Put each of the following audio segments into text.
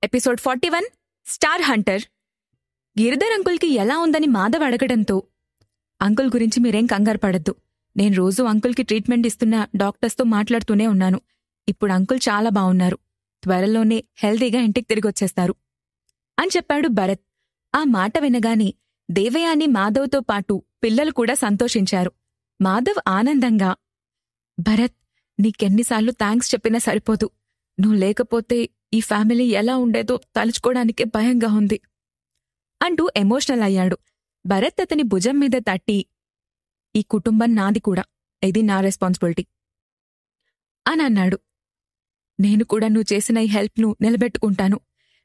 Episode 41 star Hunter. Giridhar అంకుల్కి ఎలా ఉందని మాధవ్ అడగడంతో, అంకుల్ గురించి మీరేం కంగారు పడద్దు, నేను రోజూ అంకుల్కి ట్రీట్మెంట్ ఇస్తున్న డాక్టర్స్తో మాట్లాడుతూనే ఉన్నాను. ఇప్పుడు అంకుల్ చాలా బావున్నారు, త్వరలోనే హెల్దీగా ఇంటికి తిరిగొచ్చేస్తారు అని చెప్పాడు భరత్. ఆ మాట వినగానే దేవయాని, మాధవ్తో పాటు పిల్లలు కూడా సంతోషించారు. మాధవ్ ఆనందంగా, భరత్, నీకెన్నిసార్లు థ్యాంక్స్ చెప్పినా సరిపోదు. నువ్వు లేకపోతే ఈ ఫ్యామిలీ ఎలా ఉండేదో తలుచుకోవడానికే భయంగా ఉంది అంటూ ఎమోషనల్ అయ్యాడు. భరత్ అతని భుజం మీద తట్టి, ఈ కుటుంబం నాది కూడా, ఇది నా రెస్పాన్సిబిలిటీ అని అన్నాడు. నేను కూడా నువ్వు చేసిన ఈ హెల్ప్ను నిలబెట్టుకుంటాను.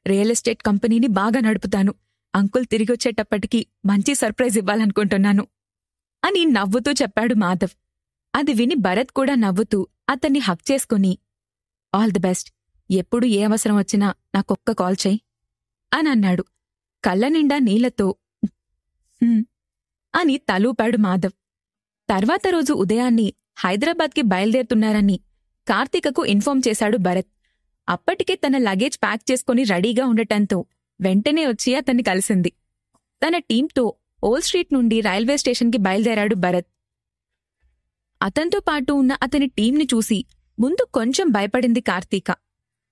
రియల్ ఎస్టేట్ కంపెనీని బాగా నడుపుతాను. అంకుల్ తిరిగొచ్చేటప్పటికి మంచి సర్ప్రైజ్ ఇవ్వాలనుకుంటున్నాను అని నవ్వుతూ చెప్పాడు మాధవ్. అది విని భరత్ కూడా నవ్వుతూ అతన్ని హక్ చేసుకుని, ఆల్ ది బెస్ట్, ఎప్పుడు ఏ అవసరం వచ్చినా నాకొక్క కాల్ చెయ్యి అని అన్నాడు. కళ్ళనిండా నీళ్లతో అని తలూపాడు మాధవ్. తర్వాత రోజు ఉదయాన్నే హైదరాబాద్కి బయలుదేరుతున్నారని కార్తీకకు ఇన్ఫార్మ్ చేశాడు భరత్. అప్పటికే తన లగేజ్ ప్యాక్ చేసుకుని రెడీగా ఉండటంతో వెంటనే వచ్చి అతన్ని కలిసింది. తన టీంతో ఓల్డ్ స్ట్రీట్ నుండి రైల్వే స్టేషన్కి బయలుదేరాడు భరత్. అతనితో పాటు ఉన్న అతని టీంని చూసి ముందు కొంచెం భయపడింది కార్తీక.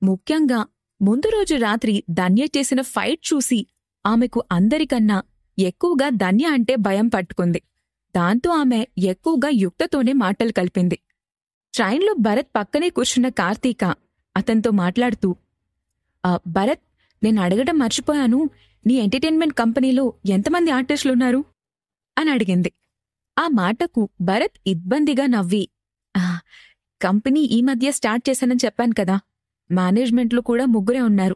ముఖ్యంగా ముందు రోజు రాత్రి ధన్య చేసిన ఫైట్ చూసి ఆమెకు అందరికన్నా ఎక్కువగా ధన్య అంటే భయం పట్టుకుంది. దాంతో ఆమె ఎక్కువగా యుక్తతోనే మాటలు కలిపింది. ట్రైన్లో భరత్ పక్కనే కూర్చున్న కార్తీక అతనితో మాట్లాడుతూ, భరత్, నేను అడగడం మర్చిపోయాను, నీ ఎంటర్టైన్మెంట్ కంపెనీలో ఎంతమంది ఆర్టిస్టులున్నారు అని అడిగింది. ఆ మాటకు భరత్ ఇబ్బందిగా నవ్వి, కంపెనీ ఈ మధ్య స్టార్ట్ చేశానని చెప్పాను కదా, మేనేజ్మెంట్లో కూడా 3 ఉన్నారు,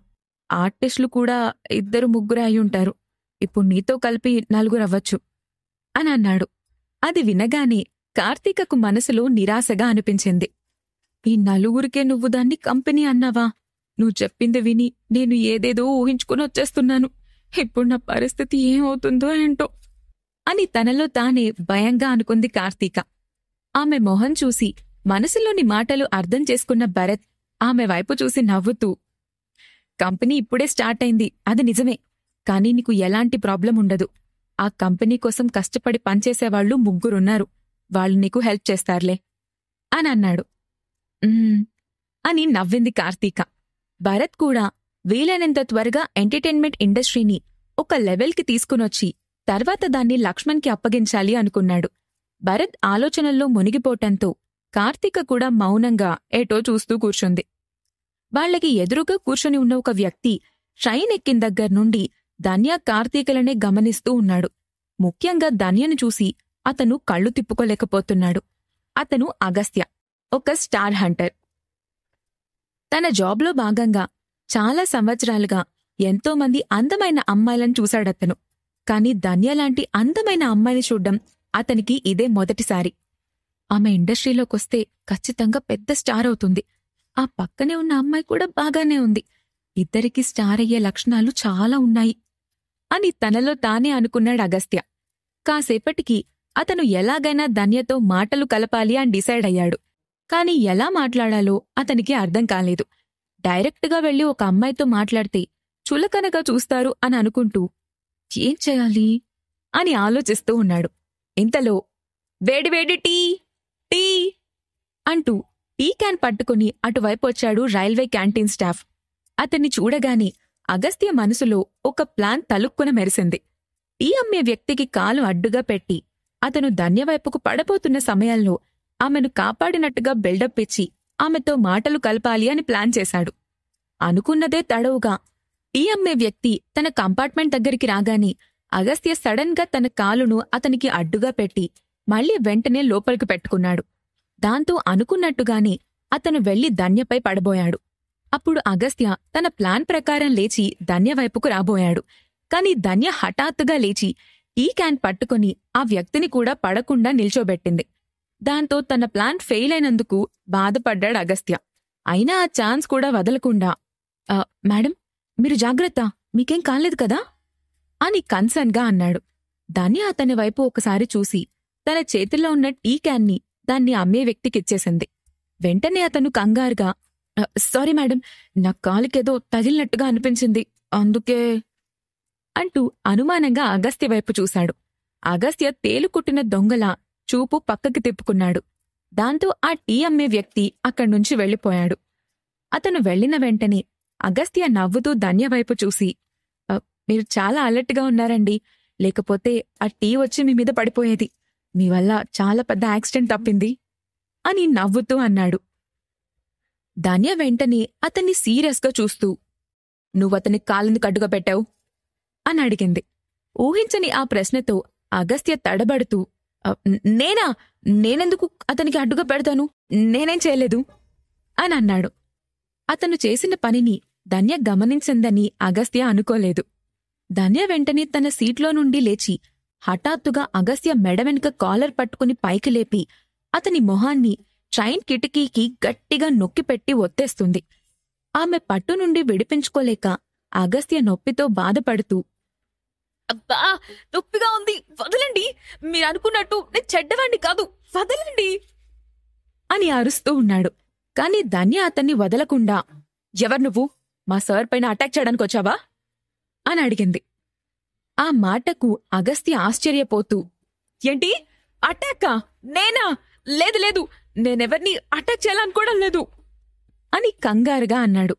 ఆర్టిస్టులు కూడా 2-3 అయ్యుంటారు, ఇప్పుడు నీతో కలిపి 4 అవ్వచ్చు అని అన్నాడు. అది వినగానే కార్తీకకు మనసులో నిరాశగా అనిపించింది. ఈ 4కే నువ్వు దాన్ని కంపెనీ అన్నావా? నువ్వు చెప్పింది విని నేను ఏదేదో ఊహించుకుని వచ్చేస్తున్నాను. ఇప్పుడు నా పరిస్థితి ఏమవుతుందో ఏంటో అని తనలో తానే భయంగా అనుకుంది కార్తీక. ఆమె మొహం చూసి మనసులోని మాటలు అర్థం చేసుకున్న భరత్ ఆమె వైపు చూసి నవ్వుతూ, కంపెనీ ఇప్పుడే స్టార్ట్ అయింది, అది నిజమే, కానీ నీకు ఎలాంటి ప్రాబ్లం ఉండదు. ఆ కంపెనీ కోసం కష్టపడి పనిచేసేవాళ్లు 3 ఉన్నారు, వాళ్ళు నీకు హెల్ప్ చేస్తారులే అని అన్నాడు. అని నవ్వింది కార్తీక. భరత్ కూడా వీలైనంత త్వరగా ఎంటర్టైన్మెంట్ ఇండస్ట్రీని ఒక లెవెల్కి తీసుకునొచ్చి తర్వాత దాన్ని లక్ష్మణ్కి అప్పగించాలి అనుకున్నాడు. భరత్ ఆలోచనల్లో మునిగిపోవటంతో కార్తీక కూడా మౌనంగా ఏటో చూస్తూ కూర్చుంది. వాళ్లకి ఎదురుగా కూర్చొని ఉన్న ఒక వ్యక్తి ట్రైన్ ఎక్కిన దగ్గర్నుండి ధన్య, కార్తీకలనే గమనిస్తూ ఉన్నాడు. ముఖ్యంగా ధన్యను చూసి అతను కళ్ళు తిప్పుకోలేకపోతున్నాడు. అతను అగస్త్య, ఒక స్టార్ హంటర్. తన జాబ్లో భాగంగా చాలా సంవత్సరాలుగా ఎంతోమంది అందమైన అమ్మాయిలను చూశాడతను. కాని ధన్యలాంటి అందమైన అమ్మాయిని చూడ్డం అతనికి ఇదే మొదటిసారి. ఆమె ఇండస్ట్రీలోకొస్తే ఖచ్చితంగా పెద్ద స్టార్ అవుతుంది. ఆ పక్కనే ఉన్న అమ్మాయి కూడా బాగానే ఉంది. ఇద్దరికీ స్టార్ అయ్యే లక్షణాలు చాలా ఉన్నాయి అని తనలో తానే అనుకున్నాడు అగస్త్య. కాసేపటికి అతను ఎలాగైనా ధన్యతో మాటలు కలపాలి అని డిసైడ్ అయ్యాడు. కాని ఎలా మాట్లాడాలో అతనికి అర్థం కాలేదు. డైరెక్ట్గా వెళ్లి ఒక అమ్మాయితో మాట్లాడితే చులకనగా చూస్తారు అని అనుకుంటూ ఏం చేయాలి అని ఆలోచిస్తూ ఉన్నాడు. ఇంతలో వేడివేడి టీ టీ అంటూ టీ క్యాన్ పట్టుకుని అటువైపు వచ్చాడు రైల్వే క్యాంటీన్ స్టాఫ్. అతన్ని చూడగానే అగస్త్య మనసులో ఒక ప్లాన్ తలుక్కున మెరిసింది. టీ అమ్మే వ్యక్తికి కాలు అడ్డుగా పెట్టి అతను ధన్యవైపుకు పడబోతున్న సమయంలో ఆమెను కాపాడినట్టుగా బిల్డప్ ఇచ్చి ఆమెతో మాటలు కలపాలి అని ప్లాన్ చేశాడు. అనుకున్నదే తడవుగా టీ అమ్మే వ్యక్తి తన కంపార్ట్మెంట్ దగ్గరికి రాగానే అగస్త్య సడన్ గా తన కాలును అతనికి అడ్డుగా పెట్టి మళ్లీ వెంటనే లోపలికి పెట్టుకున్నాడు. దాంతో అనుకున్నట్టుగానే అతను వెళ్లి ధన్యపై పడబోయాడు. అప్పుడు అగస్త్య తన ప్లాన్ ప్రకారం లేచి ధన్యవైపుకు రాబోయాడు. కాని ధన్య హఠాత్తుగా లేచి టీ క్యాన్ పట్టుకుని ఆ వ్యక్తిని కూడా పడకుండా నిల్చోబెట్టింది. దాంతో తన ప్లాన్ ఫెయిల్ అయినందుకు బాధపడ్డాడు అగస్త్య. అయినా ఆ ఛాన్స్ కూడా వదలకుండా, మేడం, మీరు జాగ్రత్త, మీకేం కాలేదు కదా అని కన్సర్న్గా అన్నాడు. ధన్య అతని వైపు ఒకసారి చూసి తన చేతిలో ఉన్న టీ క్యాన్ని దాన్ని అమ్మే వ్యక్తికిచ్చేసింది. వెంటనే అతను కంగారుగా సారీ మేడం, నా కాలుకేదో తగిలినట్టుగా అనిపించింది, అందుకే అంటూ అనుమానంగా అగస్త్య వైపు చూశాడు. అగస్త్య తేలుకుట్టిన దొంగలా చూపు పక్కకి తిప్పుకున్నాడు. దాంతో ఆ టీ అమ్మే వ్యక్తి అక్కడ్నుంచి వెళ్ళిపోయాడు. అతను వెళ్లిన వెంటనే అగస్త్య నవ్వుతూ ధన్యవైపు చూసి, మీరు చాలా అలర్ట్గా ఉన్నారండి, లేకపోతే ఆ టీ వచ్చి మీ మీద పడిపోయేది. మీ వల్ల చాలా పెద్ద యాక్సిడెంట్ తప్పింది అని నవ్వుతూ అన్నాడు. ధన్య వెంటనే అతన్ని సీరియస్గా చూస్తూ, నువ్వతని కాళ్ళని కడ్డుగా పెట్టావు అని అడిగింది. ఊహించని ఆ ప్రశ్నతో అగస్త్య తడబడుతూ, నేనెందుకు అతనికి అడ్డుగా పెడతాను, నేనేం చేయలేదు అని అన్నాడు. అతను చేసిన పనిని ధన్య గమనించిందని అగస్త్య అనుకోలేదు. ధన్య వెంటనే తన సీట్లో నుండి లేచి హఠాత్తుగా అగస్త్య మెడ వెనుక కాలర్ పట్టుకుని పైకి లేపి అతని మొహాన్ని ట్రైన్ కిటికీకి గట్టిగా నొక్కిపెట్టి ఒత్తేస్తుంది. ఆమె పట్టు నుండి విడిపించుకోలేక అగస్త్య నొప్పితో బాధపడుతూ, అబ్బా, నొప్పిగా ఉంది, వదలండి, మీరనుకున్నట్టు నేను చెడ్డవాణ్ణి కాదు, వదలండి అని అరుస్తూ ఉన్నాడు. కాని ధన్య అతన్ని వదలకుండా, ఎవరు నువ్వు, మా సార్ పైన అటాక్ చేయడానికొచ్చావా అని అడిగింది. ఆ మాటకు అగస్త్య ఆశ్చర్యపోతూ, ఏంటి, అటాకా? నేనా? లేదు లేదు, నేనెవర్ని అటాక్ చేయాలనుకోవడం లేదు అని కంగారుగా అన్నాడు.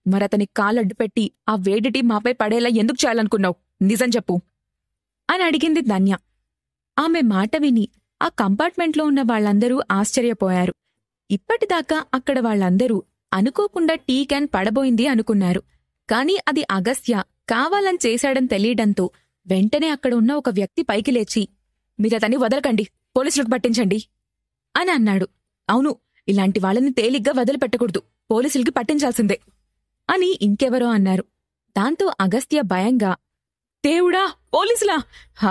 మరతని కాలడ్డుపెట్టి ఆ వేడిటి మాపై పడేలా ఎందుకు చేయాలనుకున్నావు, నిజం చెప్పు అని అడిగింది ధన్య. ఆమె మాట విని ఆ కంపార్ట్మెంట్లో ఉన్న వాళ్లందరూ ఆశ్చర్యపోయారు. ఇప్పటిదాకా అక్కడ వాళ్లందరూ అనుకోకుండా టీ క్యాన్ పడబోయింది అనుకున్నారు. కాని అది అగస్త్య కావాలని చేశాడని తెలియడంతో వెంటనే అక్కడ ఉన్న ఒక వ్యక్తి పైకి లేచి, మీరతన్ని వదలకండి, పోలీసులకు పట్టించండి అని అన్నాడు. అవును, ఇలాంటి వాళ్ళని తేలిగ్గా వదిలిపెట్టకూడదు, పోలీసులకి పట్టించాల్సిందే అని ఇంకెవరో అన్నారు. దాంతో అగస్త్య భయంగా, దేవుడా, పోలీసులా?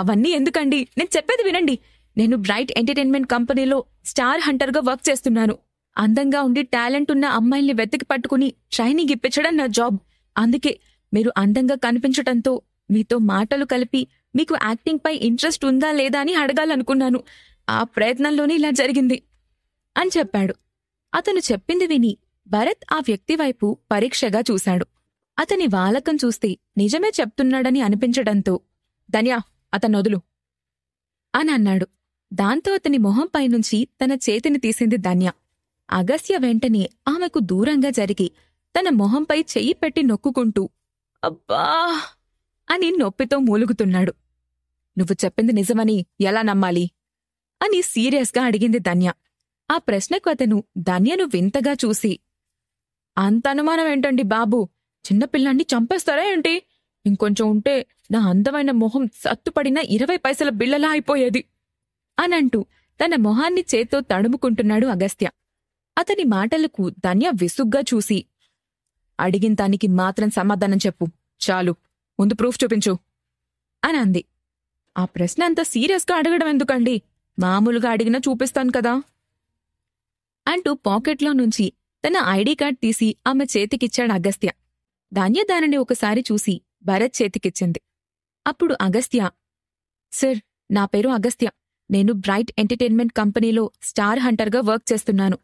అవన్నీ ఎందుకండి, నేను చెప్పేది వినండి. నేను బ్రైట్ ఎంటర్టైన్మెంట్ కంపెనీలో స్టార్ హంటర్గా వర్క్ చేస్తున్నాను. అందంగా ఉండి టాలెంట్ ఉన్న అమ్మాయిల్ని వెతికి పట్టుకుని ట్రైనింగ్ ఇప్పించడం నా జాబ్. అందుకే మీరు అందంగా కనిపించటంతో మీతో మాటలు కలిపి మీకు యాక్టింగ్పై ఇంట్రెస్ట్ ఉందా లేదా అని అడగాలనుకున్నాను. ఆ ప్రయత్నంలోనే ఇలా జరిగింది అని చెప్పాడు. అతను చెప్పింది విని భరత్ ఆ వ్యక్తి వైపు పరీక్షగా చూశాడు. అతని వాలకం చూస్తే నిజమే చెప్తున్నాడని అనిపించడంతో, ధన్యా, అతన్నొదులు అని అన్నాడు. దాంతో అతని మొహంపైనుంచి తన చేతిని తీసింది ధన్య. అగస్త్య వెంటనే ఆమెకు దూరంగా జరిగి తన మొహంపై చెయ్యి పెట్టి నొక్కుకుంటూ, అబ్బా అని నొప్పితో మూలుగుతున్నాడు. నువ్వు చెప్పింది నిజమని ఎలా నమ్మాలి అని సీరియస్గా అడిగింది ధన్య. ఆ ప్రశ్నకు అతను ధన్యను వింతగా చూసి, అంత అనుమానం ఏంటండి బాబు, చిన్నపిల్లాన్ని చంపేస్తారా ఏంటి? ఇంకొంచెం ఉంటే నా అందమైన మొహం సత్తుపడిన 20 పైసల బిళ్ళలా అయిపోయేది అనంటూ తన మొహాన్ని చేత్తో తడుముకుంటున్నాడు అగస్త్య. అతని మాటలకు ధన్య విసుగ్గా చూసి, అడిగిన దానికి మాత్రం సమాధానం చెప్పు, చాలు, ముందు ప్రూఫ్ చూపించు అని అంది. ఆ ప్రశ్న అంత సీరియస్గా అడగడం ఎందుకండి, మామూలుగా అడిగినా చూపిస్తాను కదా అంటూ పాకెట్లో నుంచి తన ఐడి కార్డ్ తీసి ఆమె చేతికిచ్చాడు అగస్త్య. ధన్య దానిని ఒకసారి చూసి భరత్ చేతికిచ్చింది. అప్పుడు అగస్త్య, సార్, నా పేరు అగస్త్య, నేను బ్రైట్ ఎంటర్టైన్మెంట్ కంపెనీలో స్టార్ హంటర్గా వర్క్ చేస్తున్నాను.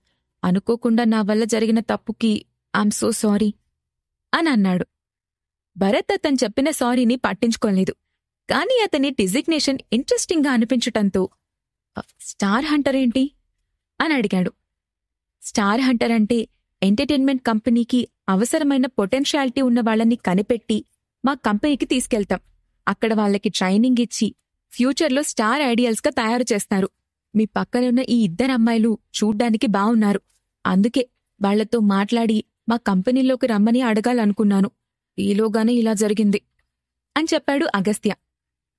అనుకోకుండా నా వల్ల జరిగిన తప్పుకి ఐఎమ్ సో సారీ అని అన్నాడు. భరత్ అతను చెప్పిన సారీని పట్టించుకోలేదు. కాని అతని డిజిగ్నేషన్ ఇంట్రెస్టింగ్గా అనిపించటంతో, స్టార్ హంటర్ ఏంటి అని అడిగాడు. స్టార్ హంటర్ అంటే ఎంటర్టైన్మెంట్ కంపెనీకి అవసరమైన పొటెన్షియాలిటీ ఉన్న వాళ్ళని కనిపెట్టి మా కంపెనీకి తీసుకెళ్తాం. అక్కడ వాళ్ళకి ట్రైనింగ్ ఇచ్చి ఫ్యూచర్లో స్టార్ ఐడియల్స్గా తయారు చేస్తారు. మీ పక్కనే ఉన్న ఈ 2 అమ్మాయిలు చూడ్డానికి బావున్నారు. అందుకే వాళ్లతో మాట్లాడి మా కంపెనీలోకి రమ్మని అడగాలనుకున్నాను. ఈలోగానే ఇలా జరిగింది అని చెప్పాడు అగస్త్య.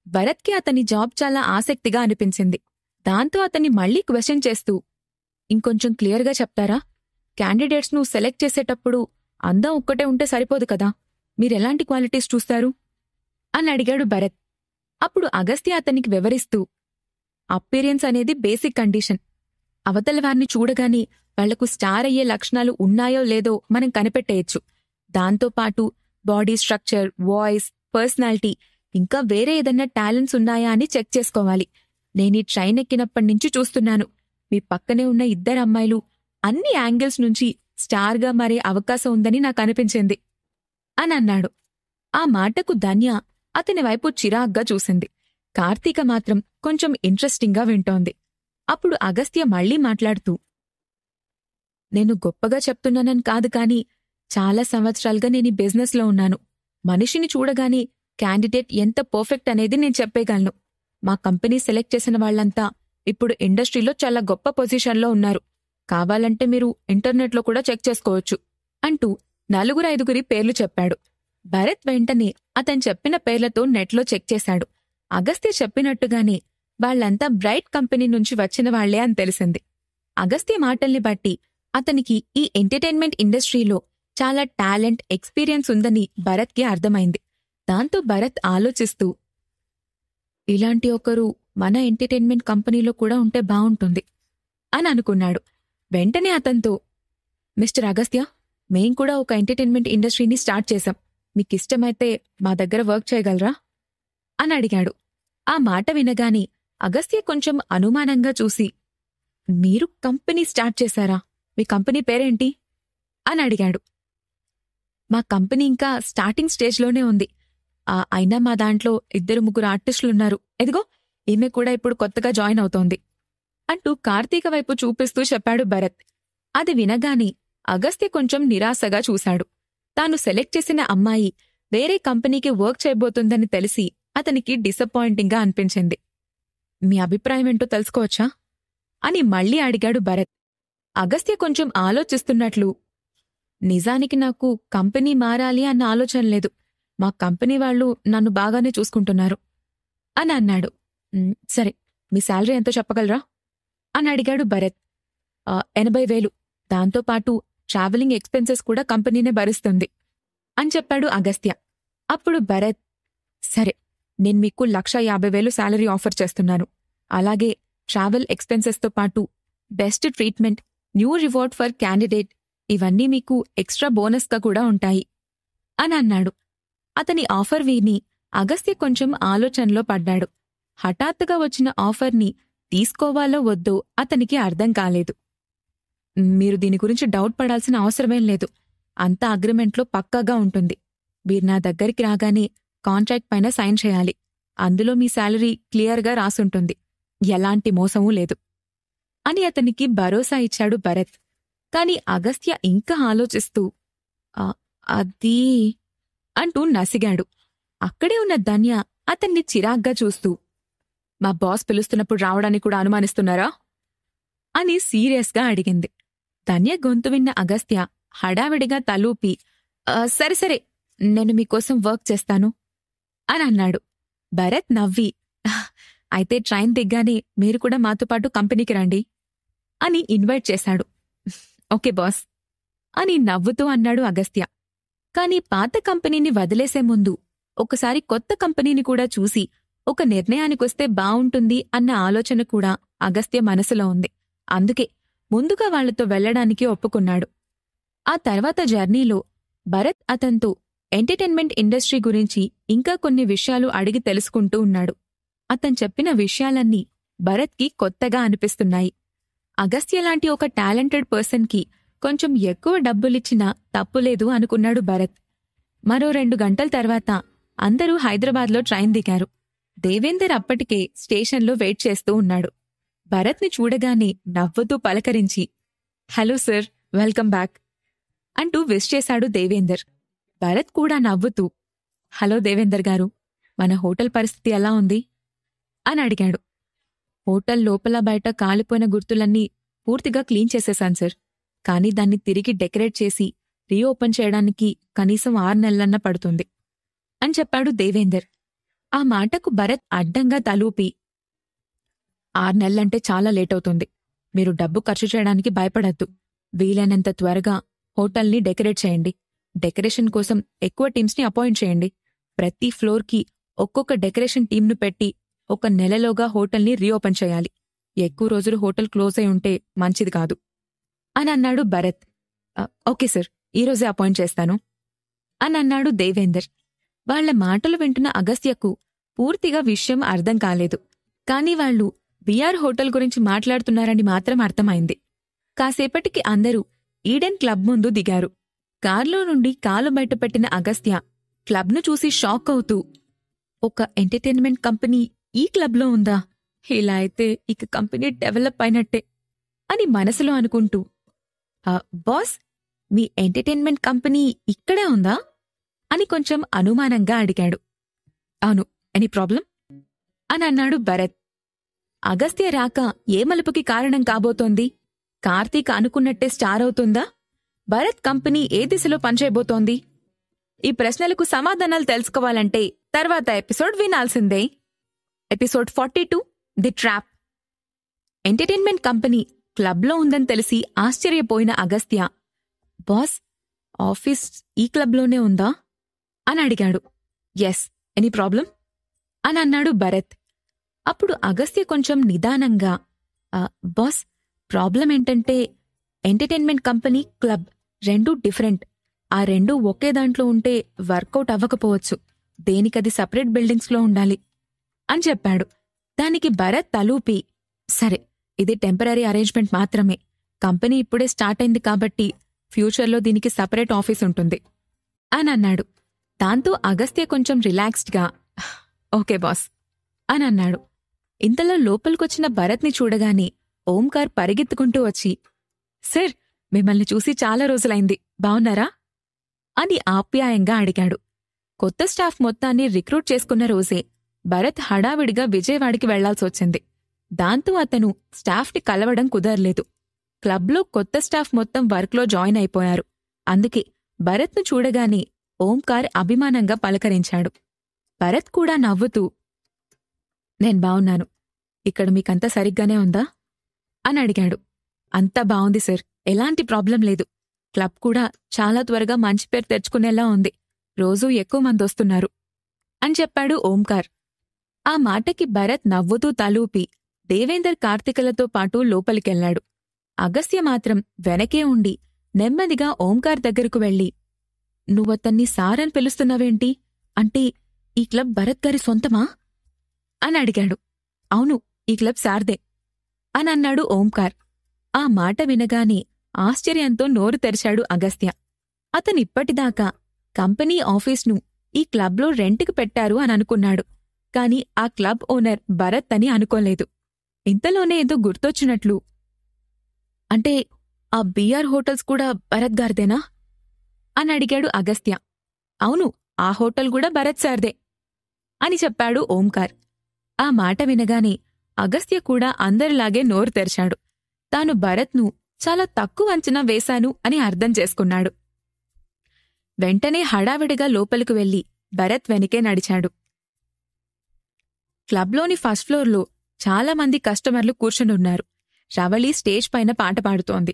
భరత్కి అతని జాబ్ చాలా ఆసక్తిగా అనిపించింది. దాంతో అతన్ని మళ్లీ క్వశ్చన్ చేస్తూ, ఇంకొంచెం క్లియర్గా చెప్తారా? క్యాండిడేట్స్ను సెలెక్ట్ చేసేటప్పుడు అందం ఒక్కటే ఉంటే సరిపోదు కదా, మీరెలాంటి క్వాలిటీస్ చూస్తారు అని అడిగాడు భరత్. అప్పుడు అగస్త్య అతనికి వివరిస్తూ, అపీరియన్స్ అనేది బేసిక్ కండిషన్. అవతల వారిని చూడగానే వాళ్లకు స్టార్ అయ్యే లక్షణాలు ఉన్నాయో లేదో మనం కనిపెట్టేయచ్చు. దాంతోపాటు బాడీ స్ట్రక్చర్, వాయిస్, పర్సనాలిటీ, ఇంకా వేరే ఏదన్నా టాలెంట్స్ ఉన్నాయా అని చెక్ చేసుకోవాలి. నేనీ ట్రైన్ ఎక్కినప్పటినుంచి చూస్తున్నాను. మీ పక్కనే ఉన్న 2 అమ్మాయిలు అన్ని యాంగిల్స్ నుంచి స్టార్గా మారే అవకాశం ఉందని నాకనిపించింది అని అన్నాడు. ఆ మాటకు ధన్య అతని వైపు చిరాగ్గా చూసింది. కార్తీక మాత్రం కొంచెం ఇంట్రెస్టింగ్గా వింటోంది. అప్పుడు అగస్త్య మళ్లీ మాట్లాడుతూ, నేను గొప్పగా చెప్తున్నానని కాదు కాని చాలా సంవత్సరాలుగా నేను ఈ బిజినెస్లో ఉన్నాను. మనిషిని చూడగానే క్యాండిడేట్ ఎంత పర్ఫెక్ట్ అనేది నేను చెప్పేయగలను. మా కంపెనీ సెలెక్ట్ చేసిన వాళ్లంతా ఇప్పుడు ఇండస్ట్రీలో చాలా గొప్ప పొజిషన్లో ఉన్నారు. కావాలంటే మీరు ఇంటర్నెట్లో కూడా చెక్ చేసుకోవచ్చు అంటూ 4-5 పేర్లు చెప్పాడు. భరత్ వెంటనే అతను చెప్పిన పేర్లతో నెట్లో చెక్ చేశాడు. అగస్త్య చెప్పినట్టుగానే వాళ్లంతా బ్రైట్ కంపెనీ నుంచి వచ్చిన వాళ్లే అని తెలిసింది. అగస్త్య మాటల్ని బట్టి అతనికి ఈ ఎంటర్టైన్మెంట్ ఇండస్ట్రీలో చాలా టాలెంట్, ఎక్స్పీరియన్స్ ఉందని భరత్కి అర్థమైంది. దాంతో భరత్ ఆలోచిస్తూ, ఇలాంటి ఒకరు మన ఎంటర్టైన్మెంట్ కంపెనీలో కూడా ఉంటే బావుంటుంది అని అనుకున్నాడు. వెంటనే అతనితో, మిస్టర్ అగస్త్య, మేం కూడా ఒక ఎంటర్టైన్మెంట్ ఇండస్ట్రీని స్టార్ట్ చేశాం. మీకిష్టమైతే మా దగ్గర వర్క్ చేయగలరా అని అడిగాడు. ఆ మాట వినగానే అగస్త్య కొంచెం అనుమానంగా చూసి, మీరు కంపెనీ స్టార్ట్ చేశారా? మీ కంపెనీ పేరేంటి అని అడిగాడు. మా కంపెనీ ఇంకా స్టార్టింగ్ స్టేజ్లోనే ఉంది. అయినా మా దాంట్లో 2-3 ఆర్టిస్టులున్నారు. ఎదిగో ఈమె కూడా ఇప్పుడు కొత్తగా జాయిన్ అవుతోంది అంటూ కార్తీక వైపు చూపిస్తూ చెప్పాడు భరత్. అది వినగానే అగస్త్య కొంచెం నిరాశగా చూశాడు. తాను సెలెక్ట్ చేసిన అమ్మాయి వేరే కంపెనీకి వర్క్ చేయబోతుందని తెలిసి అతనికి డిసప్పాయింటింగ్గా అనిపించింది. మీ అభిప్రాయమేంటో తెలుసుకోవచ్చా అని మళ్లీ అడిగాడు భరత్. అగస్త్య కొంచెం ఆలోచిస్తున్నట్లు, నిజానికి నాకు కంపెనీ మారాలి అన్న ఆలోచన లేదు. మా కంపెనీ వాళ్ళు నన్ను బాగానే చూసుకుంటున్నారు అని అన్నాడు. సరే, మీ శాలరీ ఎంతో చెప్పగలరా అని అడిగాడు భరత్. 80,000. దాంతోపాటు ట్రావెలింగ్ ఎక్స్పెన్సెస్ కూడా కంపెనీనే భరిస్తుంది అని చెప్పాడు అగస్త్య. అప్పుడు భరత్, సరే, నేను మీకు 1,50,000 శాలరీ ఆఫర్ చేస్తున్నాను. అలాగే ట్రావెల్ ఎక్స్పెన్సెస్తో పాటు best treatment, new reward for candidate, ఇవన్నీ మీకు ఎక్స్ట్రా బోనస్గా కూడా ఉంటాయి అని అన్నాడు. అతని ఆఫర్ విని అగస్త్య కొంచెం ఆలోచనలో పడ్డాడు. హఠాత్తుగా వచ్చిన ఆఫర్ని తీసుకోవాలో వద్దో అతనికి అర్థం కాలేదు. మీరు దీని గురించి డౌట్ పడాల్సిన అవసరమేం లేదు. అంతా అగ్రిమెంట్లో పక్కాగా ఉంటుంది. మీరు నా దగ్గరికి రాగానే కాంట్రాక్ట్ పైన సైన్ చేయాలి. అందులో మీ శాలరీ క్లియర్గా రాసుంటుంది. ఎలాంటి మోసమూ లేదు అని అతనికి భరోసా ఇచ్చాడు భరత్. కాని అగస్త్య ఇంకా ఆలోచిస్తూ, అదీ అంటూ నసిగాడు. అక్కడే ఉన్న ధన్య అతన్ని చిరాగ్గా చూస్తూ, మా బాస్ పిలుస్తున్నప్పుడు రావడానికి కూడా అనుమానిస్తున్నారా అని సీరియస్గా అడిగింది. ధన్య గొంతు విన్న అగస్త్య హడావిడిగా తలూపి, సరే సరే, నేను మీకోసం వర్క్ చేస్తాను అని అన్నాడు. భరత్ నవ్వి, అయితే ట్రైన్ దిగ్గానే మీరు కూడా మాతో పాటు కంపెనీకి రండి అని ఇన్వైట్ చేశాడు. ఓకే బాస్ అని నవ్వుతూ అన్నాడు అగస్త్య. కాని పాత కంపెనీని వదిలేసే ముందు ఒకసారి కొత్త కంపెనీని కూడా చూసి ఒక నిర్ణయానికొస్తే బావుంటుంది అన్న ఆలోచన కూడా అగస్త్య మనసులో ఉంది. అందుకే ముందుగా వాళ్లతో వెళ్లడానికి ఒప్పుకున్నాడు. ఆ తర్వాత జర్నీలో భరత్ అతనితో ఎంటర్టైన్మెంట్ ఇండస్ట్రీ గురించి ఇంకా కొన్ని విషయాలు అడిగి తెలుసుకుంటూ ఉన్నాడు. అతను చెప్పిన విషయాలన్నీ భరత్కి కొత్తగా అనిపిస్తున్నాయి. అగస్త్యలాంటి ఒక టాలెంటెడ్ పర్సన్కి కొంచెం ఎక్కువ డబ్బులిచ్చినా తప్పులేదు అనుకున్నాడు భరత్. మరో 2 గంటల తర్వాత అందరూ హైదరాబాద్లో ట్రైన్ దిగారు. దేవేందర్ అప్పటికే స్టేషన్లో వెయిట్ చేస్తూ ఉన్నాడు. భరత్ని చూడగానే నవ్వుతూ పలకరించి, హలో సార్, వెల్కమ్ బ్యాక్ అంటూ విష్ చేశాడు దేవేందర్. భరత్ కూడా నవ్వుతూ, హలో దేవేందర్ గారు, మన హోటల్ పరిస్థితి ఎలా ఉంది అని అడిగాడు. హోటల్ లోపల బయట కాలిపోయిన గుర్తులన్నీ పూర్తిగా క్లీన్ చేసేశాను సార్. కానీ దాన్ని తిరిగి డెకరేట్ చేసి రీఓపెన్ చేయడానికి కనీసం 6 నెలలన్నా పడుతుంది అని చెప్పాడు దేవేందర్. ఆ మాటకు భరత్ అడ్డంగా తలూపి, 6 నెలలంటే చాలా లేట్ అవుతుంది. మీరు డబ్బు ఖర్చు చేయడానికి భయపడద్దు. వీలైనంత త్వరగా హోటల్ని డెకరేట్ చేయండి. డెకరేషన్ కోసం ఎక్కువ టీమ్స్ని అపాయింట్ చేయండి. ప్రతి ఫ్లోర్కి ఒక్కొక్క డెకరేషన్ టీంను పెట్టి 1 నెలలోగా హోటల్ని రీఓపెన్ చేయాలి. ఎక్కువ రోజులు హోటల్ క్లోజ్ అయి ఉంటే మంచిది కాదు అని అన్నాడు భరత్. ఓకే సార్, ఈరోజే అపాయింట్ చేస్తాను అని అన్నాడు దేవేందర్. వాళ్ల మాటలు వింటున్న అగస్త్యకు పూర్తిగా విషయం అర్థం కాలేదు. కాని వాళ్లు విఆర్ హోటల్ గురించి మాట్లాడుతున్నారని మాత్రం అర్థమైంది. కాసేపటికి అందరూ ఈడెన్ క్లబ్ ముందు దిగారు. కార్లో నుండి కాలు బయటపెట్టిన అగస్త్య క్లబ్ను చూసి షాక్ అవుతూ, ఒక ఎంటర్టైన్మెంట్ కంపెనీ ఈ క్లబ్లో ఉందా? ఇలా అయితే ఇక కంపెనీ డెవలప్ అయినట్టే అని మనసులో అనుకుంటూ, బాస్, మీ ఎంటర్టైన్మెంట్ కంపెనీ ఇక్కడే ఉందా అని కొంచెం అనుమానంగా అడిగాడు. అవును, ఎనీ ప్రాబ్లం అని అన్నాడు భరత్. అగస్త్య రాక ఏ మలుపుకి కారణం కాబోతోంది? కార్తీక్ అనుకున్నట్టే స్టార్ అవుతుందా? భరత్ కంపెనీ ఏ దిశలో పనిచేయబోతోంది? ఈ ప్రశ్నలకు సమాధానాలు తెలుసుకోవాలంటే తర్వాత ఎపిసోడ్ వినాల్సిందే. Episode 42 the trap. Entertainment company క్లబ్లో ఉందని తెలిసి ఆశ్చర్యపోయిన అగస్త్య, బాస్, ఆఫీస్ ఈ క్లబ్లోనే ఉందా అని అడిగాడు. ఎస్, ఎనీ ప్రాబ్లం అని అన్నాడు భరత్. అప్పుడు అగస్త్య కొంచెం నిదానంగా, బాస్, ప్రాబ్లం ఏంటంటే ఎంటర్టైన్మెంట్ కంపెనీ, క్లబ్ రెండూ డిఫరెంట్. ఆ రెండూ ఒకే దాంట్లో ఉంటే వర్కౌట్ అవ్వకపోవచ్చు. దేనికది సపరేట్ బిల్డింగ్స్లో ఉండాలి అని చెప్పాడు. దానికి భరత్ తలూపి, సరే, ఇది టెంపరరీ అరేంజ్మెంట్ మాత్రమే. కంపెనీ ఇప్పుడే స్టార్ట్ అయింది కాబట్టి ఫ్యూచర్లో దీనికి సపరేట్ ఆఫీస్ ఉంటుంది అని అన్నాడు. దాంతో అగస్త్య కొంచెం రిలాక్స్డ్గా, ఓకే బాస్ అని అన్నాడు. ఇంతలో లోపలికొచ్చిన భరత్ని చూడగానే ఓంకార్ పరిగెత్తుకుంటూ వచ్చి, సార్, మిమ్మల్ని చూసి చాలా రోజులైంది, బావున్నారా అని ఆప్యాయంగా అడిగాడు. కొత్త స్టాఫ్ మొత్తాన్ని రిక్రూట్ చేసుకున్న రోజే భరత్ హడావిడిగా విజయవాడికి వెళ్లాల్సొచ్చింది. దాంతో అతను స్టాఫ్ని కలవడం కుదరలేదు. క్లబ్లో కొత్త స్టాఫ్ మొత్తం వర్క్లో జాయిన్ అయిపోయారు. అందుకే భరత్ను చూడగానే ఓంకార్ అభిమానంగా పలకరించాడు. భరత్ కూడా నవ్వుతూ, నేను బావున్నాను, ఇక్కడ మీకంతా సరిగ్గానే ఉందా అని అడిగాడు. అంతా బావుంది సార్, ఎలాంటి ప్రాబ్లం లేదు. క్లబ్ కూడా చాలా త్వరగా మంచి పేరు తెచ్చుకునేలా ఉంది. రోజూ ఎక్కువ మంది వస్తున్నారు అని చెప్పాడు ఓంకార్. ఆ మాటకి భరత్ నవ్వుతూ తలూపి దేవేందర్, కార్తికలతో పాటు లోపలికెళ్లాడు. అగస్త్య మాత్రం వెనకే ఉండి నెమ్మదిగా ఓంకార్ దగ్గరకు వెళ్లి, నువ్వతన్ని సార్ అని పిలుస్తున్నావేంటి? అంటే ఈ క్లబ్ భరత్ గారి సొంతమా అని అడిగాడు. అవును, ఈ క్లబ్ సార్దే అని అన్నాడు ఓంకార్. ఆ మాట వినగానే ఆశ్చర్యంతో నోరు తెరిచాడు అగస్త్య. అతనిప్పటిదాకా కంపెనీ ఆఫీస్ను ఈ క్లబ్లో రెంట్కి పెట్టారు అని అనుకున్నాడు. కాని ఆ క్లబ్ ఓనర్ భరత్ అని అనుకోలేదు. ఇంతలోనే ఏదో గుర్తొచ్చినట్లు, అంటే ఆ బిఆర్ హోటల్స్ కూడా భరత్ గారిదేనా అని అడిగాడు అగస్త్య. అవును, ఆ హోటల్ కూడా భరత్ సార్దే అని చెప్పాడు ఓంకార్. ఆ మాట వినగానే అగస్త్య కూడా అందరిలాగే నోరు తెరిచాడు. తాను భరత్ను చాలా తక్కువ అంచనా వేశాను అని అర్థం చేసుకున్నాడు. వెంటనే హడావిడిగా లోపలికి వెళ్లి భరత్ వెనకే నడిచాడు. క్లబ్లోని ఫస్ట్ ఫ్లోర్లో చాలామంది కస్టమర్లు కూర్చునున్నారు. రవళి స్టేజ్ పైన పాట పాడుతోంది.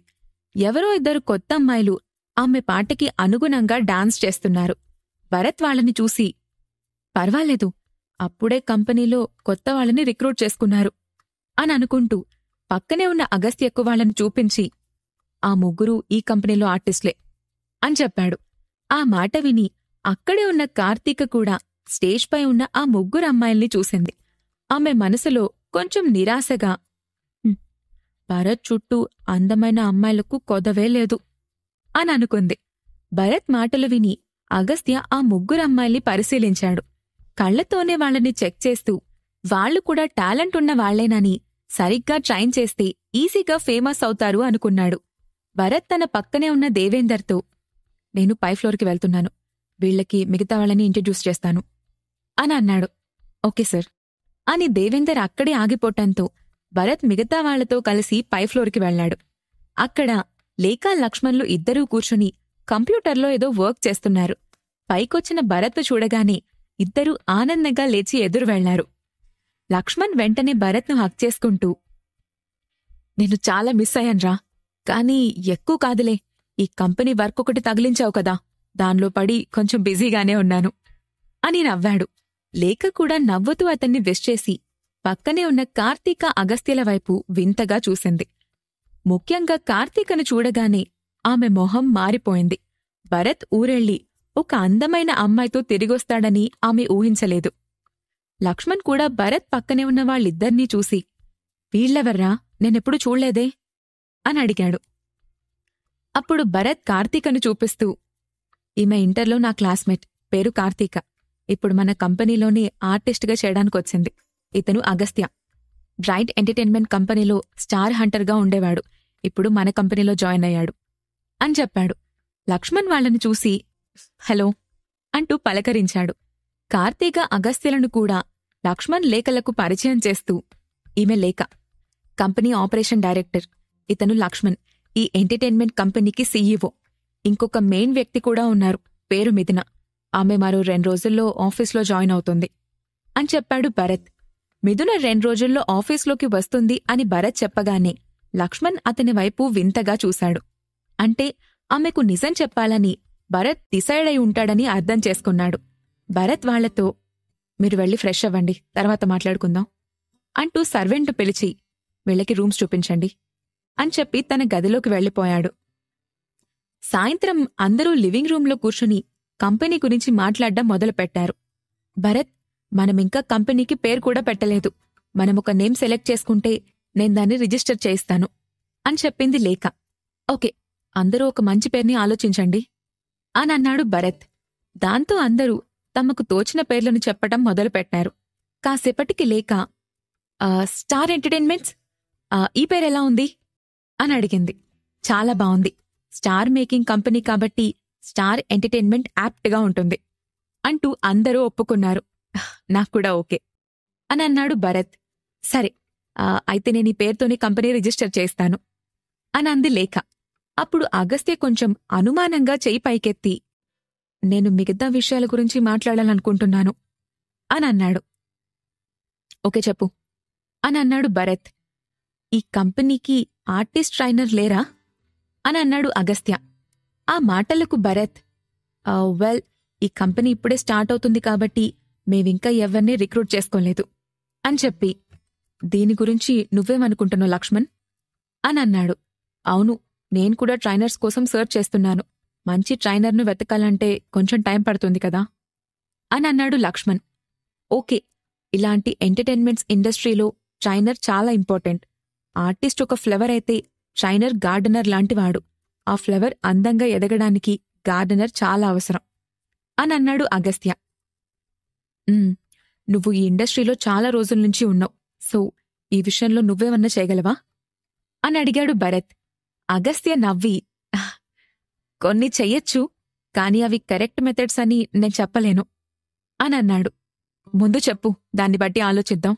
ఎవరో ఇద్దరు కొత్త అమ్మాయిలు ఆమె పాటకి అనుగుణంగా డాన్స్ చేస్తున్నారు. భరత్ వాళ్ళని చూసి, పర్వాలేదు, అప్పుడే కంపెనీలో కొత్త వాళ్ళని రిక్రూట్ చేసుకున్నారు అని అనుకుంటూ పక్కనే ఉన్న అగస్త్యకు వాళ్ళని చూపించి, ఆ ముగ్గురు ఈ కంపెనీలో ఆర్టిస్టులే అని చెప్పాడు. ఆ మాట విని అక్కడే ఉన్న కార్తీక కూడా స్టేజ్పై ఉన్న ఆ ముగ్గురు అమ్మాయిల్ని చూసింది. ఆమె మనసులో కొంచెం నిరాశగా, భరత్ చుట్టూ అందమైన అమ్మాయిలకు కొదవే లేదు అని అనుకుంది. భరత్ మాటలు విని అగస్త్య ఆ ముగ్గురు అమ్మాయిల్ని పరిశీలించాడు. కళ్లతోనే వాళ్ళని చెక్ చేస్తూ వాళ్లు కూడా టాలెంట్ ఉన్న వాళ్లేనని, సరిగ్గా ట్రైన్ చేస్తే ఈజీగా ఫేమస్ అవుతారు అనుకున్నాడు. భరత్ తన పక్కనే ఉన్న దేవేందర్తో, నేను పై ఫ్లోర్కి వెళ్తున్నాను, వీళ్లకి మిగతా వాళ్ళని ఇంట్రడ్యూస్ చేస్తాను అని అన్నాడు. ఓకే సార్ అని దేవేందర్ అక్కడే ఆగిపోవటంతో భరత్ మిగతా వాళ్లతో కలిసి పై ఫ్లోర్కి వెళ్లాడు. అక్కడ లేఖా, లక్ష్మణ్లు ఇద్దరూ కూర్చుని కంప్యూటర్లో ఏదో వర్క్ చేస్తున్నారు. పైకొచ్చిన భరత్ను చూడగానే ఇద్దరూ ఆనందంగా లేచి ఎదురు వెళ్లారు. లక్ష్మణ్ వెంటనే భరత్ను హక్ చేసుకుంటూ, నేను చాలా మిస్ అయ్యాన్రా, కానీ ఎక్కువ కాదులే, ఈ కంపెనీ వర్క్ ఒకటి తగిలించావు కదా, దానిలో పడి కొంచెం బిజీగానే ఉన్నాను అని నవ్వాడు. లేఖ కూడా నవ్వుతూ అతన్ని విష్ చేసి పక్కనే ఉన్న కార్తీక, అగస్త్యల వైపు వింతగా చూసింది. ముఖ్యంగా కార్తీకను చూడగానే ఆమె మొహం మారిపోయింది. భరత్ ఊరెళ్ళి ఒక అందమైన అమ్మాయితో తిరిగొస్తాడని ఆమె ఊహించలేదు. లక్ష్మణ్ కూడా భరత్ పక్కనే ఉన్న వాళ్ళిద్దర్నీ చూసి, వీళ్లెవర్రా, నేనెప్పుడు చూడ్లేదే అని అడిగాడు. అప్పుడు భరత్ కార్తీకను చూపిస్తూ, ఈమె ఇంటర్లో నా క్లాస్మేట్, పేరు కార్తీక. ఇప్పుడు మన కంపెనీలోని ఆర్టిస్ట్గా చేయడానికొచ్చింది. ఇతను అగస్త్య. బ్రైట్ ఎంటర్టైన్మెంట్ కంపెనీలో స్టార్ హంటర్గా ఉండేవాడు. ఇప్పుడు మన కంపెనీలో జాయిన్ అయ్యాడు అని చెప్పాడు. లక్ష్మణ్ వాళ్ళని చూసి హలో అంటూ పలకరించాడు. కార్తీక అగస్త్యలను కూడా లక్ష్మణ్ లేఖలకు పరిచయం చేస్తూ, ఈమె లేఖ, కంపెనీ ఆపరేషన్ డైరెక్టర్. ఇతను లక్ష్మణ్, ఈ ఎంటర్టైన్మెంట్ కంపెనీకి సీఈఓ. ఇంకొక మెయిన్ వ్యక్తి కూడా ఉన్నారు, పేరు మిథున. ఆమె మరో 2 రోజుల్లో ఆఫీస్లో జాయిన్ అవుతుంది అని చెప్పాడు భరత్. మిథున 2 రోజుల్లో ఆఫీస్లోకి వస్తుంది అని భరత్ చెప్పగానే లక్ష్మణ్ అతని వైపు వింతగా చూశాడు. అంటే ఆమెకు నిజం చెప్పాలని భరత్ డిసైడ్ అయి ఉంటాడని అర్థం చేసుకున్నాడు. భరత్ వాళ్లతో, మీరు వెళ్ళి ఫ్రెష్ అవ్వండి, తర్వాత మాట్లాడుకుందాం అంటూ సర్వెంట్ పిలిచి, వీళ్ళకి రూమ్స్ చూపించండి అని చెప్పి తన గదిలోకి వెళ్ళిపోయాడు. సాయంత్రం అందరూ లివింగ్ రూంలో కూర్చుని కంపెనీ గురించి మాట్లాడ్డం మొదలుపెట్టారు. భరత్, మనమింకా కంపెనీకి పేరు కూడా పెట్టలేదు. మనమొక నేమ్ సెలెక్ట్ చేసుకుంటే నేను దాన్ని రిజిస్టర్ చేయిస్తాను అని చెప్పింది లేఖ. ఓకే, అందరూ ఒక మంచి పేరుని ఆలోచించండి అని అన్నాడు భరత్. దాంతో అందరూ తమకు తోచిన పేర్లను చెప్పటం మొదలుపెట్టారు. కాసేపటికి లేఖ, స్టార్ ఎంటర్టైన్మెంట్స్, ఈ పేరెలా ఉంది అని అడిగింది. చాలా బావుంది. స్టార్ మేకింగ్ కంపెనీ కాబట్టి స్టార్ ఎంటర్టైన్మెంట్ యాప్ట్గా ఉంటుంది అంటూ అందరూ ఒప్పుకున్నారు. నాక్కూడా ఓకే అని అన్నాడు భరత్. సరే, అయితే నేను ఈ పేరుతోనే కంపెనీ రిజిస్టర్ చేస్తాను అని అంది లేఖ. అప్పుడు అగస్త్య కొంచెం అనుమానంగా చెయ్యి పైకెత్తి, నేను మిగతా విషయాల గురించి మాట్లాడాలనుకుంటున్నాను అని అన్నాడు. ఓకే చెప్పు అని అన్నాడు భరత్. ఈ కంపెనీకి ఆర్టిస్ట్ ట్రైనర్ లేరా అని అన్నాడు అగస్త్య. ఆ మాటలకు భరత్, వెల్, ఈ కంపెనీ ఇప్పుడే స్టార్ట్ అవుతుంది కాబట్టి మేవింకా ఎవరినీ రిక్రూట్ చేసుకోలేదు అని చెప్పి, దీని గురించి నువ్వేమనుకుంటున్నావు లక్ష్మణ్ అని అన్నాడు. అవును, నేను కూడా ట్రైనర్స్ కోసం సర్చ్ చేస్తున్నాను. మంచి ట్రైనర్ను వెతకాలంటే కొంచెం టైం పడుతుంది కదా అని అన్నాడు లక్ష్మణ్. ఓకే, ఇలాంటి ఎంటర్టైన్మెంట్స్ ఇండస్ట్రీలో ట్రైనర్ చాలా ఇంపార్టెంట్. ఆర్టిస్ట్ ఒక ఫ్లవర్ అయితే ట్రైనర్ గార్డెనర్ లాంటివాడు. ఆ ఫ్లవర్ అందంగా ఎదగడానికి గార్డెనర్ చాలా అవసరం అని అన్నాడు అగస్త్య. నువ్వు ఈ ఇండస్ట్రీలో చాలా రోజుల నుంచి ఉన్నావు, సో ఈ విషయంలో నువ్వేమన్నా చేయగలవా అని అడిగాడు భరత్. అగస్త్య నవ్వి, కొన్ని చెయ్యొచ్చు, కాని అవి కరెక్ట్ మెథడ్స్ అని నేను చెప్పలేను అని అన్నాడు. ముందు చెప్పు, దాన్ని బట్టి ఆలోచిద్దాం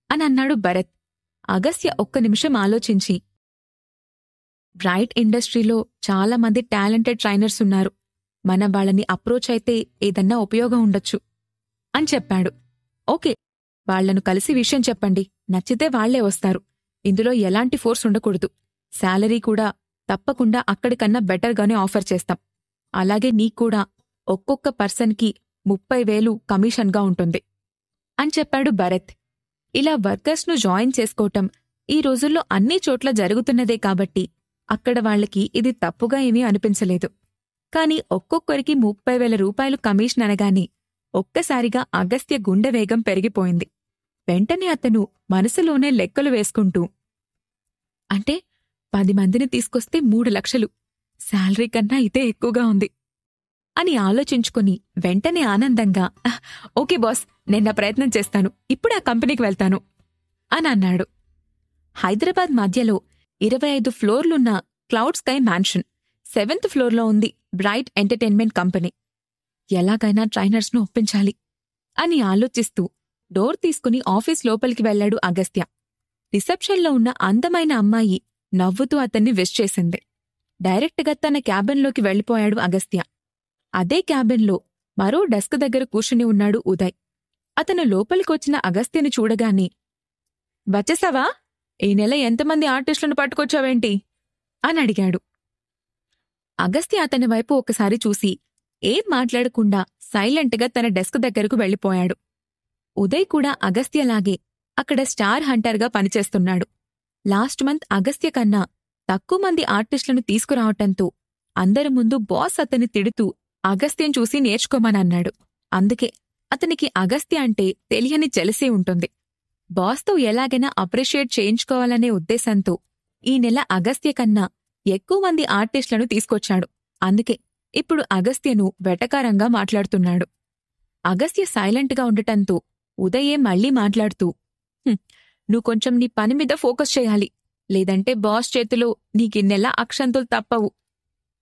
అని అన్నాడు భరత్. అగస్త్య ఒక్క నిమిషం ఆలోచించి, బ్రైట్ ఇండస్ట్రీలో చాలా మంది టాలెంటెడ్ ట్రైనర్స్ ఉన్నారు. మనం వాళ్ళని అప్రోచ్ అయితే ఏదన్నా ఉపయోగం ఉండొచ్చు అని చెప్పాడు. ఓకే, వాళ్లను కలిసి విషయం చెప్పండి, నచ్చితే వాళ్లే వస్తారు. ఇందులో ఎలాంటి ఫోర్స్ ఉండకూడదు. శాలరీ కూడా తప్పకుండా అక్కడికన్నా బెటర్గానే ఆఫర్ చేస్తాం. అలాగే నీక్కూడా ఒక్కొక్క పర్సన్కి 30,000 కమిషన్గా ఉంటుంది అని చెప్పాడు భరత్. ఇలా వర్కర్స్ను జాయిన్ చేసుకోవటం ఈ రోజుల్లో అన్ని చోట్ల జరుగుతున్నదే కాబట్టి అక్కడ వాళ్లకి ఇది తప్పుగా ఏమీ అనిపించలేదు. కాని ఒక్కొక్కరికి 30,000 రూపాయలు కమిషన్ అనగానే ఒక్కసారిగా అగస్త్య గుండె వేగం పెరిగిపోయింది. వెంటనే అతను మనసులోనే లెక్కలు వేసుకుంటూ, అంటే 10 మందిని తీసుకొస్తే 3 లక్షలు, శాలరీ కన్నా ఇదే ఎక్కువగా ఉంది అని ఆలోచించుకుని వెంటనే ఆనందంగా, ఓకే బాస్, నేను నా ప్రయత్నం చేస్తాను, ఇప్పుడు ఆ కంపెనీకి వెళ్తాను అని అన్నాడు. హైదరాబాద్ మధ్యలో 25 ఫ్లోర్లున్న క్లౌడ్ స్కై మ్యాన్షన్ 7th ఫ్లోర్లో ఉంది బ్రైట్ ఎంటర్టైన్మెంట్ కంపెనీ. ఎలాగైనా ట్రైనర్స్ను ఒప్పించాలి అని ఆలోచిస్తూ డోర్ తీసుకుని ఆఫీస్ లోపలికి వెళ్లాడు అగస్త్య. రిసెప్షన్లో ఉన్న అందమైన అమ్మాయి నవ్వుతూ అతన్ని విష్ చేసింది. డైరెక్ట్గా తన క్యాబిన్లోకి వెళ్ళిపోయాడు అగస్త్య. అదే క్యాబిన్లో మరో డెస్క్ దగ్గర కూర్చుని ఉన్నాడు ఉదయ్. అతను లోపలికొచ్చిన అగస్త్యని చూడగానే, వచ్చేసావా? ఈ నెల ఎంతమంది ఆర్టిస్టులను పట్టుకొచ్చావేంటి అని అడిగాడు. అగస్త్య అతని వైపు ఒకసారి చూసి ఏం మాట్లాడకుండా సైలెంట్గా తన డెస్క్ దగ్గరకు వెళ్ళిపోయాడు. ఉదయ్ కూడా అగస్త్యలాగే అక్కడ స్టార్ హంటర్గా పనిచేస్తున్నాడు. లాస్ట్ మంత్ అగస్త్య కన్నా తక్కువ మంది ఆర్టిస్టులను తీసుకురావటంతో అందరి ముందు బాస్ అతన్ని తిడుతూ అగస్త్యం చూసి నేర్చుకోమనన్నాడు. అందుకే అతనికి అగస్త్య అంటే తెలియని జెలసీ ఉంటుంది. బాస్తో ఎలాగైనా అప్రిషియేట్ చేయించుకోవాలనే ఉద్దేశంతో ఈ నెల అగస్త్య కన్నా ఎక్కువ మంది ఆర్టిస్టులను తీసుకొచ్చాడు. అందుకే ఇప్పుడు అగస్త్యను వెటకారంగా మాట్లాడుతున్నాడు. అగస్త్య సైలెంట్గా ఉండటంతో ఉదయే మళ్లీ మాట్లాడుతూ, నువ్వు కొంచెం నీ పని మీద ఫోకస్ చేయాలి, లేదంటే బాస్ చేతిలో నీకిన్నెలా అక్షంతులు తప్పవు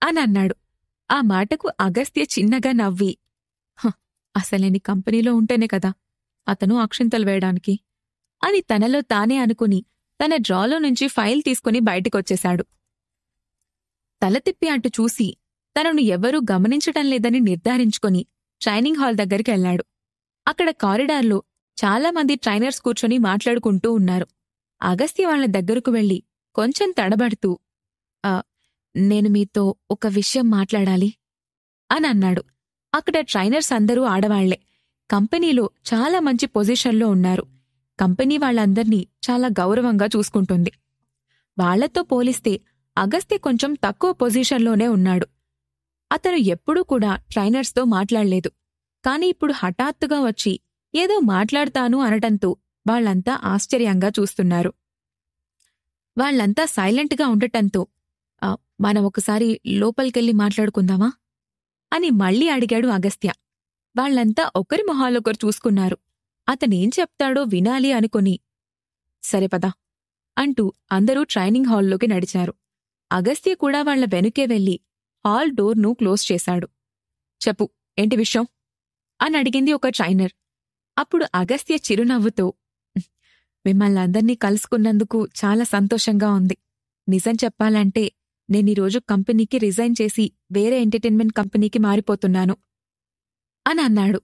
అని అన్నాడు. ఆ మాటకు అగస్త్య చిన్నగా నవ్వి, అసలేని కంపెనీలో ఉంటేనే కదా అతను అక్షింతలు వేయడానికి అని తనలో తానే అనుకుని తన డ్రాలో నుంచి ఫైల్ తీసుకుని బయటికొచ్చేశాడు. తల తిప్పి అటు చూసి తనను ఎవరూ గమనించటం లేదని నిర్ధారించుకొని ట్రైనింగ్ హాల్ దగ్గరికెళ్లాడు. అక్కడ కారిడార్లో చాలామంది ట్రైనర్స్ కూర్చొని మాట్లాడుకుంటూ ఉన్నారు. అగస్త్య వాళ్ల దగ్గరకు వెళ్లి కొంచెం తడబడుతూ, నేను మీతో ఒక విషయం మాట్లాడాలి అని అన్నాడు. అక్కడ ట్రైనర్స్ అందరూ ఆడవాళ్లే. కంపెనీలో చాలా మంచి పొజిషన్లో ఉన్నారు. కంపెనీ వాళ్లందర్నీ చాలా గౌరవంగా చూసుకుంటుంది. వాళ్లతో పోలిస్తే అగస్త్య కొంచెం తక్కువ పొజిషన్లోనే ఉన్నాడు. అతను ఎప్పుడూ కూడా ట్రైనర్స్తో మాట్లాడలేదు. కాని ఇప్పుడు హఠాత్తుగా వచ్చి ఏదో మాట్లాడతాను అనటంతో వాళ్లంతా ఆశ్చర్యంగా చూస్తున్నారు. వాళ్లంతా సైలెంట్గా ఉండటంతో, మనం ఒకసారి లోపలికెళ్ళి మాట్లాడుకుందామా అని మళ్లీ అడిగాడు అగస్త్య. వాళ్లంతా ఒకరి మొహాలొకరు చూసుకున్నారు. అతనేం చెప్తాడో వినాలి అనుకుని, సరే పద అంటూ అందరూ ట్రైనింగ్ హాల్లోకి నడిచారు. అగస్త్య కూడా వాళ్ల వెనుకే వెళ్లి హాల్ డోర్ను క్లోజ్ చేశాడు. చెప్పు, ఏంటి విషయం అని అడిగింది ఒక ట్రైనర్. అప్పుడు అగస్త్య చిరునవ్వుతో, మిమ్మల్నందర్నీ కలుసుకున్నందుకు చాలా సంతోషంగా ఉంది. నిజం చెప్పాలంటే నేనీరోజు కంపెనీకి రిజైన్ చేసి వేరే ఎంటర్టైన్మెంట్ కంపెనీకి మారిపోతున్నాను అని అన్నాడు.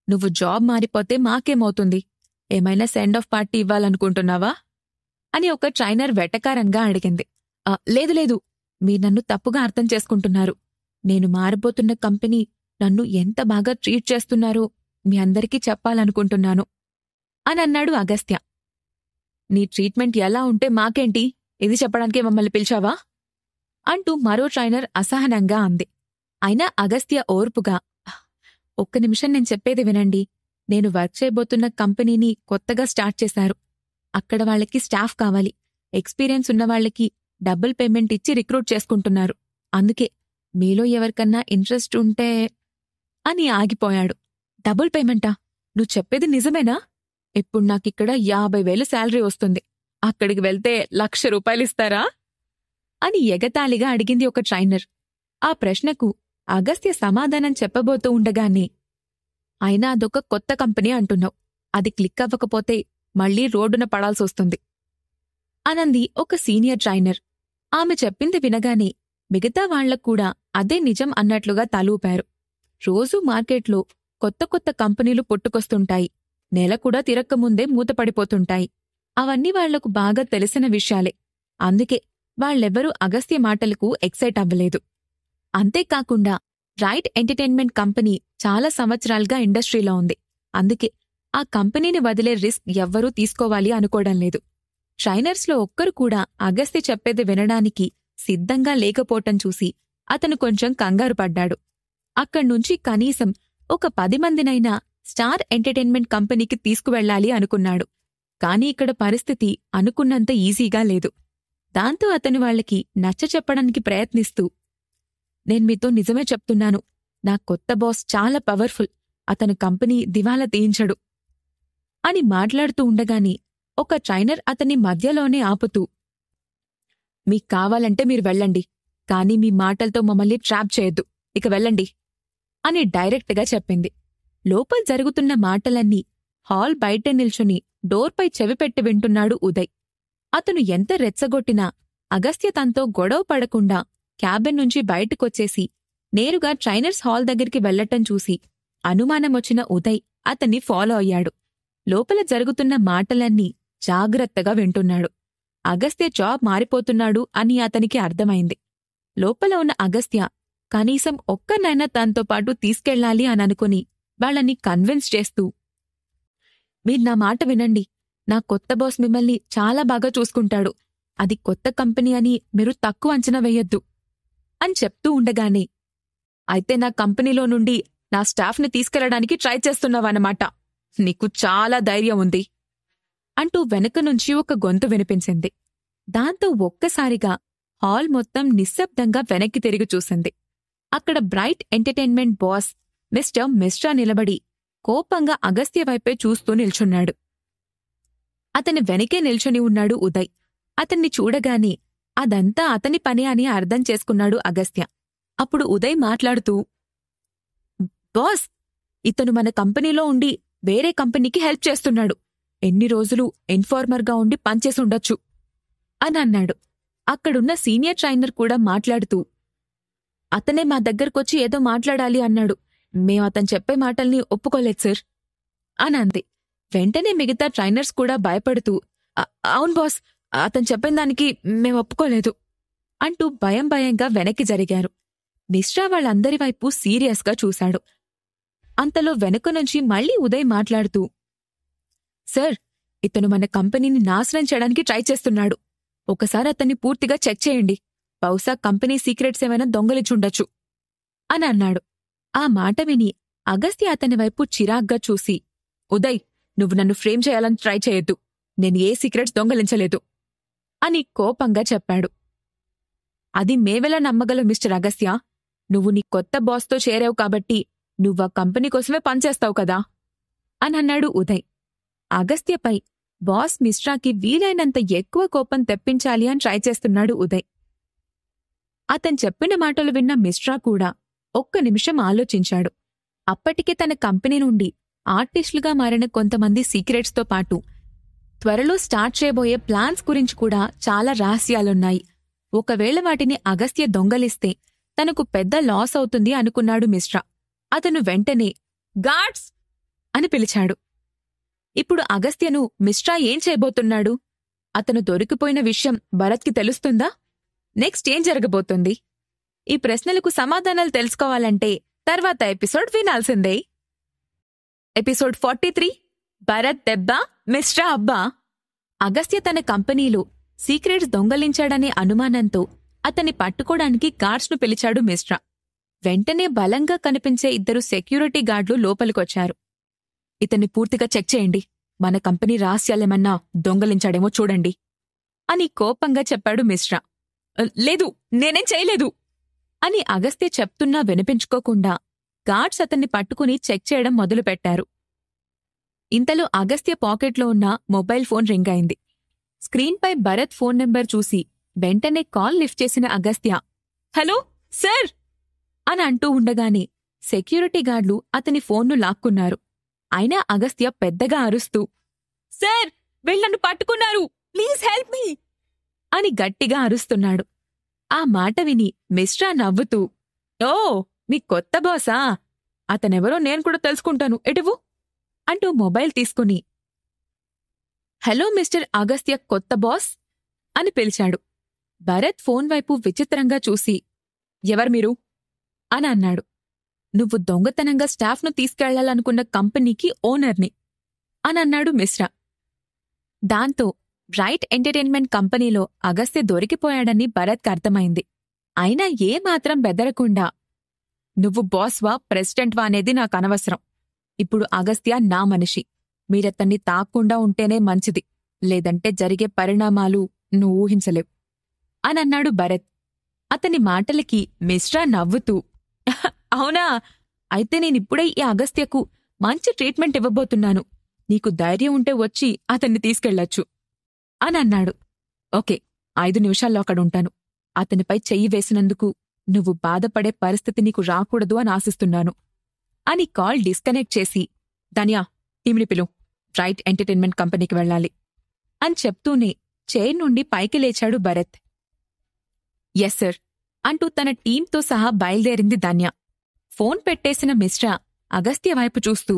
నువ్వు జాబ్ మారిపోతే మాకేమవుతుంది? ఏమైనా సెండ్ ఆఫ్ పార్టీ ఇవ్వాలనుకుంటున్నావా అని ఒక ట్రైనర్ వెటకారంగా అడిగింది. లేదు లేదు, మీరు నన్ను తప్పుగా అర్థం చేసుకుంటున్నారు. నేను మారిపోతున్న కంపెనీ నన్ను ఎంత బాగా ట్రీట్ చేస్తున్నారో మీ అందరికీ చెప్పాలనుకుంటున్నాను అని అన్నాడు అగస్త్య. నీ ట్రీట్మెంట్ ఎలా ఉంటే మాకేంటి, ఇది చెప్పడానికే మమ్మల్ని పిలిచావా అంటూ మరో ట్రైనర్ అసహనంగా అంది. అయినా అగస్త్య ఓర్పుగా, ఒక్క నిమిషం నేను చెప్పేది వినండి. నేను వర్క్ చేయబోతున్న కంపెనీని కొత్తగా స్టార్ట్ చేశారు. అక్కడ వాళ్లకి స్టాఫ్ కావాలి. ఎక్స్పీరియన్స్ ఉన్నవాళ్లకి డబుల్ పేమెంట్ ఇచ్చి రిక్రూట్ చేసుకుంటున్నారు. అందుకే మీలో ఎవరికన్నా ఇంట్రెస్ట్ ఉంటే అని ఆగిపోయాడు. డబుల్ పేమెంటా? నువ్వు చెప్పేది నిజమేనా? ఇప్పుడు నాకిక్కడ 50,000 శాలరీ వస్తుంది. అక్కడికి వెళ్తే 1,00,000 రూపాయలిస్తారా అని ఎగతాళిగా అడిగింది ఒక ట్రైనర్. ఆ ప్రశ్నకు అగస్త్య సమాధానం చెప్పబోతూ ఉండగానే, అయినా అదొక కొత్త కంపెనీ అంటున్నావు, అది క్లిక్ అవ్వకపోతే మళ్లీ రోడ్డున పడాల్సొస్తుంది అనంది ఒక సీనియర్ ట్రైనర్. ఆమె చెప్పింది వినగానే మిగతా వాళ్లక్కూడా అదే నిజం అన్నట్లుగా తలూపారు. రోజూ మార్కెట్లో కొత్త కొత్త కంపెనీలు పుట్టుకొస్తుంటాయి. నెల కూడా తిరక్కముందే మూతపడిపోతుంటాయి. అవన్నీ వాళ్లకు బాగా తెలిసిన విషయాలే. అందుకే వాళ్ళెవ్వరూ అగస్త్య మాటలకు ఎక్సైట్ అవ్వలేదు. అంతేకాకుండా రైట్ ఎంటర్టైన్మెంట్ కంపెనీ చాలా సంవత్సరాలుగా ఇండస్ట్రీలో ఉంది. అందుకే ఆ కంపెనీని వదిలే రిస్క్ ఎవ్వరూ తీసుకోవాలి అనుకోవడం లేదు. ట్రైనర్స్లో ఒక్కరు కూడా అగస్త్య చెప్పేది వినడానికి సిద్ధంగా లేకపోవటం చూసి అతను కొంచెం కంగారు పడ్డాడు. అక్కడ్నుంచి కనీసం ఒక 10 మందినైనా స్టార్ ఎంటర్టైన్మెంట్ కంపెనీకి తీసుకువెళ్లాలి అనుకున్నాడు. కాని ఇక్కడ పరిస్థితి అనుకున్నంత ఈజీగా లేదు. దాంతో అతను వాళ్లకి నచ్చచెప్పడానికి ప్రయత్నిస్తూ, నేను మీతో నిజమే చెప్తున్నాను. నా కొత్త బాస్ చాలా పవర్ఫుల్. అతను కంపెనీ దివాలా తీయించడు అని మాట్లాడుతూ ఉండగాని ఒక ట్రైనర్ అతన్ని మధ్యలోనే ఆపుతూ, మీకు కావాలంటే మీరు వెళ్ళండి, కానీ మీ మాటలతో మమ్మల్ని ట్రాప్ చేయొద్దు, ఇక వెళ్ళండి అని డైరెక్ట్గా చెప్పింది. లోపల జరుగుతున్న మాటలన్నీ హాల్ బయట నిల్చుని డోర్పై చెవిపెట్టి వింటున్నాడు ఉదయ్. అతను ఎంత రెచ్చగొట్టినా అగస్త్య తనతో గొడవ పడకుండా క్యాబిన్ నుంచి బయటకొచ్చేసి నేరుగా ట్రైనర్స్ హాల్ దగ్గరికి వెళ్లటం చూసి అనుమానమొచ్చిన ఉదయ్ అతన్ని ఫాలో అయ్యాడు. లోపల జరుగుతున్న మాటలన్నీ జాగ్రత్తగా వింటున్నాడు. అగస్త్య జాబ్ మారిపోతున్నాడు అని అతనికి అర్థమైంది. లోపల ఉన్న అగస్త్య కనీసం ఒక్కరినైనా తనతో పాటు తీసుకెళ్లాలి అననుకుని వాళ్ళని కన్విన్స్ చేస్తూ, మీరు నా మాట వినండి. నా కొత్త బాస్ మిమ్మల్ని చాలా బాగా చూసుకుంటాడు. అది కొత్త కంపెనీ అని మీరు తక్కువ అంచనా వేయొద్దు అని చెప్తూ ఉండగానే, అయితే నా కంపెనీలో నుండి నా స్టాఫ్ని తీసుకెళ్లడానికి ట్రై చేస్తున్నావన్నమాట. నీకు చాలా ధైర్యం ఉంది అంటూ వెనుక నుంచి ఒక గొంతు వినిపించింది. దాంతో ఒక్కసారిగా హాల్ మొత్తం నిశ్శబ్దంగా వెనక్కి తిరిగి చూసింది. అక్కడ bright entertainment boss mister Mishra నిలబడి కోపంగా అగస్త్య వైపే చూస్తూ నిల్చున్నాడు. అతని వెనకే నిల్చొని ఉన్నాడు ఉదయ్. అతన్ని చూడగానే అదంతా అతని పని అని అర్థం చేసుకున్నాడు అగస్త్య. అప్పుడు ఉదయ్ మాట్లాడుతూ, బాస్, ఇతను మన కంపెనీలో ఉండి వేరే కంపెనీకి హెల్ప్ చేస్తున్నాడు. ఎన్ని రోజులు ఇన్ఫార్మర్గా ఉండి పనిచేసుండొచ్చు అని అన్నాడు. అక్కడున్న సీనియర్ ట్రైనర్ కూడా మాట్లాడుతూ, అతనే మా దగ్గరకొచ్చి ఏదో మాట్లాడాలి అన్నాడు. మేం అతను చెప్పే మాటల్ని ఒప్పుకోలేదు సార్ అని అంది. వెంటనే మిగతా ట్రైనర్స్ కూడా భయపడుతూ, అవును బాస్, అతను చెప్పిన దానికి మేం ఒప్పుకోలేదు అంటూ భయంగా వెనక్కి జరిగారు. మిశ్రా వాళ్ళందరి వైపు సీరియస్గా చూశాడు. అంతలో వెనుక నుంచి మళ్లీ ఉదయ్ మాట్లాడుతూ, సార్, ఇతను మన కంపెనీని నాశనం చేయడానికి ట్రై చేస్తున్నాడు. ఒకసారి అతన్ని పూర్తిగా చెక్ చేయండి. బహుశా కంపెనీ సీక్రెట్స్ ఏమైనా దొంగలించుండొచ్చు అని అన్నాడు. ఆ మాట విని అగస్త్య అతని వైపు చిరాగ్గా చూసి, ఉదయ్, నువ్వు నన్ను ఫ్రేమ్ చేయాలని ట్రై చేయొద్దు. నేను ఏ సీక్రెట్స్ దొంగలించలేదు అని కోపంగా చెప్పాడు. అది మేవెలా నమ్మగలం మిస్టర్ అగస్త్య? నువ్వు నీ కొత్త బాస్తో చేరావు కాబట్టి నువ్వా కంపెనీ కోసమే పనిచేస్తావు కదా అని అన్నాడు ఉదయ్. అగస్త్యపై బాస్ మిశ్రాకి వీలైనంత ఎక్కువ కోపం తెప్పించాలి అని ట్రై చేస్తున్నాడు ఉదయ్. అతను చెప్పిన మాటలు విన్న మిశ్రా కూడా ఒక్క నిమిషం ఆలోచించాడు. అప్పటికే తన కంపెనీ నుండి ఆర్టిస్టులుగా మారిన కొంతమంది సీక్రెట్స్తో పాటు త్వరలో స్టార్ట్ చేయబోయే ప్లాన్స్ గురించి కూడా చాలా రహస్యాలున్నాయి. ఒకవేళ వాటిని అగస్త్య దొంగలిస్తే తనకు పెద్ద లాస్ అవుతుంది అనుకున్నాడు మిశ్రా. అతను వెంటనే గార్డ్స్ అని పిలిచాడు. ఇప్పుడు అగస్త్యను మిశ్రా ఏం చేయబోతున్నాడు? అతను దొరికిపోయిన విషయం భరత్కి తెలుస్తుందా? నెక్స్ట్ ఏం జరగబోతుంది? ఈ ప్రశ్నలకు సమాధానాలు తెలుసుకోవాలంటే తర్వాత ఎపిసోడ్ వినాల్సిందే. ఎపిసోడ్ 43, భరత్ దెబ్బ, మిశ్రా అబ్బా. అగస్త్య తన కంపెనీలో సీక్రెట్స్ దొంగలించాడనే అనుమానంతో అతన్ని పట్టుకోడానికి గార్డ్స్ను పిలిచాడు మిశ్రా. వెంటనే బలంగా కనిపించే ఇద్దరు సెక్యూరిటీ గార్డులు లోపలికొచ్చారు. ఇతన్ని పూర్తిగా చెక్ చేయండి. మన కంపెనీ రహస్యాలేమన్నా దొంగలించాడేమో చూడండి అని కోపంగా చెప్పాడు మిశ్రా. లేదు, నేనేం చేయలేదు అని అగస్త్య చెప్తున్నా వినిపించుకోకుండా గార్డ్స్ అతన్ని పట్టుకుని చెక్ చేయడం మొదలుపెట్టారు. ఇంతలో అగస్త్య పాకెట్లో ఉన్న మొబైల్ ఫోన్ రింగ్ అయింది. స్క్రీన్పై భరత్ ఫోన్ నెంబర్ చూసి వెంటనే కాల్ లిఫ్ట్ చేసిన అగస్త్య, హలో సార్ అని అంటూ ఉండగానే సెక్యూరిటీ గార్డులు అతని ఫోన్ను లాక్కున్నారు. అయినా అగస్త్య పెద్దగా అరుస్తూ, సార్, వీళ్ళను పట్టుకున్నారు, ప్లీజ్ హెల్ప్ మీ అని గట్టిగా అరుస్తున్నాడు. ఆ మాట విని మిశ్రా నవ్వుతూ, ఓ, మీ కొత్త బాసా? అతనెవరో నేను కూడా తెలుసుకుంటాను, ఎటువు అంటూ మొబైల్ తీసుకుని, హలో మిస్టర్ అగస్త్య కొత్త బాస్ అని పిలిచాడు. భరత్ ఫోన్ వైపు విచిత్రంగా చూసి, ఎవరు మీరు అని అన్నాడు. నువ్వు దొంగతనంగా స్టాఫ్ను తీసుకెళ్లాలనుకున్న కంపెనీకి ఓనర్ని అని అన్నాడు మిశ్రా. దాంతో బ్రైట్ ఎంటర్టైన్మెంట్ కంపెనీలో అగస్త్య దొరికిపోయాడని భరత్కి అర్థమైంది. అయినా ఏమాత్రం బెదరకుండా, నువ్వు బాస్వా ప్రెసిడెంట్వా అనేది నాకనవసరం. ఇప్పుడు అగస్త్య నా మనిషి. మీరతన్ని తాక్కుండా ఉంటేనే మంచిది, లేదంటే జరిగే పరిణామాలు నువ్వు ఊహించలేవు అని అన్నాడు భరత్. అతని మాటలకి మిశ్రా నవ్వుతూ, అవునా, అయితే నేనిప్పుడే ఈ అగస్త్యకు మంచి ట్రీట్మెంట్ ఇవ్వబోతున్నాను. నీకు ధైర్యం ఉంటే వచ్చి అతన్ని తీసుకెళ్లొచ్చు అని అన్నాడు. ఓకే, 5 నిమిషాల్లో అక్కడుంటాను. అతనిపై చెయ్యి వేసినందుకు నువ్వు బాధపడే పరిస్థితి నీకు రాకూడదు అని ఆశిస్తున్నాను అని కాల్ డిస్కనెక్ట్ చేసి, ధన్యా, టీంని పిలు, బ్రైట్ ఎంటర్టైన్మెంట్ కంపెనీకి వెళ్ళాలి అని చెప్తూనే చైర్ నుండి పైకి లేచాడు భరత్. ఎస్ సార్ అంటూ తన టీంతో సహా బయలుదేరింది ధన్య. ఫోన్ పెట్టేసిన మిశ్రా అగస్త్య వైపు చూస్తూ,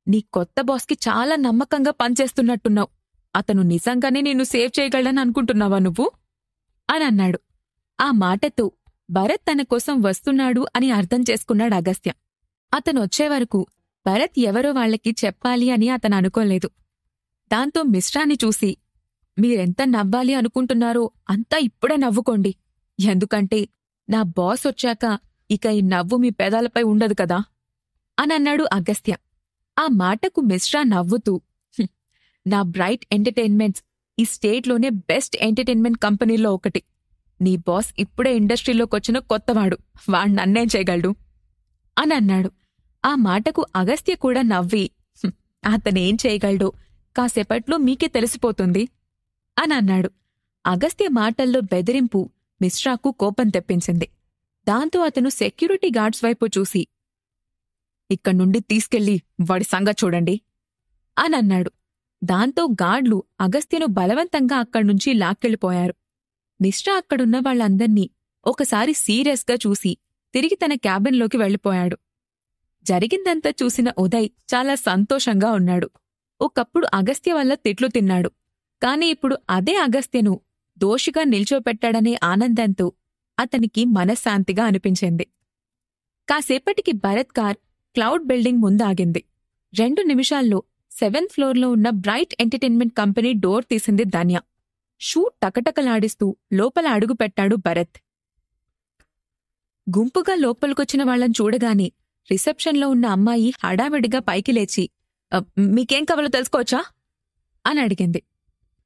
నీ కొత్త బాస్కి చాలా నమ్మకంగా పనిచేస్తున్నట్టున్నావు. అతను నిజంగానే నిన్ను సేవ్ చేయగలడని అనుకుంటున్నావా నువ్వు అని అన్నాడు. ఆ మాటతో భరత్ తన కోసం వస్తున్నాడు అని అర్థం చేసుకున్నాడు అగస్త్య. అతనొచ్చేవరకు భరత్ ఎవరో వాళ్లకి చెప్పాలి అని అతను అనుకోలేదు. దాంతో మిశ్రాని చూసి, మీరెంత నవ్వాలి అనుకుంటున్నారో అంతా ఇప్పుడే నవ్వుకోండి. ఎందుకంటే నా బాస్ వచ్చాక ఇక ఈ నవ్వు మీ పెదాలపై ఉండదు కదా అనన్నాడు అగస్త్య. ఆ మాటకు మిశ్రా నవ్వుతూ, నా బ్రైట్ ఎంటర్టైన్మెంట్స్ ఈ స్టేట్లోనే బెస్ట్ ఎంటర్టైన్మెంట్ కంపెనీలో ఒకటి. నీ బాస్ ఇప్పుడే ఇండస్ట్రీలోకొచ్చిన కొత్తవాడు, వాడు నన్నేం చేయగలడు అని అన్నాడు. ఆ మాటకు అగస్త్య కూడా నవ్వి, అతనేం చేయగలడో కాసేపట్లో మీకే తెలిసిపోతుంది అని అన్నాడు. అగస్త్య మాటల్లో బెదిరింపు మిశ్రాకు కోపం తెప్పించింది. దాంతో అతను సెక్యూరిటీ గార్డ్స్ వైపు చూసి, ఇక్కడ్నుండి తీసుకెళ్లి వాడి సంగతి చూడండి అని అన్నాడు. దాంతో గార్డ్లు అగస్త్యను బలవంతంగా అక్కడ్నుంచి లాక్కెళ్ళిపోయారు. మిశ్రా అక్కడున్న వాళ్ళందర్నీ ఒకసారి సీరియస్గా చూసి తిరిగి తన క్యాబిన్లోకి వెళ్ళిపోయాడు. జరిగిందంతా చూసిన ఉదయ్ చాలా సంతోషంగా ఉన్నాడు. ఒకప్పుడు అగస్త్య వల్ల తిట్లు తిన్నాడు. కాని ఇప్పుడు అదే అగస్త్యను దోషిగా నిల్చోపెట్టాడనే ఆనందంతో అతనికి మనశ్శాంతిగా అనిపించింది. కాసేపటికి భరత్ కార్ క్లౌడ్ బిల్డింగ్ ముందాగింది. 2 నిమిషాల్లో 7th ఫ్లోర్లో ఉన్న బ్రైట్ ఎంటర్టైన్మెంట్ కంపెనీ డోర్ తీసింది ధన్య. షూ టకటకలాడిస్తూ లోపల అడుగుపెట్టాడు భరత్. గుంపుగా లోపలికొచ్చిన వాళ్లను చూడగానే రిసెప్షన్లో ఉన్న అమ్మాయి హడావిడిగా పైకి లేచి, మీకేం కావాలో తెలుసుకోవచ్చా అని అడిగింది.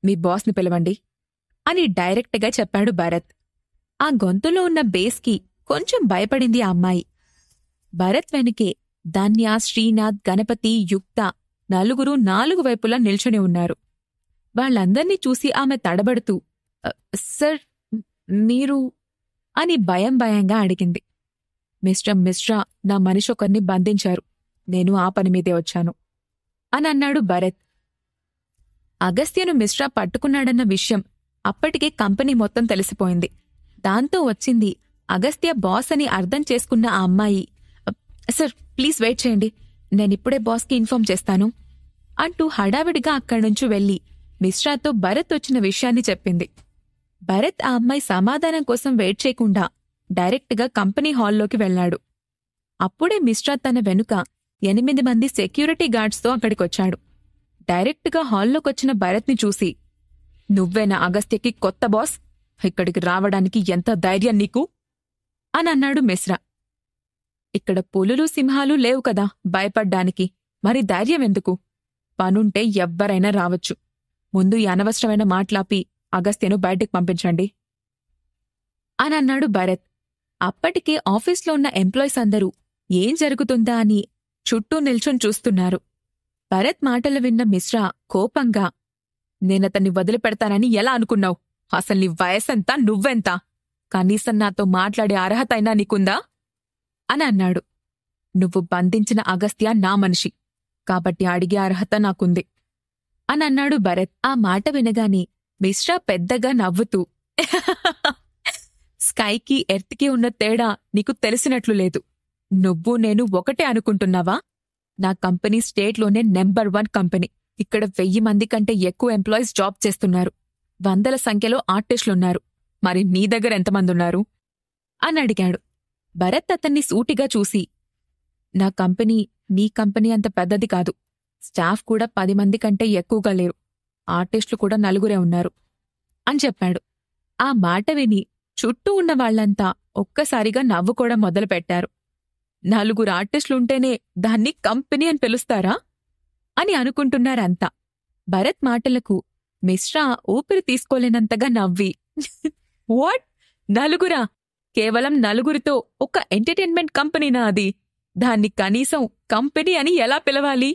మీ బాస్ని పిలవండి అని డైరెక్ట్గా చెప్పాడు భరత్. ఆ గొంతులో ఉన్న బేస్కి కొంచెం భయపడింది ఆ అమ్మాయి. భరత్ వెనుకే ధన్య, శ్రీనాథ్, గణపతి, యుక్త నలుగురు 4 వైపులా నిల్చుని ఉన్నారు. వాళ్లందర్నీ చూసి ఆమె తడబడుతూ, సర్ మీరు అని భయంగా అడిగింది. మిస్టర్ మిశ్రా నా మనిషొకర్ని బంధించారు, నేను ఆ పనిమీదే వచ్చాను అని అన్నాడు భరత్. అగస్త్యను మిశ్రా పట్టుకున్నాడన్న విషయం అప్పటికే కంపెనీ మొత్తం తెలిసిపోయింది. దాంతో వచ్చింది అగస్త్య బాస్ అని అర్థం చేసుకున్న ఆ అమ్మాయి, సర్ ప్లీజ్ వెయిట్ చేయండి, నేనిప్పుడే బాస్కి ఇన్ఫార్మ్ చేస్తాను అంటూ హడావిడిగా అక్కడ్నుంచి వెళ్లి మిశ్రాతో భరత్ వచ్చిన విషయాన్ని చెప్పింది. భరత్ ఆ అమ్మాయి సమాధానం కోసం వెయిట్ చేయకుండా డైరెక్ట్గా కంపెనీ హాల్లోకి వెళ్లాడు. అప్పుడే మిశ్రా తన వెనుక 8 మంది సెక్యూరిటీ గార్డ్స్తో అక్కడికొచ్చాడు. డైరెక్ట్గా హాల్లోకొచ్చిన భరత్ని చూసి, నువ్వేనా అగస్త్యకి కొత్త బాస్? ఇక్కడికి రావడానికి ఎంత ధైర్యం నీకు అని అన్నాడు మిశ్రా. ఇక్కడ పులులు సింహాలు లేవు కదా భయపడ్డానికి, మరి ధైర్యం ఎందుకు? పనుంటే ఎవ్వరైనా రావచ్చు. ముందు ఈ అనవసరమైన మాట్లాపి అగస్త్యను బయటికి పంపించండి అని అన్నాడు భరత్. అప్పటికే ఆఫీస్లో ఉన్న ఎంప్లాయీస్ అందరూ ఏం జరుగుతుందా అని చుట్టూ నిల్చుని చూస్తున్నారు. భరత్ మాటలు విన్న మిశ్రా కోపంగా, నేనతన్ని వదిలిపెడతానని ఎలా అనుకున్నావు? అసలు నీ వయసెంత, నువ్వెంత? కనీసం నాతో మాట్లాడే అర్హత అయినా నీకుందా అని అన్నాడు. నువ్వు బంధించిన అగస్త్య నా మనిషి, కాబట్టి అడిగే అర్హత నాకుంది అని అన్నాడు భరత్. ఆ మాట వినగానే మిశ్రా పెద్దగా నవ్వుతూ, స్కైకి ఎర్త్కి ఉన్న తేడా నీకు తెలిసినట్లు లేదు. నువ్వు నేను ఒకటే అనుకుంటున్నావా? నా కంపెనీ స్టేట్లోనే నెంబర్ 1 కంపెనీ. ఇక్కడ 1000 మంది కంటే ఎక్కువ ఎంప్లాయీస్ జాబ్ చేస్తున్నారు. 100ల సంఖ్యలో ఆర్టిస్టులున్నారు. మరి నీ దగ్గర ఎంతమందున్నారు అని అడిగాడు. భరత్ అతన్ని సూటిగా చూసి, నా కంపెనీ నీ కంపెనీ అంత పెద్దది కాదు. స్టాఫ్ కూడా 10 మంది కంటే ఎక్కువగా లేరు. ఆర్టిస్టులు కూడా 4 ఉన్నారు అని చెప్పాడు. ఆ మాట విని చుట్టూ ఉన్న వాళ్లంతా ఒక్కసారిగా నవ్వుకోవడం మొదలుపెట్టారు. 4 ఆర్టిస్టులుంటేనే దాన్ని కంపెనీ అని పిలుస్తారా అని అనుకుంటున్నారంతా. భరత్ మాటలకు మిశ్రా ఊపిరి తీసుకోలేనంతగా నవ్వి, వాట్, 4? కేవలం 4తో ఒక ఎంటర్టైన్మెంట్ కంపెనీనా అది? దాన్ని కనీసం కంపెనీ అని ఎలా పిలవాలి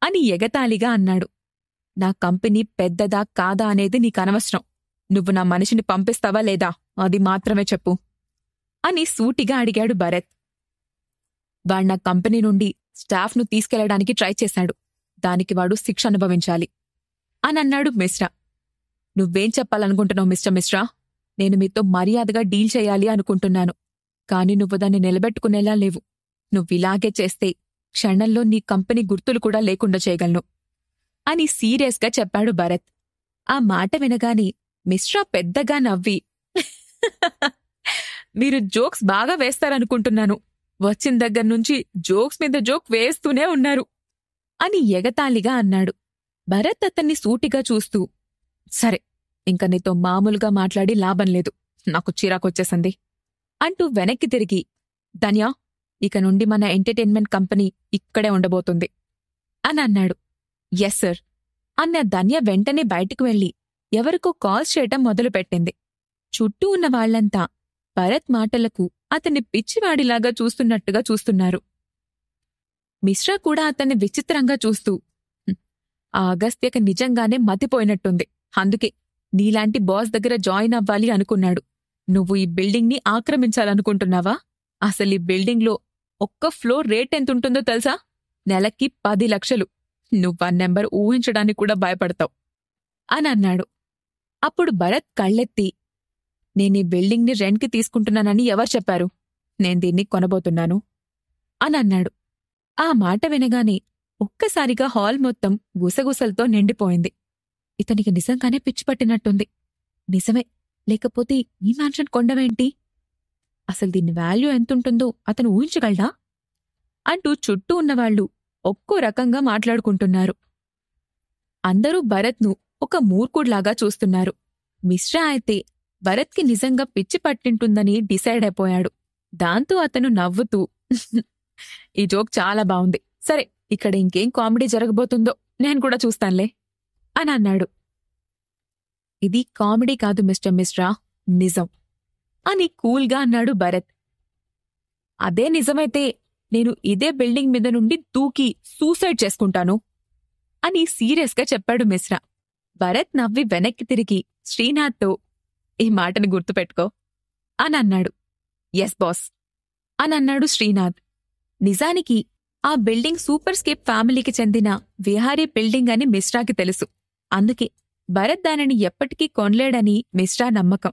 అని ఎగతాళిగా అన్నాడు. నా కంపెనీ పెద్దదా కాదా అనేది నీకనవసరం. నువ్వు నా మనిషిని పంపిస్తావా లేదా అది మాత్రమే చెప్పు అని సూటిగా అడిగాడు భరత్. వాడు నా కంపెనీ నుండి స్టాఫ్ను తీసుకెళ్లడానికి ట్రై చేశాడు. దానికి వాడు శిక్ష అనుభవించాలి అని అన్నాడు మిశ్రా. నువ్వేం చెప్పాలనుకుంటున్నావు మిస్టర్ మిశ్రా? నేను మీతో మర్యాదగా డీల్ చేయాలి అనుకుంటున్నాను, కాని నువ్వు దాన్ని నిలబెట్టుకునేలా లేవు. నువ్విలాగే చేస్తే క్షణంలో నీ కంపెనీ గుర్తులు కూడా లేకుండా చేయగలను అని సీరియస్గా చెప్పాడు భరత్. ఆ మాట వినగానే మిశ్రా పెద్దగా నవ్వి, మీరు జోక్స్ బాగా వేస్తారనుకుంటున్నాను. వచ్చిన దగ్గర్నుంచి జోక్స్ మీద జోక్ వేస్తూనే ఉన్నారు అని ఎగతాళిగా అన్నాడు. భరత్ అతన్ని సూటిగా చూస్తూ, సరే, ఇంక నీతో మామూలుగా మాట్లాడి లాభం లేదు, నాకు చిరాకొచ్చేసింది అంటూ వెనక్కి తిరిగి, ధన్యా, ఇక నుండి మన ఎంటర్టైన్మెంట్ కంపెనీ ఇక్కడే ఉండబోతుంది అని అన్నాడు. ఎస్ సర్ అన్న ధన్య వెంటనే బయటికి వెళ్లి ఎవరికో కాల్స్ చేయటం మొదలుపెట్టింది. చుట్టూ ఉన్న వాళ్లంతా భరత్ మాటలకు అతన్ని పిచ్చివాడిలాగా చూస్తున్నట్టుగా చూస్తున్నారు. మిశ్రా కూడా అతన్ని విచిత్రంగా చూస్తూ, ఆ అగస్త్యక నిజంగానే మతిపోయినట్టుంది. అందుకే నీలాంటి బాస్ దగ్గర జాయిన్ అవ్వాలి అనుకున్నాడు. నువ్వు ఈ బిల్డింగ్ని ఆక్రమించాలనుకుంటున్నావా? అసలు ఈ బిల్డింగ్లో ఒక్క ఫ్లోర్ రేట్ ఎంతుంటుందో తెలుసా? నెలకి 10 లక్షలు. నువ్వా నెంబర్ ఊహించడానికి కూడా భయపడతావు అని అన్నాడు. అప్పుడు భరత్ కళ్ళెత్తి, నేనీ బిల్డింగ్ని రెంట్కి తీసుకుంటున్నానని ఎవరు చెప్పారు? నేను దీన్ని కొనబోతున్నాను అని అన్నాడు. ఆ మాట వినగానే ఒక్కసారిగా హాల్ మొత్తం గుసగుసలతో నిండిపోయింది. ఇతనికి నిజంగానే పిచ్చిపట్టినట్టుంది. నిజమే, లేకపోతే ఈ మ్యాన్షన్ కొండవేంటి? అసలు దీని వాల్యూ ఎంతుంటుందో అతను ఊహించగలడా? అంటూ చుట్టూ ఉన్నవాళ్లు ఒక్కో రకంగా మాట్లాడుకుంటున్నారు. అందరూ భరత్ను ఒక మూర్ఖుడ్లాగా చూస్తున్నారు. మిశ్రా అయితే భరత్కి నిజంగా పిచ్చి పట్టింటుందని డిసైడ్ అయిపోయాడు. దాంతో అతను నవ్వుతూ, ఈ జోక్ చాలా బావుంది. సరే, ఇక్కడ ఇంకేం కామెడీ జరగబోతుందో నేను కూడా చూస్తాన్లే అని అన్నాడు. ఇది కామెడీ కాదు మిస్టర్ మిశ్రా, నిజం అని కూల్గా అన్నాడు భరత్. అదే నిజమైతే నేను ఇదే బిల్డింగ్ మీద నుండి దూకి సూసైడ్ చేసుకుంటాను అని సీరియస్గా చెప్పాడు మిశ్రా. భరత్ నవ్వి వెనక్కి తిరిగి శ్రీనాథ్తో, ఈ మాటని గుర్తుపెట్టుకో అని అన్నాడు. ఎస్ బాస్ అని అన్నాడు శ్రీనాథ్. నిజానికి ఆ బిల్డింగ్ సూపర్స్కేప్ ఫ్యామిలీకి చెందిన విహారీ బిల్డింగ్ అని మిశ్రాకి తెలుసు. అందుకే భరత్ దానిని ఎప్పటికీ కొనలేడని మిశ్రా నమ్మకం.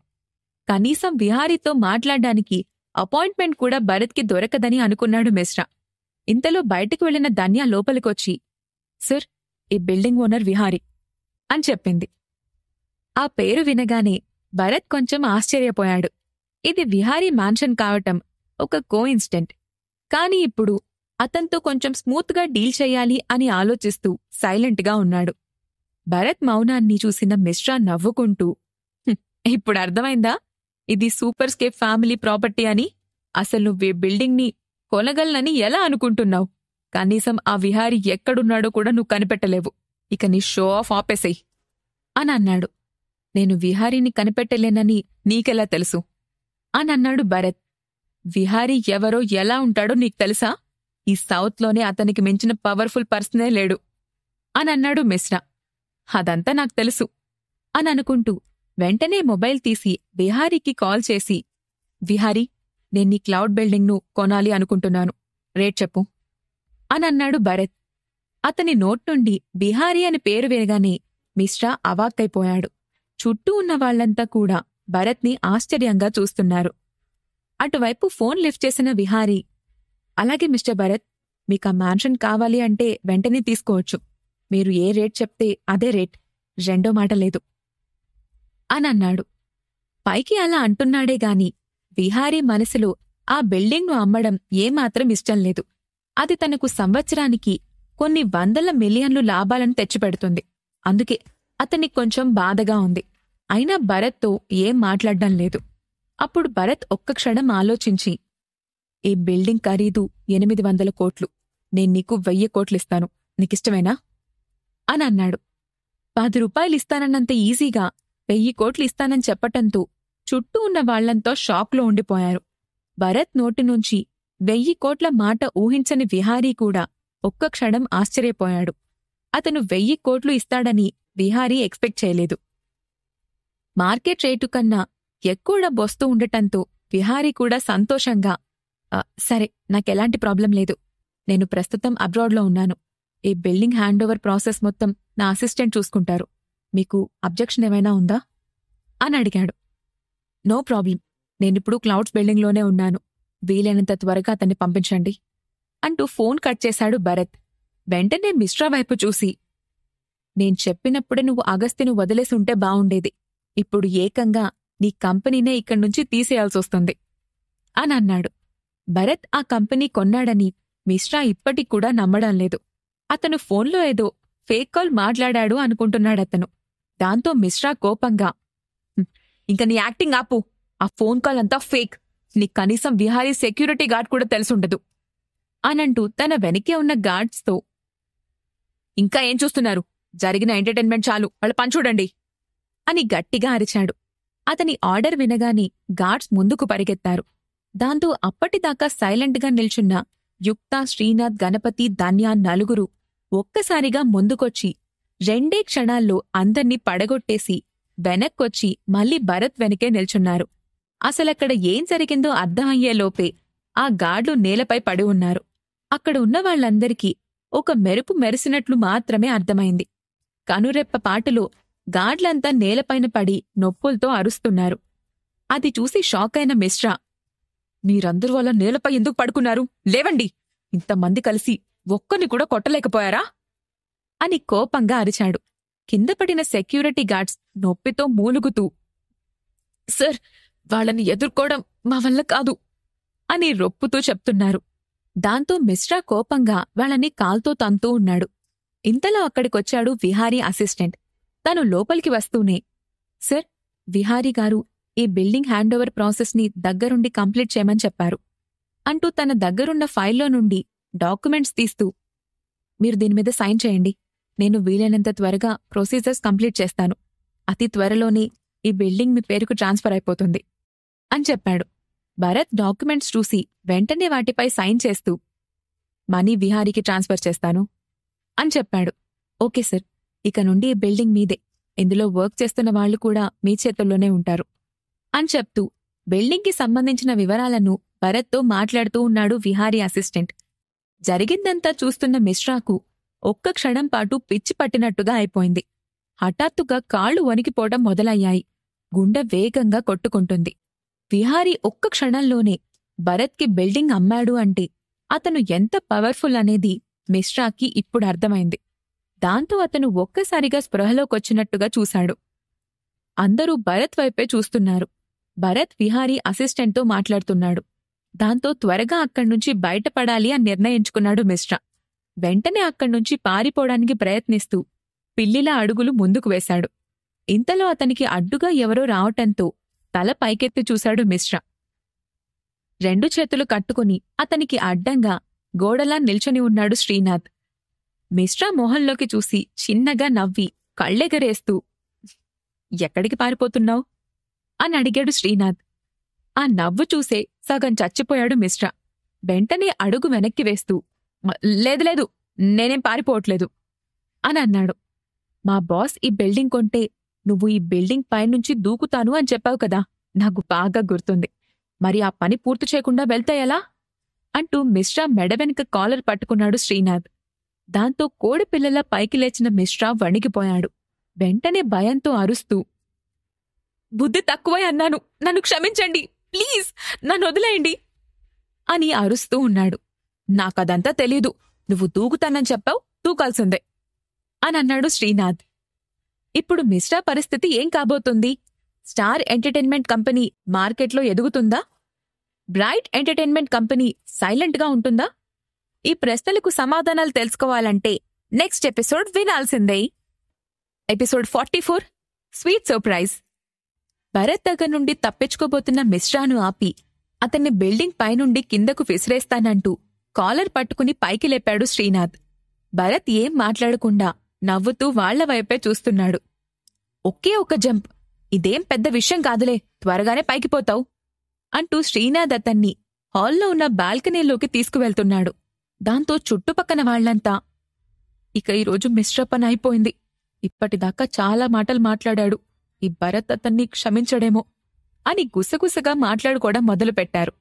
కనీసం విహారీతో మాట్లాడ్డానికి అపాయింట్మెంట్ కూడా భరత్కి దొరకదని అనుకున్నాడు మిశ్రా. ఇంతలో బయటకు వెళ్లిన ధన్య లోపలికొచ్చి, సర్, ఈ బిల్డింగ్ ఓనర్ విహారీ అని చెప్పింది. ఆ పేరు వినగానే భరత్ కొంచెం ఆశ్చర్యపోయాడు. ఇది విహారీ మ్యాన్షన్ కావటం ఒక కోఇన్సిడెంట్. కాని ఇప్పుడు అతన్తో కొంచెం స్మూత్గా డీల్ చెయ్యాలి అని ఆలోచిస్తూ సైలెంట్గా ఉన్నాడు. భరత్ మౌనాన్ని చూసిన మిశ్రా నవ్వుకుంటూ, ఇప్పుడు అర్థమైందా ఇది సూపర్స్కేప్ ఫ్యామిలీ ప్రాపర్టీ అని? అసలు నువ్వే బిల్డింగ్ని కొనగలనని ఎలా అనుకుంటున్నావు? కనీసం ఆ విహారీ ఎక్కడున్నాడో కూడా నువ్వు కనిపెట్టలేవు. ఇక నీ షో ఆఫ్ ఆపేసేయ్ అని అన్నాడు. నేను విహారీని కనిపెట్టలేనని నీకెలా తెలుసు అని అన్నాడు భరత్. విహారీ ఎవరో ఎలా ఉంటాడో నీకు తెలుసా? ఈ సౌత్లోనే అతనికి మించిన పవర్ఫుల్ పర్సనే లేడు అని అన్నాడు మిశ్రా. అదంతా నాకు తెలుసు అని అనుకుంటూ వెంటనే మొబైల్ తీసి విహారీకి కాల్ చేసి, విహారీ, నేను నీ క్లౌడ్ బిల్డింగ్ను కొనాలి అనుకుంటున్నాను, రేట్ చెప్పు అని అన్నాడు భరత్. అతని నోట్ నుండి విహారీ అని పేరు వినగానే మిశ్రా అవాక్కైపోయాడు. చుట్టూ ఉన్న వాళ్లంతా కూడా భరత్ని ఆశ్చర్యంగా చూస్తున్నారు. అటువైపు ఫోన్ లిఫ్ట్ చేసిన విహారీ, అలాగే మిస్టర్ భరత్, మీకా మ్యాన్షన్ కావాలి అంటే వెంటనే తీసుకోవచ్చు. మీరు ఏ రేట్ చెప్తే అదే రేట్, రెండో మాట లేదు అని అన్నాడు. పైకి అలా అంటున్నాడే గాని విహారీ మనసులో ఆ బిల్డింగ్ను అమ్మడం ఏమాత్రం ఇష్టం లేదు. అది తనకు సంవత్సరానికి కొన్ని వందల మిలియన్లు లాభాలను తెచ్చిపెడుతుంది. అందుకే అతనికి కొంచెం బాధగా ఉంది. అయినా భరత్తో ఏం మాట్లాడ్డం లేదు. అప్పుడు భరత్ ఒక్క క్షణం ఆలోచించి, ఈ బిల్డింగ్ ఖరీదు 800 కోట్లు. నేను నీకు 1000 కోట్లిస్తాను, నీకిష్టమేనా అని అన్నాడు. 10 రూపాయలిస్తానన్నంత ఈజీగా 1000 కోట్లు ఇస్తానని చెప్పటంతో చుట్టూ ఉన్న వాళ్లంతా షాక్లో ఉండిపోయారు. భరత్ నోటి నుంచి 1000 కోట్ల మాట ఊహించని విహారీ కూడా ఒక్క క్షణం ఆశ్చర్యపోయాడు. అతను 1000 కోట్లు ఇస్తాడని విహారీ ఎక్స్పెక్ట్ చేయలేదు. మార్కెట్ రేటు కన్నా ఎక్కువ డబ్బొస్తూ ఉండటంతో విహారీ కూడా సంతోషంగా, సరే, నాకెలాంటి ప్రాబ్లం లేదు. నేను ప్రస్తుతం అబ్రాడ్లో ఉన్నాను. ఈ బిల్డింగ్ హ్యాండోవర్ ప్రాసెస్ మొత్తం నా అసిస్టెంట్ చూసుకుంటారు. మీకు అబ్జెక్షన్ ఏమైనా ఉందా అని అడిగాడు. నో ప్రాబ్లం, నేనిప్పుడు క్లౌడ్స్ బిల్డింగ్లోనే ఉన్నాను. వీలైనంత త్వరగా అతన్ని పంపించండి అంటూ ఫోన్ కట్ చేశాడు భరత్. వెంటనే మిశ్రా వైపు చూసి, నేను చెప్పినప్పుడే నువ్వు అగస్త్యను వదిలేసి ఉంటే బావుండేది. ఇప్పుడు ఏకంగా నీ కంపెనీనే ఇక్కడ్నుంచి తీసేయాల్సొస్తుంది అని అన్నాడు. భరత్ ఆ కంపెనీ కొన్నాడని మిశ్రా ఇప్పటికూడా నమ్మడం లేదు. అతను ఫోన్లో ఏదో ఫేక్ కాల్ మాట్లాడాడు అనుకుంటున్నాడతను. దాంతో మిశ్రా కోపంగా, ఇంక నీ యాక్టింగ్ ఆపు. ఆ ఫోన్ కాల్ అంతా ఫేక్. నీకు కనీసం విహారీ సెక్యూరిటీ గార్డ్ కూడా తెలుసుండదు అనంటూ తన వెనకే ఉన్న గార్డ్స్తో, ఇంకా ఏం చూస్తున్నారు? జరిగిన ఎంటర్టైన్మెంట్ చాలు, వాళ్ళ పని చూడండి అని గట్టిగా అరిచాడు. అతని ఆర్డర్ వినగానే గార్డ్స్ ముందుకు పరిగెత్తారు. దాంతో అప్పటిదాకా సైలెంట్గా నిల్చున్న యుక్త, శ్రీనాథ్, గణపతి, ధన్య నలుగురు ఒక్కసారిగా ముందుకొచ్చి 2 క్షణాల్లో అందర్నీ పడగొట్టేసి వెనక్కొచ్చి మళ్ళీ భరత్ వెనకే నిల్చున్నారు. అసలక్కడ ఏం జరిగిందో అర్థమయ్యేలోపే ఆ గార్డులు నేలపై పడి ఉన్నారు. అక్కడ ఉన్న వాళ్ళందరికీ ఒక మెరుపు మెరిసినట్లు మాత్రమే అర్థమైంది. కనురెప్ప పాటులో గార్డ్లంతా నేలపైన పడి నొప్పులతో అరుస్తున్నారు. అది చూసి షాకైన మిశ్రా, మీరందరూ వాళ్ళ నేలపై ఎందుకు పడుకున్నారు? లేవండి! ఇంతమంది కలిసి ఒక్కరిని కూడా కొట్టలేకపోయారా? అని కోపంగా అరిచాడు. కిందపడిన సెక్యూరిటీ గార్డ్స్ నొప్పితో మూలుగుతూ, సార్, వాళ్ళని ఎదుర్కోవడం మా వల్ల కాదు అని రొప్పుతూ చెప్తున్నారు. దాంతో మిశ్రా కోపంగా వాళ్ళని కాల్తో తంతూ ఉన్నాడు. ఇంతలో అక్కడికొచ్చాడు విహారీ అసిస్టెంట్. తను లోపలికి వస్తూనే, సార్, విహారీ గారు ఈ బిల్డింగ్ హ్యాండోవర్ ప్రాసెస్ని దగ్గరుండి కంప్లీట్ చేయమని చెప్పారు అంటూ తన దగ్గరున్న ఫైల్లో నుండి డాక్యుమెంట్స్ తీస్తూ, మీరు దీనిమీద సైన్ చేయండి. నేను వీలైనంత త్వరగా ప్రొసీజర్స్ కంప్లీట్ చేస్తాను. అతి త్వరలోనే ఈ బిల్డింగ్ మీ పేరుకు ట్రాన్స్ఫర్ అయిపోతుంది అని చెప్పాడు. భరత్ డాక్యుమెంట్స్ చూసి వెంటనే వాటిపై సైన్ చేస్తూ, మనీ విహారీకి ట్రాన్స్ఫర్ చేస్తాను అని చెప్పాడు. ఓకే సార్, ఇక నుండి ఈ బిల్డింగ్ మీదే. ఇందులో వర్క్ చేస్తున్న వాళ్లు కూడా మీ చేతుల్లోనే ఉంటారు అని చెప్తూ బిల్డింగ్కి సంబంధించిన వివరాలను భరత్తో మాట్లాడుతూ ఉన్నాడు విహారీ అసిస్టెంట్. జరిగిందంతా చూస్తున్న మిశ్రాకు ఒక్క క్షణం పాటు పిచ్చి పట్టినట్టుగా అయిపోయింది. హఠాత్తుగా కాళ్లు వణికిపోవడం మొదలయ్యాయి. గుండె వేగంగా కొట్టుకుంటుంది. విహారీ ఒక్క క్షణంలోనే భరత్కి బిల్డింగ్ అమ్మాడు అంటే అతను ఎంత పవర్ఫుల్ అనేది మిశ్రాకి ఇప్పుడు అర్థమైంది. దాంతో అతను ఒక్కసారిగా స్పృహలోకొచ్చినట్టుగా చూశాడు. అందరూ భరత్ వైపే చూస్తున్నారు. భరత్ విహారీ అసిస్టెంట్తో మాట్లాడుతున్నాడు. దాంతో త్వరగా అక్కడ్నుంచి బయటపడాలి అని నిర్ణయించుకున్నాడు మిశ్రా. వెంటనే అక్కడ్నుంచి పారిపోవడానికి ప్రయత్నిస్తూ పిల్లిలా అడుగులు ముందుకు వేశాడు. ఇంతలో అతనికి అడ్డుగా ఎవరో రావటంతో తల పైకెత్తి చూశాడు మిశ్రా. 2 చేతులు కట్టుకుని అతనికి అడ్డంగా గోడలా నిల్చొని ఉన్నాడు శ్రీనాథ్. మిశ్రా మొహంలోకి చూసి చిన్నగా నవ్వి కళ్ళెగరేస్తూ, ఎక్కడికి పారిపోతున్నావు అని అడిగాడు శ్రీనాథ్. ఆ నవ్వు చూసే సగం చచ్చిపోయాడు మిశ్రా. వెంటనే అడుగు వెనక్కి వేస్తూ, లేదు, నేనేం పారిపోవట్లేదు అని అన్నాడు. మా బాస్ ఈ బిల్డింగ్ కొంటే నువ్వు ఈ బిల్డింగ్ పైనుంచి దూకుతాను అని చెప్పావు కదా, నాకు బాగా గుర్తుంది. మరి ఆ పని పూర్తి చేయకుండా వెళ్తే ఎలా అంటూ మిశ్రా మెడ వెనుక కాలర్ పట్టుకున్నాడు శ్రీనాథ్. దాంతో కోడిపిల్లలా పైకి లేచిన మిశ్రా వణికిపోయాడు. వెంటనే భయంతో అరుస్తూ, బుద్ధి తక్కువే అన్నాను, నన్ను క్షమించండి, ప్లీజ్ నన్ను వదిలేయండి అని అరుస్తూ ఉన్నాడు. నాకదంతా తెలీదు, నువ్వు దూకుతానని చెప్పావు, దూకాల్సిందే అని అన్నాడు శ్రీనాథ్. ఇప్పుడు మిశ్రా పరిస్థితి ఏం కాబోతుంది? స్టార్ ఎంటర్టైన్మెంట్ కంపెనీ మార్కెట్లో ఎదుగుతుందా? బ్రైట్ ఎంటర్టైన్మెంట్ కంపెనీ సైలెంట్గా ఉంటుందా? ఈ ప్రశ్నలకు సమాధానాలు తెలుసుకోవాలంటే నెక్స్ట్ ఎపిసోడ్ వినాల్సిందే. Episode 44 sweet surprise. భరత్ దగ్గర నుండి తప్పించుకోబోతున్న మిశ్రాను ఆపి అతన్ని బిల్డింగ్ పైనుండి కిందకు విసిరేస్తానంటూ కాలర్ పట్టుకుని పైకి లేపాడు శ్రీనాథ్. భరత్ ఏం మాట్లాడకుండా నవ్వుతూ వాళ్ల వైపే చూస్తున్నాడు. ఒకే ఒక జంప్, ఇదేం పెద్ద విషయం కాదులే, త్వరగానే పైకిపోతావు అంటూ శ్రీనాథ్ అతన్ని హాల్లో ఉన్న బాల్కనీలోకి తీసుకువెళ్తున్నాడు. దాంతో చుట్టుపక్కన వాళ్లంతా, ఇక ఈరోజు మిశ్రా పని అయిపోయింది, ఇప్పటిదాకా చాలా మాటలు మాట్లాడాడు, ఈ భరత్ అతన్ని క్షమించడేమో అని గుసగుసగా మాట్లాడుకోవడం మొదలుపెట్టారు.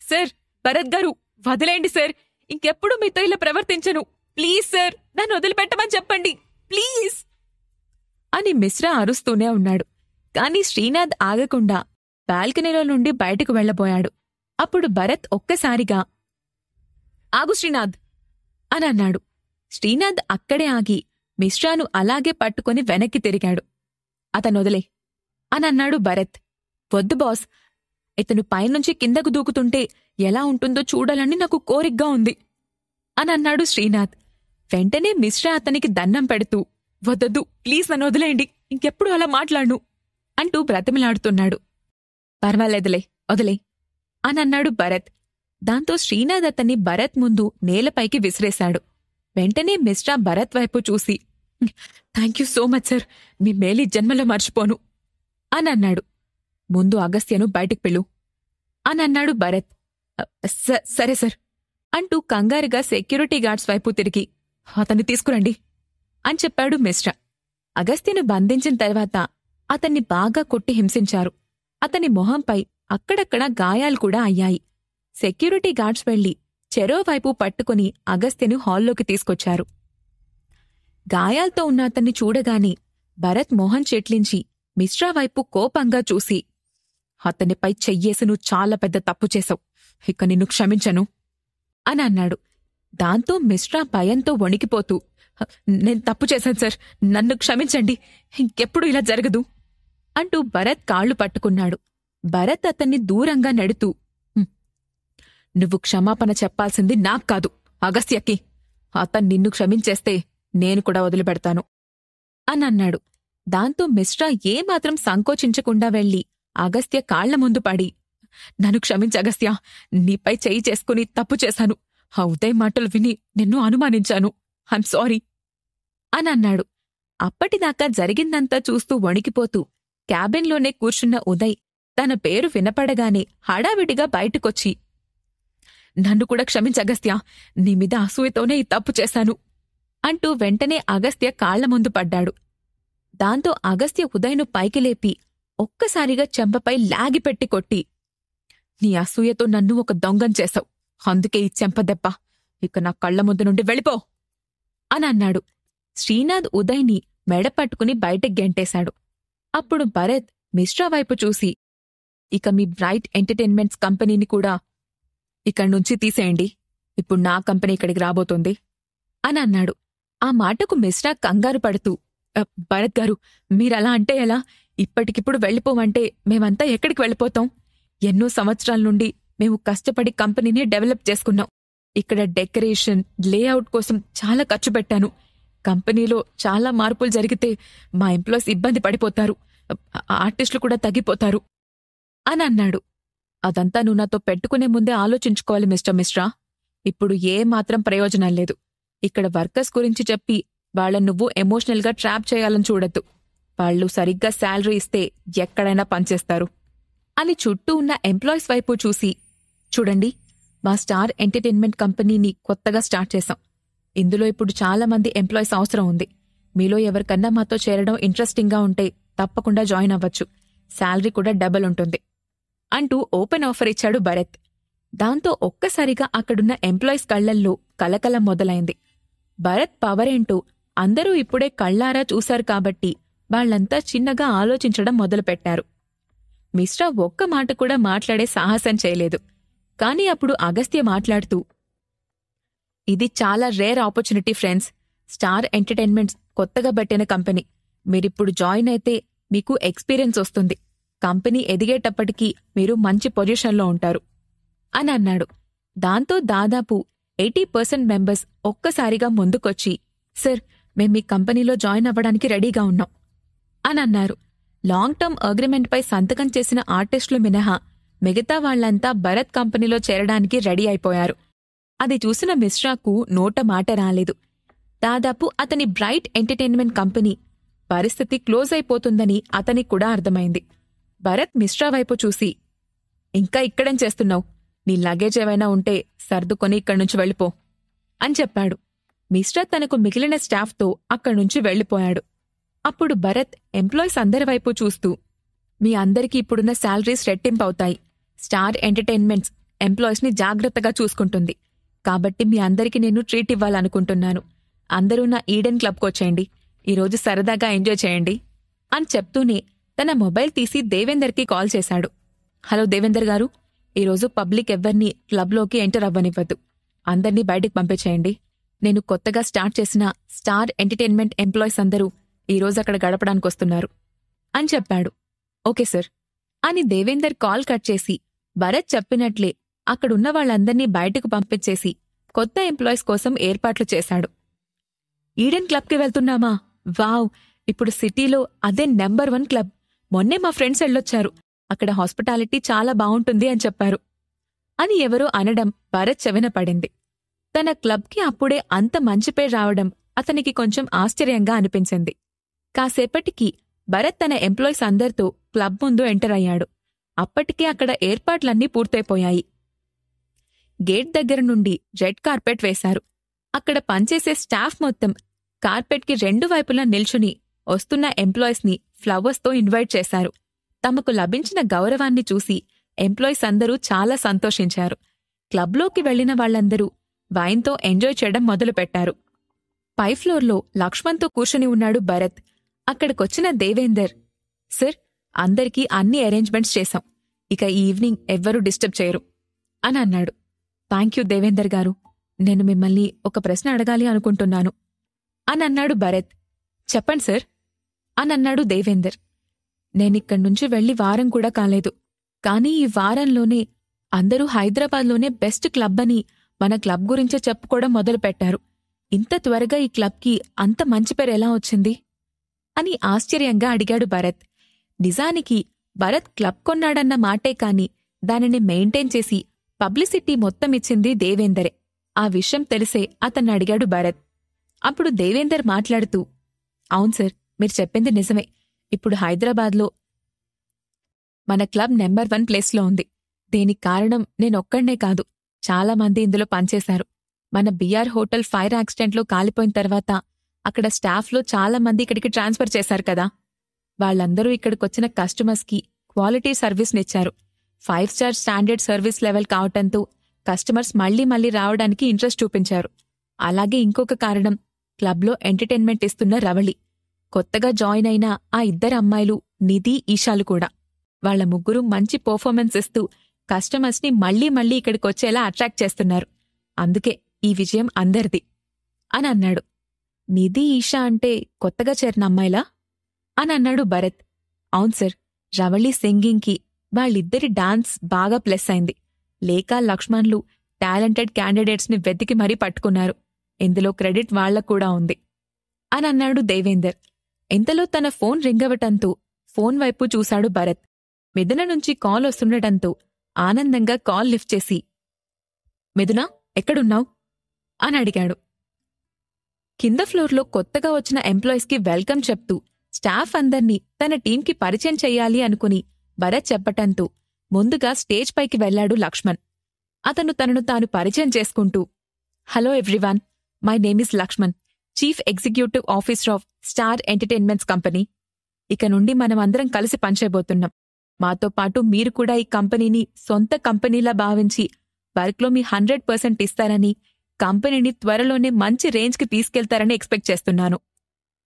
సార్, భరత్ గారు వదిలేండి సార్, ఇంకెప్పుడు మీతో ఇలా ప్రవర్తించను, ప్లీజ్ సార్, నన్ను వదిలిపెట్టమని చెప్పండి, ప్లీజ్ అని మిశ్రా అరుస్తూనే ఉన్నాడు. కాని శ్రీనాథ్ ఆగకుండా బాల్కనీలో నుండి బయటకు వెళ్లబోయాడు. అప్పుడు భరత్ ఒక్కసారిగా, ఆగు శ్రీనాథ్ అని అన్నాడు. శ్రీనాథ్ అక్కడే ఆగి మిశ్రాను అలాగే పట్టుకుని వెనక్కి తిరిగాడు. అతనొదిలే అని అన్నాడు భరత్. వద్దు బాస్, ఇతను పైనుంచి కిందకు దూకుతుంటే ఎలా ఉంటుందో చూడాలని నాకు కోరికగా ఉంది అని అన్నాడు శ్రీనాథ్. వెంటనే మిశ్రా అతనికి దండం పెడుతూ, వద్దొద్దు, ప్లీజ్ నన్ను వదిలేయండి, ఇంకెప్పుడు అలా మాట్లాడ్ను అంటూ బ్రతిమిలాడుతున్నాడు. పర్వాలేదులే, వదిలే అని అన్నాడు భరత్. దాంతో శ్రీనాథ్ అతన్ని భరత్ ముందు నేలపైకి విసిరేశాడు. వెంటనే మిశ్రా భరత్ వైపు చూసి, థ్యాంక్యూ సో మచ్ సార్, మీ మేలు జన్మలో మర్చిపోను అనన్నాడు. ముందు అగస్త్యను బయటికి పిలు అనన్నాడు భరత్. సరే సార్ అంటూ కంగారుగా సెక్యూరిటీ గార్డ్స్ వైపు తిరిగి అతన్ని తీసుకురండి అని చెప్పాడు మిశ్రా. అగస్త్యను బంధించిన తర్వాత అతన్ని బాగా కొట్టి హింసించారు. అతని మొహంపై అక్కడక్కడ గాయాలు కూడా అయ్యాయి. సెక్యూరిటీ గార్డ్స్ వెళ్లి చెరోవైపు పట్టుకుని అగస్త్యను హాల్లోకి తీసుకొచ్చారు. గాయాలతో ఉన్న అతన్ని చూడగానే భరత్ మొహం చెట్లించి మిశ్రా వైపు కోపంగా చూసి, అతనిపై చెయ్యేసి నువ్వు చాలా పెద్ద తప్పు చేశావు, ఇక నిన్ను క్షమించను అని అన్నాడు. దాంతో మిశ్రా భయంతో వణికిపోతూ, నేను తప్పు చేశాను సార్, నన్ను క్షమించండి, ఇంకెప్పుడు ఇలా జరగదు అంటూ భరత్ కాళ్లు పట్టుకున్నాడు. భరత్ అతన్ని దూరంగా నెడుతూ, నువ్వు క్షమాపణ చెప్పాల్సింది నాకు కాదు, అగస్త్యకి. అతను నిన్ను క్షమించేస్తే నేను కూడా వదిలిపెడతాను అని అన్నాడు. దాంతో మిశ్రా ఏమాత్రం సంకోచించకుండా వెళ్లి అగస్త్య కాళ్ల ముందు పడి, నన్ను క్షమించగస్త్య, నీపై చెయ్యి చేసుకుని తప్పు చేశాను. ఆ ఉదయ్ మాటలు విని నిన్ను అనుమానించాను, ఐమ్ సారీ అని అన్నాడు. అప్పటిదాకా జరిగిందంతా చూస్తూ వణికిపోతూ క్యాబిన్లోనే కూర్చున్న ఉదయ్ తన పేరు వినపడగానే హడావిడిగా బయటకొచ్చి, నన్ను కూడా క్షమించగస్త్య, నీమీద అసూయతోనే ఈ తప్పు చేశాను అంటూ వెంటనే అగస్త్య కాళ్ల ముందు పడ్డాడు. దాంతో అగస్త్య ఉదయ్ను పైకి లేపి ఒక్కసారిగా చెంపపై లాగిపెట్టి కొట్టి, నీ అసూయతో నన్ను ఒక దొంగం చేశావు, అందుకే ఈ చెంపదెబ్బ, ఇక నా కళ్ల ముందు నుండి వెళ్ళిపో అని అన్నాడు. శ్రీనాథ్ ఉదయ్ని మెడపట్టుకుని బయటకు గెంటేశాడు. అప్పుడు భరత్ మిశ్రా వైపు చూసి, ఇక మీ బ్రైట్ ఎంటర్టైన్మెంట్స్ కంపెనీని కూడా ఇక్కడ్నుంచి తీసేయండి, ఇప్పుడు నా కంపెనీ ఇక్కడికి రాబోతోంది అని అన్నాడు. ఆ మాటకు మిశ్రా కంగారు పడుతూ, భరత్ గారు, మీరలా అంటే ఎలా? ఇప్పటికిప్పుడు వెళ్ళిపోమంటే మేమంతా ఎక్కడికి వెళ్ళిపోతాం? ఎన్నో సంవత్సరాల నుండి మేము కష్టపడి కంపెనీని డెవలప్ చేసుకున్నాం. ఇక్కడ డెకరేషన్, లేఅవుట్ కోసం చాలా ఖర్చు పెట్టాను. కంపెనీలో చాలా మార్పులు జరిగితే మా ఎంప్లాయీస్ ఇబ్బంది పడిపోతారు, ఆర్టిస్టులు కూడా తగ్గిపోతారు అని అన్నాడు. అదంతా నువ్వు నాతో పెట్టుకునే ముందే ఆలోచించుకోవాలి మిస్టర్ మిశ్రా. ఇప్పుడు ఏమాత్రం ప్రయోజనం లేదు. ఇక్కడ వర్కర్స్ గురించి చెప్పి వాళ్ళని నువ్వు ఎమోషనల్గా ట్రాప్ చేయాలని చూడద్దు. వాళ్ళు సరిగ్గా శాలరీ ఇస్తే ఎక్కడైనా పనిచేస్తారు అని చుట్టూ ఉన్న ఎంప్లాయీస్ వైపు చూసి, చూడండి, మా స్టార్ ఎంటర్టైన్మెంట్ కంపెనీని కొత్తగా స్టార్ట్ చేశాం. ఇందులో ఇప్పుడు చాలా మంది ఎంప్లాయీస్ అవసరం ఉంది. మీలో ఎవరికన్నా మాతో చేరడం ఇంట్రెస్టింగ్గా ఉంటే తప్పకుండా జాయిన్ అవ్వచ్చు. శాలరీ కూడా డబుల్ ఉంటుంది అంటూ ఓపెన్ ఆఫర్ ఇచ్చాడు భరత్. దాంతో ఒక్కసారిగా అక్కడున్న ఎంప్లాయీస్ కళ్లల్లో కలకలం మొదలైంది. భరత్ పవరేంటో అందరూ ఇప్పుడే కళ్లారా చూశారు కాబట్టి వాళ్లంతా చిన్నగా ఆలోచించడం మొదలుపెట్టారు. మిశ్రా ఒక్క మాట కూడా మాట్లాడే సాహసం చేయలేదు. కాని అప్పుడు అగస్త్య మాట్లాడుతూ, ఇది చాలా rare opportunity friends. Star entertainments కొత్తగా పెట్టిన కంపెనీ. మీరిప్పుడు జాయిన్ అయితే మీకు ఎక్స్పీరియన్స్ వస్తుంది. కంపెనీ ఎదిగేటప్పటికీ మీరు మంచి పొజిషన్లో ఉంటారు అని అన్నాడు. దాంతో దాదాపు 80% మెంబర్స్ ఒక్కసారిగా ముందుకొచ్చి, సార్, మేం మీ కంపెనీలో జాయిన్ అవ్వడానికి రెడీగా ఉన్నాం అని అన్నారు. లాంగ్ టర్మ్ అగ్రిమెంట్పై సంతకం చేసిన ఆర్టిస్టులు మినహా మిగతా వాళ్లంతా భరత్ కంపెనీలో చేరడానికి రెడీ అయిపోయారు. అది చూసిన మిశ్రాకు నోట మాట రాలేదు. దాదాపు అతని బ్రైట్ ఎంటర్టైన్మెంట్ కంపెనీ పరిస్థితి క్లోజ్ అయిపోతుందని అతనికి కూడా అర్థమైంది. భరత్ మిశ్రా వైపు చూసి, ఇంకా ఇక్కడేం చేస్తున్నావు? నీ లగేజ్ ఏవైనా ఉంటే సర్దుకొని ఇక్కడ్నుంచి వెళ్ళిపో అని చెప్పాడు. మిశ్రా తనకు మిగిలిన స్టాఫ్తో అక్కడ్నుంచి వెళ్ళిపోయాడు. అప్పుడు భరత్ ఎంప్లాయీస్ అందరి వైపు చూస్తూ, మీ అందరికీ ఇప్పుడున్న శాలరీస్ రెట్టింపవుతాయి. స్టార్ ఎంటర్టైన్మెంట్స్ ఎంప్లాయీస్ని జాగ్రత్తగా చూసుకుంటుంది. కాబట్టి మీ అందరికీ నేను ట్రీట్ ఇవ్వాలనుకుంటున్నాను. అందరూ నా ఈడెన్ క్లబ్కొచ్చేయండి. ఈరోజు సరదాగా ఎంజాయ్ చేయండి అని చెప్తూనే తన మొబైల్ తీసి దేవేందర్కి కాల్ చేశాడు. హలో దేవేందర్ గారు, ఈరోజు పబ్లిక్ ఎవ్వర్నీ క్లబ్లోకి ఎంటర్ అవ్వనివ్వద్దు. అందర్నీ బయటికి పంపించేయండి. నేను కొత్తగా స్టార్ట్ చేసిన స్టార్ ఎంటర్టైన్మెంట్ ఎంప్లాయీస్ అందరూ ఈరోజు అక్కడ గడపడానికొస్తున్నారు అని చెప్పాడు. ఓకే సార్ అని దేవేందర్ కాల్ కట్ చేసి భరత్ చెప్పినట్లే అక్కడున్న వాళ్ళందర్నీ బయటకు పంపించేసి కొత్త ఎంప్లాయీస్ కోసం ఏర్పాట్లు చేశాడు. ఈడెన్ క్లబ్కి వెళ్తున్నామా? వావ్! ఇప్పుడు సిటీలో అదే నెంబర్ 1 క్లబ్. మొన్నే మా ఫ్రెండ్స్ వెళ్ళొచ్చారు. అక్కడ హాస్పిటాలిటీ చాలా బావుంటుంది అని చెప్పారు అని ఎవరో అనడం భరత్ చెవిన పడింది. తన క్లబ్కి అప్పుడే అంత మంచి పేరు రావడం అతనికి కొంచెం ఆశ్చర్యంగా అనిపించింది. కాసేపటికి భరత్ తన ఎంప్లాయీస్ అందరితో క్లబ్ ముందు ఎంటర్ అయ్యాడు. అప్పటికే అక్కడ ఏర్పాట్లన్నీ పూర్తయిపోయాయి. గేట్ దగ్గర నుండి రెడ్ కార్పెట్ వేశారు. అక్కడ పనిచేసే స్టాఫ్ మొత్తం కార్పెట్కి 2 వైపులా నిల్చుని వస్తున్న ఎంప్లాయీస్ని ఫ్లవర్స్తో ఇన్వైట్ చేశారు. తమకు లభించిన గౌరవాన్ని చూసి ఎంప్లాయీస్ అందరూ చాలా సంతోషించారు. క్లబ్లోకి వెళ్లిన వాళ్లందరూ వైన్తో ఎంజాయ్ చేయడం మొదలుపెట్టారు. పై ఫ్లోర్లో లక్ష్మణ్తో కూర్చుని ఉన్నాడు భరత్. అక్కడికొచ్చిన దేవేందర్, "సార్, అందరికీ అన్ని అరేంజ్మెంట్స్ చేశాం. ఇక ఈ ఈవినింగ్ ఎవ్వరూ డిస్టర్బ్ చేయరు" అని అన్నాడు. "థాంక్యూ దేవేందర్ గారు. నేను మిమ్మల్ని ఒక ప్రశ్న అడగాలి అనుకుంటున్నాను" అని అన్నాడు భరత్. "చెప్పండి సార్" అని అన్నాడు దేవేందర్. "నేనిక్కడ్నుంచి వెళ్లి వారం కూడా కాలేదు. కానీ ఈ వారంలోనే అందరూ హైదరాబాద్లోనే బెస్ట్ క్లబ్ అని మన క్లబ్ గురించే చెప్పుకోవడం మొదలుపెట్టారు. ఇంత త్వరగా ఈ క్లబ్కి అంత మంచి పేరు ఎలా వచ్చింది?" అని ఆశ్చర్యంగా అడిగాడు భరత్. నిజానికి భరత్ క్లబ్ కొన్నాడన్న మాటే కాని దానిని మెయింటైన్ చేసి పబ్లిసిటీ మొత్తం ఇచ్చింది దేవేందరే. ఆ విషయం తెలిసే అతన్ని అడిగాడు భరత్. అప్పుడు దేవేందర్ మాట్లాడుతూ, "అవును సార్, మీరు చెప్పింది నిజమే. ఇప్పుడు హైదరాబాద్లో మన క్లబ్ నెంబర్ 1 ప్లేస్లో ఉంది. దీనికి కారణం నేనొక్కడ్నే కాదు, చాలామంది ఇందులో పనిచేశారు. మన బిఆర్ హోటల్ ఫైర్ యాక్సిడెంట్లో కాలిపోయిన తర్వాత అక్కడ స్టాఫ్లో చాలామంది ఇక్కడికి ట్రాన్స్ఫర్ చేశారు కదా. వాళ్లందరూ ఇక్కడికొచ్చిన కస్టమర్స్కి క్వాలిటీ సర్వీస్నిచ్చారు. 5 స్టార్ స్టాండర్డ్ సర్వీస్ లెవెల్ కావటంతో కస్టమర్స్ మళ్లీ మళ్లీ రావడానికి ఇంట్రెస్ట్ చూపించారు. అలాగే ఇంకొక కారణం, క్లబ్లో ఎంటర్టైన్మెంట్ ఇస్తున్న రవళి. కొత్తగా జాయిన్ అయిన ఆ 2 అమ్మాయిలు నిధి, ఈషాలు కూడా. వాళ్ల ముగ్గురు మంచి పర్ఫార్మెన్స్ ఇస్తూ కస్టమర్స్ని మళ్లీ మళ్లీ ఇక్కడికొచ్చేలా అట్రాక్ట్ చేస్తున్నారు. అందుకే ఈ విజయం అందరిది" అని అన్నాడు. "నిధి, ఈషా అంటే కొత్తగా చేరిన అమ్మాయిలా?" అని అన్నాడు భరత్. "అవును సార్, రవళి సింగింగ్కి వాళ్ళిద్దరి డాన్స్ బాగా ప్లస్ అయింది. లేఖ, లక్ష్మణ్లు టాలెంటెడ్ క్యాండిడేట్స్ని వెతికి మరీ పట్టుకున్నారు. ఇందులో క్రెడిట్ వాళ్లకు కూడా ఉంది" అని అన్నాడు దేవేందర్. ఇంతలో తన ఫోన్ రింగవటంతో ఫోన్ వైపు చూశాడు భరత్. మిథున నుంచి కాల్ వస్తుండటంతో ఆనందంగా కాల్ లిఫ్ట్ చేసి, "మిథునా, ఎక్కడున్నావ్?" అని అడిగాడు. కింద ఫ్లోర్లో కొత్తగా వచ్చిన ఎంప్లాయీస్కి వెల్కమ్ చెప్తూ స్టాఫ్ అందర్నీ తన టీంకి పరిచయం చెయ్యాలి అనుకుని భరత్ చెప్పటంతో ముందుగా స్టేజ్ పైకి వెళ్లాడు లక్ష్మణ్. అతను తనను తాను పరిచయం చేసుకుంటూ, "hello everyone, my name is Lakshman, chief executive officer of star entertainments company. ఇక నుండి మనమందరం కలిసి పనిచేయబోతున్నాం. మాతో పాటు మీరు కూడా ఈ కంపెనీని సొంత కంపెనీలా భావించి వర్క్లో మీ 100% ఇస్తారని, కంపెనీని త్వరలోనే మంచి రేంజ్కి తీసుకెళ్తారని ఎక్స్పెక్ట్ చేస్తున్నాను"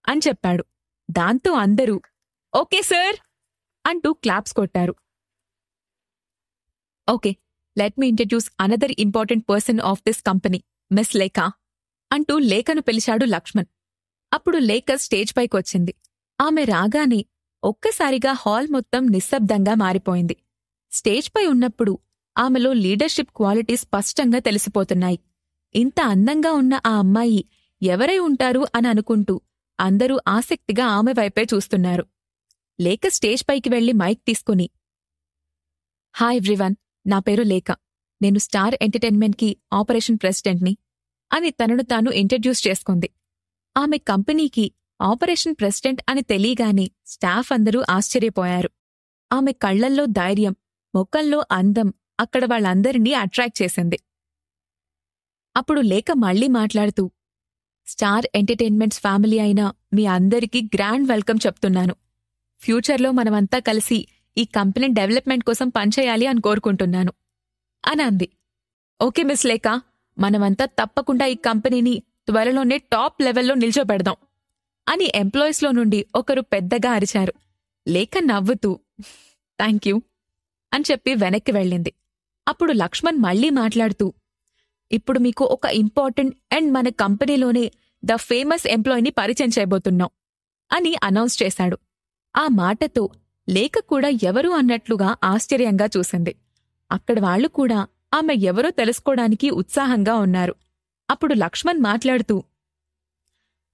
అని చెప్పాడు. దాంతో అందరూ "ఓకే సార్" అంటూ క్లాప్స్ కొట్టారు. "Okay, let me introduce another important person of this company, miss లేఖ" అంటూ లేఖను పిలిచాడు లక్ష్మణ్. అప్పుడు లేఖ స్టేజ్ పైకొచ్చింది. ఆమె రాగానే ఒక్కసారిగా హాల్ మొత్తం నిశ్శబ్దంగా మారిపోయింది. స్టేజ్ పై ఉన్నప్పుడు ఆమెలో లీడర్షిప్ క్వాలిటీ స్పష్టంగా తెలిసిపోతున్నాయి. ఇంత అందంగా ఉన్న ఆ అమ్మాయి ఎవరై ఉంటారు అని అనుకుంటూ అందరూ ఆసక్తిగా ఆమె వైపే చూస్తున్నారు. లేఖ స్టేజ్ పైకి వెళ్లి మైక్ తీసుకుని, "హాయ్ ఎవ్రీవన్, నా పేరు లేఖ. నేను స్టార్ ఎంటర్టైన్మెంట్కి ఆపరేషన్ ప్రెసిడెంట్ని" అని తనను తాను ఇంట్రడ్యూస్ చేసుకుంది. ఆమె కంపెనీకి ఆపరేషన్ ప్రెసిడెంట్ అని తెలియగానే స్టాఫ్ అందరూ ఆశ్చర్యపోయారు. ఆమె కళ్లల్లో ధైర్యం, ముఖంలో అందం అక్కడ వాళ్ళందరినీ అట్రాక్ట్ చేసింది. అప్పుడు లేఖ మళ్లీ మాట్లాడుతూ, "స్టార్ ఎంటర్టైన్మెంట్స్ ఫ్యామిలీ అయిన మీ అందరికీ గ్రాండ్ వెల్కమ్ చెప్తున్నాను. ఫ్యూచర్లో మనమంతా కలిసి ఈ కంపెనీ డెవలప్మెంట్ కోసం పనిచేయాలి అని కోరుకుంటున్నాను" అని అంది. "ఓకే మిస్ లేఖ, మనమంతా తప్పకుండా ఈ కంపెనీని త్వరలోనే టాప్ లెవెల్లో నిల్చోబెడదాం" అని ఎంప్లాయీస్లో నుండి ఒకరు పెద్దగా అరిచారు. లేఖ నవ్వుతూ, "థాంక్యూ" అని చెప్పి వెనక్కి వెళ్ళింది. అప్పుడు లక్ష్మణ్ మళ్లీ మాట్లాడుతూ, "ఇప్పుడు మీకు ఒక ఇంపార్టెంట్ అండ్ మన కంపెనీలోనే ద ఫేమస్ ఎంప్లాయీని పరిచయం చేయబోతున్నాం" అని అనౌన్స్ చేశాడు. ఆ మాటతో లేఖ కూడా ఎవరు అన్నట్లుగా ఆశ్చర్యంగా చూసింది. అక్కడ వాళ్లు కూడా ఆమె ఎవరో తెలుసుకోవడానికి ఉత్సాహంగా ఉన్నారు. అప్పుడు లక్ష్మణ్ మాట్లాడుతూ,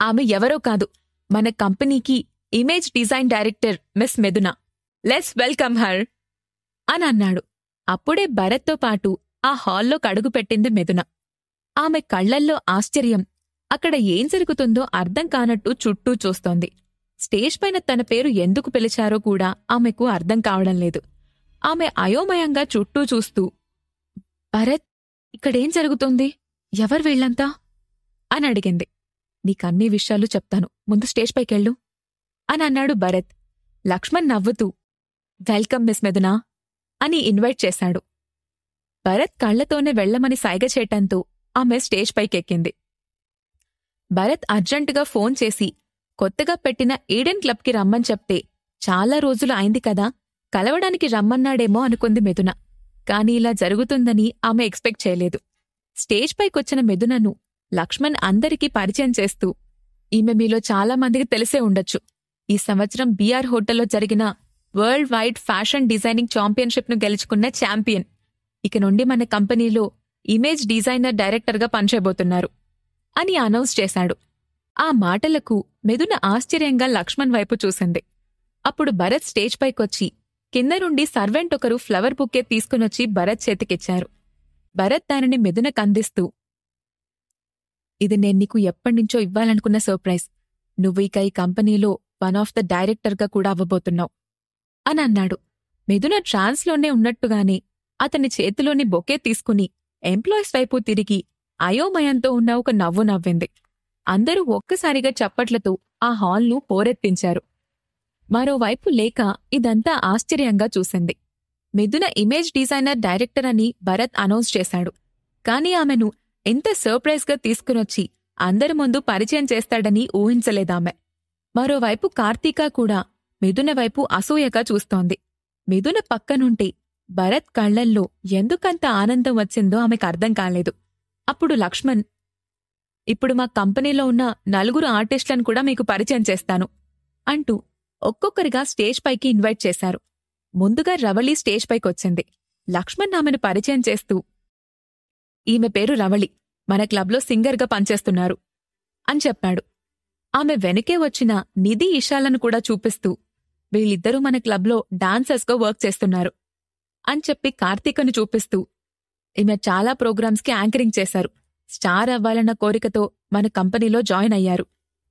"ఆమె ఎవరో కాదు, మన కంపెనీకి ఇమేజ్ డిజైన్ డైరెక్టర్ మిస్ మిథున. లెట్స్ వెల్కమ్ హర్" అని అన్నాడు. అప్పుడే భరత్తో పాటు ఆ హాల్లో కడుగుపెట్టింది మిథున. ఆమె కళ్లల్లో ఆశ్చర్యం, అక్కడ ఏం జరుగుతుందో అర్థం కానట్టు చుట్టూ చూస్తోంది. స్టేజ్ పైన తన పేరు ఎందుకు పిలిచారో కూడా ఆమెకు అర్థం కావడం లేదు. ఆమె అయోమయంగా చుట్టూ చూస్తూ, భరత్, ఇక్కడేం జరుగుతోంది? ఎవరు వీళ్లంతా అని అడిగింది. నీకన్నీ విషయాలు చెప్తాను, ముందు స్టేజ్ పైకెళ్ళు అని అన్నాడు భరత్. లక్ష్మణ్ నవ్వుతూ, వెల్కమ్ మిస్ మిథునా అని ఇన్వైట్ చేశాడు. భరత్ కళ్లతోనే వెళ్లమని సైగ చేయటంతో ఆమె స్టేజ్ పైకెక్కింది. భరత్ అర్జెంటుగా ఫోన్ చేసి కొత్తగా పెట్టిన ఈడెన్ క్లబ్కి రమ్మని చెప్తే, చాలా రోజులు అయింది కదా, కలవడానికి రమ్మన్నాడేమో అనుకుంది మిథున. కాని ఇలా జరుగుతుందని ఆమె ఎక్స్పెక్ట్ చేయలేదు. స్టేజ్ పైకొచ్చిన మిథునను లక్ష్మణ్ అందరికీ పరిచయం చేస్తూ, ఈమె మీలో చాలామందికి తెలిసే ఉండొచ్చు. ఈ సంవత్సరం బీఆర్ హోటల్లో జరిగిన వరల్డ్ వైడ్ ఫ్యాషన్ డిజైనింగ్ ఛాంపియన్షిప్ను గెలుచుకున్న ఛాంపియన్. ఇక నుండి మన కంపెనీలో ఇమేజ్ డిజైనర్ డైరెక్టర్గా పనిచేయబోతున్నారు అని అనౌన్స్ చేశాడు. ఆ మాటలకు మిథున ఆశ్చర్యంగా లక్ష్మణ్ వైపు చూసింది. అప్పుడు భరత్ స్టేజ్ పైకొచ్చి కింద నుండి సర్వెంట్ ఒకరు ఫ్లవర్ బుకే తీసుకునొచ్చి భరత్ చేతికిచ్చారు. భరత్ దానిని మిథునకందిస్తూ, ఇది నేను నీకు ఎప్పటినుంచో ఇవ్వాలనుకున్న సర్ప్రైజ్. నువ్వు ఇక ఈ కంపెనీలో వన్ ఆఫ్ ద డైరెక్టర్గా కూడా అవ్వబోతున్నావు అని అన్నాడు. మిథున ట్రాన్స్లోనే ఉన్నట్టుగానే అతని చేతిలోని బొకే తీసుకుని ఎంప్లాయీస్ వైపు తిరిగి అయోమయంతో ఉన్న ఒక నవ్వు నవ్వింది. అందరూ ఒక్కసారిగా చప్పట్లతో ఆ హాల్ను పోరెత్తించారు. మరోవైపు లేక ఇదంతా ఆశ్చర్యంగా చూసింది. మిథున ఇమేజ్ డిజైనర్ డైరెక్టర్ అని భరత్ అనౌన్స్ చేశాడు. కాని ఆమెను ఎంత సర్ప్రైజ్గా తీసుకునొచ్చి అందరి ముందు పరిచయం చేస్తాడని ఊహించలేదామె. మరోవైపు కార్తీక కూడా మిథున వైపు అసూయగా చూస్తోంది. మిథున పక్కనుంటే భరత్ కళ్లల్లో ఎందుకంత ఆనందం వచ్చిందో ఆమెకు అర్థం కాలేదు. అప్పుడు లక్ష్మణ్, ఇప్పుడు మా కంపెనీలో ఉన్న 4 ఆర్టిస్టులను కూడా మీకు పరిచయం చేస్తాను అంటూ ఒక్కొక్కరిగా స్టేజ్ పైకి ఇన్వైట్ చేశారు. ముందుగా రవళి స్టేజ్ పైకొచ్చింది. లక్ష్మణ్ ఆమెను పరిచయం చేస్తూ, ఈమె పేరు రవళి, మన క్లబ్లో సింగర్గా పనిచేస్తున్నారు అని చెప్పాడు. ఆమె వెనుకే వచ్చిన నిధి ఇషాలను కూడా చూపిస్తూ, వీళ్ళిద్దరూ మన క్లబ్లో డాన్సర్స్గా వర్క్ చేస్తున్నారు అని చెప్పి కార్తీకను చూపిస్తూ, ఈమె చాలా ప్రోగ్రామ్స్కి యాంకరింగ్ చేశారు, స్టార్ అవ్వాలన్న కోరికతో మన కంపెనీలో జాయిన్ అయ్యారు.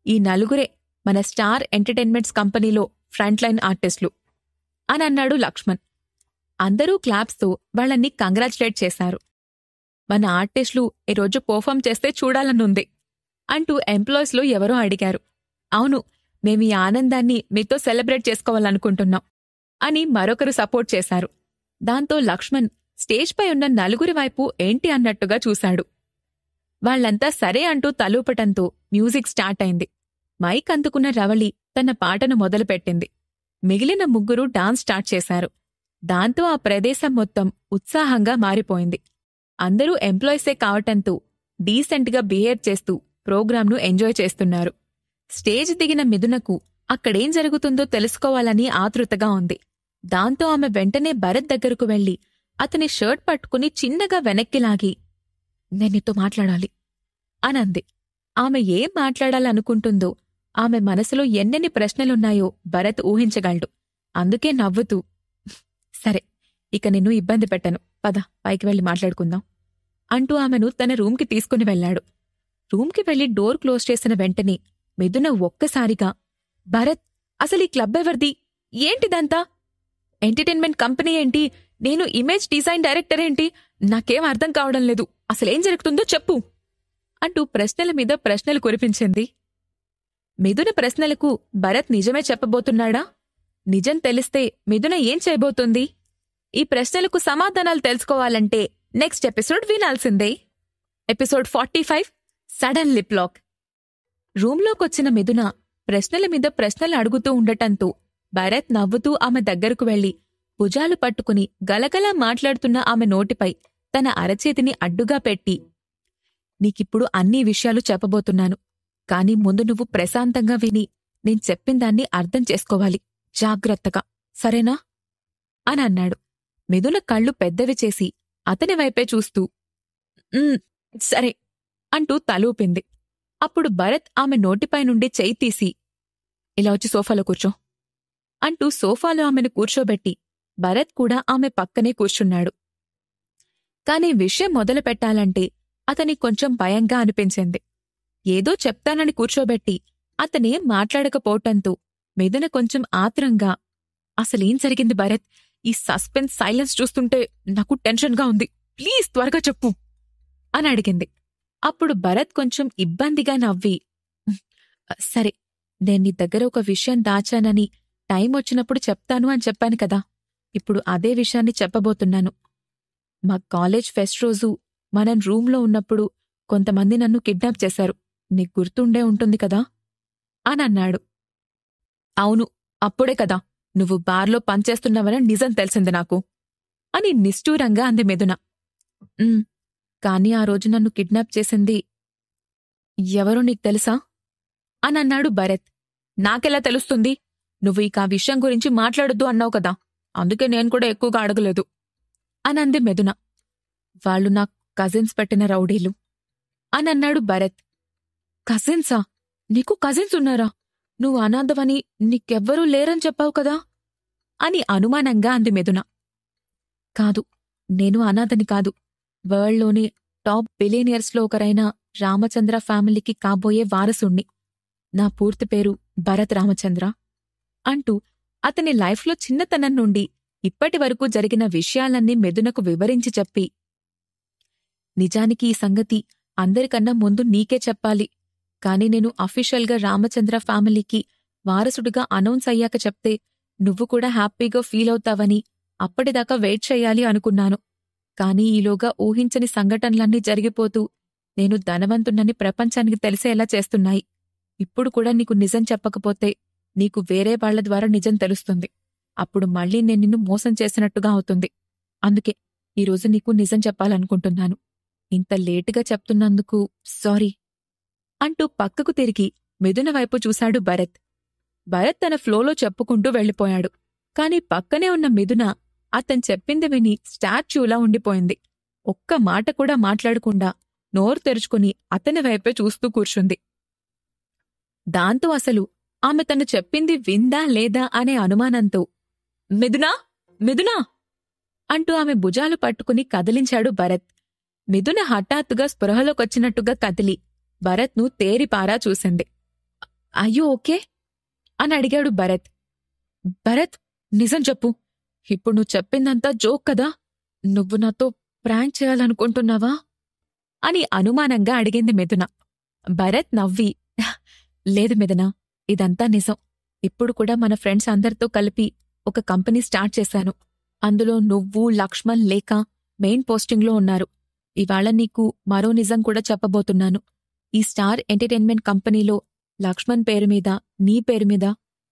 ఈ 4 మన స్టార్ ఎంటర్టైన్మెంట్స్ కంపెనీలో ఫ్రంట్ లైన్ ఆర్టిస్టులు అని అన్నాడు లక్ష్మణ్. అందరూ క్లాప్స్తో వాళ్ళని కంగ్రాచులేట్ చేశారు. మన ఆర్టిస్టులు ఈరోజు పర్ఫామ్ చేస్తే చూడాలనుంది అంటూ ఎంప్లాయీస్లో ఎవరో అడిగారు. అవును, మేమీ ఆనందాన్ని మీతో సెలబ్రేట్ చేసుకోవాలనుకుంటున్నాం అని మరొకరు సపోర్ట్ చేశారు. దాంతో లక్ష్మణ్ స్టేజ్ పై ఉన్న 4 వైపు ఏంటి అన్నట్టుగా చూశాడు. వాళ్లంతా సరే అంటూ తలూపటంతో మ్యూజిక్ స్టార్ట్ అయింది. మైక్ అందుకున్న రవళి తన పాటను మొదలుపెట్టింది. మిగిలిన 3 డాన్స్ స్టార్ట్ చేశారు. దాంతో ఆ ప్రదేశం మొత్తం ఉత్సాహంగా మారిపోయింది. అందరూ ఎంప్లాయీసే కావటంతో డీసెంట్గా బిహేవ్ చేస్తూ ప్రోగ్రాంను ఎంజాయ్ చేస్తున్నారు. స్టేజ్ దిగిన మిథునకు అక్కడేం జరుగుతుందో తెలుసుకోవాలని ఆతృతగా ఉంది. దాంతో ఆమె వెంటనే భరత్ దగ్గరకు వెళ్లి అతని షర్ట్ పట్టుకుని చిన్నగా వెనక్కి లాగి, నేనితో మాట్లాడాలి అనంది. ఆమె ఏం మాట్లాడాలనుకుంటుందో, ఆమె మనసులో ఎన్నెన్ని ప్రశ్నలున్నాయో భరత్ ఊహించగలడు. అందుకే నవ్వుతూ, సరే, ఇక నిన్ను ఇబ్బంది పెట్టను, పద పైకి వెళ్లి మాట్లాడుకుందాం అంటూ ఆమెను తన రూమ్కి తీసుకుని వెళ్లాడు. రూమ్కి వెళ్లి డోర్ క్లోజ్ చేసిన వెంటనే మిథున ఒక్కసారిగా, భరత్, అసలు ఈ క్లబ్ ఎవరిది? ఏంటిదంతా? ఎంటర్టైన్మెంట్ కంపెనీ ఏంటి? నేను ఇమేజ్ డిజైన్ డైరెక్టర్ ఏంటి? నాకేం అర్థం కావడం లేదు. అసలేం జరుగుతుందో చెప్పు అంటూ ప్రశ్నల మీద ప్రశ్నలు కురిపించింది. మిథున ప్రశ్నలకు భరత్ నిజమే చెప్పబోతున్నాడా? నిజం తెలిస్తే మిథున ఏం చేయబోతుంది? ఈ ప్రశ్నలకు సమాధానాలు తెలుసుకోవాలంటే నెక్స్ట్ ఎపిసోడ్ వినాల్సిందే. Episode 45 sudden lip lock. రూంలోకొచ్చిన మిథున ప్రశ్నల మీద ప్రశ్నలు అడుగుతూ ఉండటంతో భరత్ నవ్వుతూ ఆమె దగ్గరకు వెళ్లి భుజాలు పట్టుకుని గలగలా మాట్లాడుతున్న ఆమె నోటిపై తన అరచేతిని అడ్డుగా పెట్టి, నీకిప్పుడు అన్ని విషయాలు చెప్పబోతున్నాను. కాని ముందు నువ్వు ప్రశాంతంగా విని నేను చెప్పిందాన్ని అర్థం చేసుకోవాలి, జాగ్రత్తగా, సరేనా అని అన్నాడు. మిథున కళ్ళు పెద్దవి చేసి అతని వైపే చూస్తూ, సరే అంటూ తలూపింది. అప్పుడు భరత్ ఆమె నోటిపై నుండి చెయ్యి తీసి, ఇలా వచ్చి సోఫాలో కూర్చో అంటూ సోఫాలో ఆమెను కూర్చోబెట్టి భరత్ కూడా ఆమె పక్కనే కూర్చున్నాడు. కాని విషయం మొదలు పెట్టాలంటే అతని కొంచెం భయంగా అనిపించింది. ఏదో చెప్తానని కూర్చోబెట్టి అతనేం మాట్లాడకపోవటంతో మిథున కొంచెం ఆత్రంగా, అసలేం జరిగింది భరత్? ఈ సస్పెన్స్ సైలెన్స్ చూస్తుంటే నాకు టెన్షన్గా ఉంది. ప్లీజ్ త్వరగా చెప్పు అని అడిగింది. అప్పుడు భరత్ కొంచెం ఇబ్బందిగా నవ్వి, సరే, నేను నీ దగ్గర ఒక విషయం దాచానని టైం వచ్చినప్పుడు చెప్తాను అని చెప్పాను కదా. ఇప్పుడు అదే విషయాన్ని చెప్పబోతున్నాను. మా కాలేజ్ ఫెస్ట్ రోజు మనం రూంలో ఉన్నప్పుడు కొంతమంది నన్ను కిడ్నాప్ చేశారు. నీకు గుర్తుండే ఉంటుంది కదా అని అన్నాడు. అవును, అప్పుడే కదా నువ్వు బార్లో పనిచేస్తున్నావని నిజం తెలిసింది నాకు అని నిష్ఠూరంగా అంది మిథున. కాని ఆ రోజు నన్ను కిడ్నాప్ చేసింది ఎవరో నీకు తెలుసా అని అన్నాడు భరత్. నాకెలా తెలుస్తుంది? నువ్వు ఇక ఆ విషయం గురించి మాట్లాడొద్దు అన్నావు కదా, అందుకే నేను కూడా ఎక్కువగా అడగలేదు అనంది మిథున. వాళ్ళు నా కజిన్స్ పెట్టిన రౌడీలు అనన్నాడు భరత్. కజిన్సా? నీకు కజిన్స్ ఉన్నారా? నువ్వు అనాథవని, నీకెవ్వరూ లేరని చెప్పావు కదా అని అనుమానంగా అంది మిథున. కాదు, నేను అనాథని కాదు. వరల్డ్లోని టాప్ బిలియనియర్స్లో ఒకరైన రామచంద్ర ఫ్యామిలీకి కాబోయే వారసుణ్ణి. నా పూర్తి పేరు భరత్ రామచంద్ర అంటూ అతని లైఫ్లో చిన్నతనం నుండి ఇప్పటివరకు జరిగిన విషయాలన్నీ మిథునకు వివరించి చెప్పి, నిజానికి ఈ సంగతి అందరికన్నా ముందు నీకే చెప్పాలి. కాని నేను అఫీషియల్గా రామచంద్ర ఫ్యామిలీకి వారసుడిగా అనౌన్స్ అయ్యాక చెప్తే నువ్వు కూడా హ్యాపీగా ఫీల్ అవుతావని అప్పటిదాకా వెయిట్ చెయ్యాలి అనుకున్నాను. కాని ఈలోగా ఊహించని సంఘటనలన్నీ జరిగిపోతూ నేను ధనవంతున్నని ప్రపంచానికి తెలిసేలా చేస్తున్నాయి. ఇప్పుడు కూడా నీకు నిజం చెప్పకపోతే నీకు వేరే వాళ్ల ద్వారా నిజం తెలుస్తుంది. అప్పుడు మళ్లీ నేను నిన్ను మోసం చేసినట్టుగా అవుతుంది. అందుకే ఈరోజు నీకు నిజం చెప్పాలనుకుంటున్నాను. ఇంత లేటుగా చెప్తున్నందుకు సారీ అంటూ పక్కకు తిరిగి మిథున వైపు చూశాడు భరత్. భరత్ తన ఫ్లోలో చెప్పుకుంటూ వెళ్ళిపోయాడు. కాని పక్కనే ఉన్న మిథున అతను చెప్పింది విని స్టాచ్యూలా ఉండిపోయింది. ఒక్క మాట కూడా మాట్లాడకుండా నోరు తెరుచుకుని అతని వైపే చూస్తూ కూర్చుంది. దాంతో అసలు ఆమె తను చెప్పింది విందా లేదా అనే అనుమానంతో, మిథునా, మిథునా అంటూ ఆమె భుజాలు పట్టుకుని కదిలించాడు భరత్. మిథున హఠాత్తుగా స్పృహలోకొచ్చినట్టుగా కదిలి భరత్ను తేరిపారా చూసింది. అయ్యో ఓకే అని అడిగాడు భరత్. భరత్, నిజం చెప్పు. ఇప్పుడు నువ్వు చెప్పిందంతా జోక్ కదా? నువ్వు నాతో ప్రాంక్ చేయాలనుకుంటున్నావా అని అనుమానంగా అడిగింది మిథున. భరత్ నవ్వి, లేదు మిథున, ఇదంతా నిజం. ఇప్పుడు కూడా మన ఫ్రెండ్స్ అందరితో కలిపి ఒక కంపెనీ స్టార్ట్ చేశాను. అందులో నువ్వు, లక్ష్మణ్, లేఖ మెయిన్ పోస్టింగ్లో ఉన్నారు. ఇవాళ నీకు మరో నిజం కూడా చెప్పబోతున్నాను. ఈ స్టార్ ఎంటర్టైన్మెంట్ కంపెనీలో లక్ష్మణ్ పేరుమీద, నీ పేరుమీద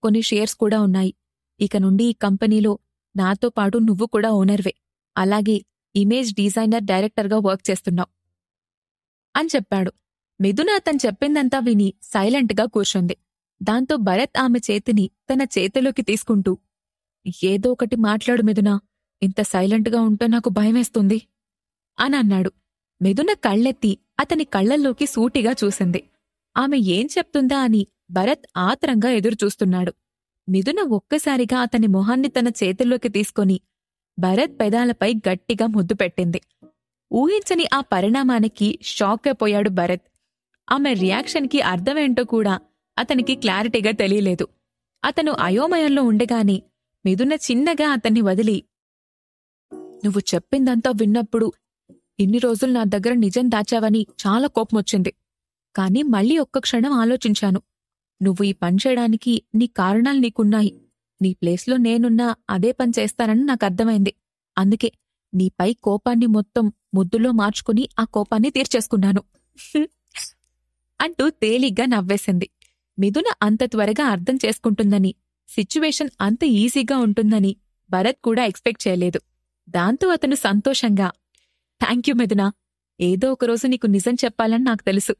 కొన్ని షేర్స్ కూడా ఉన్నాయి. ఇక నుండి ఈ కంపెనీలో నాతో పాటు నువ్వు కూడా ఓనర్వే. అలాగే ఇమేజ్ డిజైనర్ డైరెక్టర్గా వర్క్ చేస్తున్నావు అని చెప్పాడు. మిథున అతను చెప్పిందంతా విని సైలెంట్గా కూర్చుంది. దాంతో భరత్ ఆమె చేతిని తన చేతిలోకి తీసుకుంటూ, ఏదో ఒకటి మాట్లాడు మిథున, ఇంత సైలెంట్గా ఉంటే నాకు భయమేస్తుంది అని అన్నాడు. మిథున కళ్ళెత్తి అతని కళ్లల్లోకి సూటిగా చూసింది. ఆమె ఏం చెప్తుందా అని భరత్ ఆత్రంగా ఎదురుచూస్తున్నాడు. మిథున ఒక్కసారిగా అతని మొహాన్ని తన చేతుల్లోకి తీసుకొని భరత్ పెదాలపై గట్టిగా ముద్దు పెట్టింది. ఊహించని ఆ పరిణామానికి షాక్ అయిపోయాడు భరత్. ఆమె రియాక్షన్కి అర్థమేంటో కూడా అతనికి క్లారిటీగా తెలియలేదు. అతను అయోమయంలో ఉండగానే మిథున చిన్నగా అతన్ని వదిలి, నువ్వు చెప్పిందంతా విన్నప్పుడు ఇన్ని రోజులు నా దగ్గర నిజం దాచావని చాలా కోపమొచ్చింది. కాని మళ్ళీ ఒక్క క్షణం ఆలోచించాను. నువ్వు ఈ పని చేయడానికి నీ కారణాలు నీకున్నాయి. నీ ప్లేస్లో నేనున్నా అదే పని చేస్తానని నాకర్థమైంది. అందుకే నీపై కోపాన్ని మొత్తం ముద్దులో మార్చుకుని ఆ కోపాన్ని తీర్చేసుకున్నాను అంటూ తేలిగ్గా నవ్వేసింది. మిథున అంత త్వరగా అర్థం చేసుకుంటుందని, సిచ్యువేషన్ అంత ఈజీగా ఉంటుందని భరత్ కూడా ఎక్స్పెక్ట్ చేయలేదు. దాంతో అతను సంతోషంగా, థ్యాంక్యూ మిథున, ఏదో ఒకరోజు నీకు నిజం చెప్పాలని నాకు తెలుసు.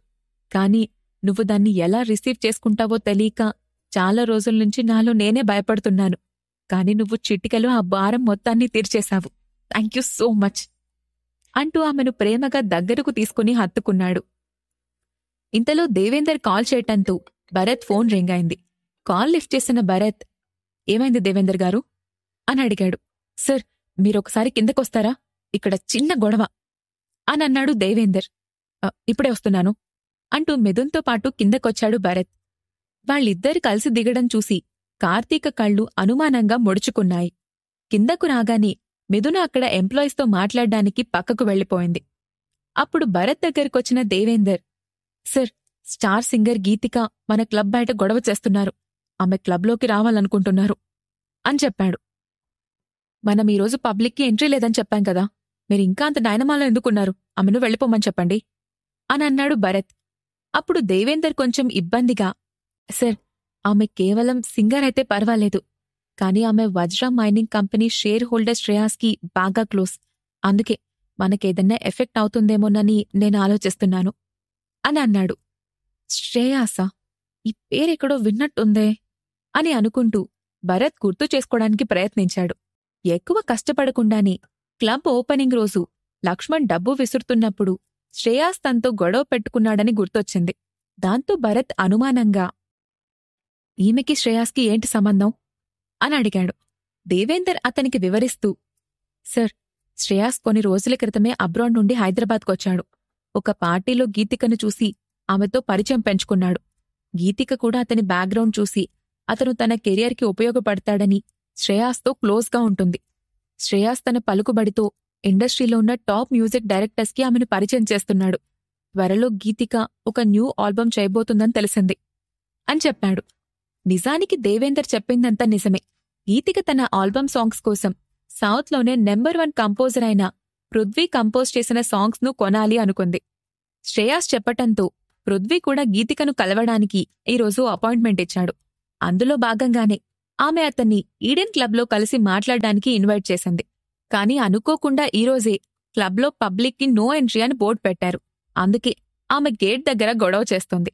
కాని నువ్వు దాన్ని ఎలా రిసీవ్ చేసుకుంటావో తెలియక చాలా రోజుల్నుంచి నాలో నేనే భయపడుతున్నాను. కాని నువ్వు చిటికెలో ఆ భారం మొత్తాన్ని తీర్చేశావు. థ్యాంక్యూ సో మచ్ అంటూ ఆమెను ప్రేమగా దగ్గరకు తీసుకుని హత్తుకున్నాడు. ఇంతలో దేవేందర్ కాల్ చేయటంతో భరత్ ఫోన్ రింగ్ అయింది. కాల్ లిఫ్ట్ చేసిన భరత్, ఏమైంది దేవేందర్ గారు అని అడిగాడు. సార్, మీరొకసారి కిందకొస్తారా? ఇక్కడ చిన్న గొడవ అని అన్నాడు దేవేందర్. ఇప్పుడే వస్తున్నాను అంటూ మిథున్తో పాటు కిందకొచ్చాడు భరత్. వాళ్ళిద్దరు కలిసి దిగడం చూసి కార్తీక కళ్ళు అనుమానంగా ముడుచుకున్నాయి. కిందకు రాగానే మిథున అక్కడ ఎంప్లాయీస్తో మాట్లాడ్డానికి పక్కకు వెళ్ళిపోయింది. అప్పుడు భరత్ దగ్గరికొచ్చిన Devender, sir, star singer Geethika మన క్లబ్ బయట గొడవ చేస్తున్నారు. ఆమె క్లబ్లోకి రావాలనుకుంటున్నారు అని చెప్పాడు. మనం ఈరోజు పబ్లిక్కి ఎంట్రీ లేదని చెప్పాం కదా, మీరింకా అంత డైనమాలో ఎందుకున్నారు? ఆమెను వెళ్ళిపోమని చెప్పండి అని అన్నాడు భరత్. అప్పుడు దేవేందర్ కొంచెం ఇబ్బందిగా, సార్, ఆమె కేవలం సింగర్ అయితే పర్వాలేదు, కానీ ఆమె Vajra mining company share holder శ్రేయాస్కి బాగా క్లోజ్. అందుకే మనకేదన్నా ఎఫెక్ట్ అవుతుందేమోనని నేను ఆలోచిస్తున్నాను అని అన్నాడు. శ్రేయాసా? ఈ పేరెక్కడో విన్నట్టుందే అని అనుకుంటూ భరత్ గుర్తు చేసుకోవడానికి ప్రయత్నించాడు. ఎక్కువ కష్టపడకుండానే క్లబ్ ఓపెనింగ్ రోజు లక్ష్మణ్ డబ్బు విసురుతున్నప్పుడు శ్రేయాస్ తనతో గొడవ పెట్టుకున్నాడని గుర్తొచ్చింది. దాంతో భరత్ అనుమానంగా, ఈమెకి శ్రేయాస్కి ఏంటి సంబంధం అని అడిగాడు. దేవేందర్ అతనికి వివరిస్తూ, సార్, శ్రేయాస్ కొన్ని రోజుల క్రితమే అబ్రాడ్ నుండి హైదరాబాద్కొచ్చాడు. ఒక పార్టీలో గీతికను చూసి ఆమెతో పరిచయం పెంచుకున్నాడు. గీతిక కూడా అతని బ్యాక్గ్రౌండ్ చూసి అతను తన కెరియర్కి ఉపయోగపడతాడని శ్రేయాస్తో క్లోజ్గా ఉంటుంది. శ్రేయాస్ తన పలుకుబడితో ఇండస్ట్రీలో ఉన్న టాప్ మ్యూజిక్ డైరెక్టర్స్కి ఆమెను పరిచయం చేస్తున్నాడు. త్వరలో గీతిక ఒక న్యూ ఆల్బమ్ చేయబోతుందని తెలిసింది అని చెప్పాడు. నిజానికి దేవేందర్ చెప్పిందంతా నిజమే. గీతిక తన ఆల్బమ్ సాంగ్స్ కోసం సౌత్లోనే నెంబర్ 1 కంపోజర్ అయిన పృథ్వీ కంపోజ్ చేసిన సాంగ్స్ను కొనాలి అనుకుంది. శ్రేయాస్ చెప్పటంతో పృథ్వీ కూడా గీతికను కలవడానికి ఈరోజు అపాయింట్మెంట్ ఇచ్చాడు. అందులో భాగంగానే ఆమె అతన్ని ఈడెన్ క్లబ్లో కలిసి మాట్లాడడానికి ఇన్వైట్ చేసింది. కాని అనుకోకుండా ఈరోజే క్లబ్లో పబ్లిక్కి నో ఎంట్రీ అని బోర్డు పెట్టారు. అందుకే ఆమె గేట్ దగ్గర గొడవ చేస్తుంది.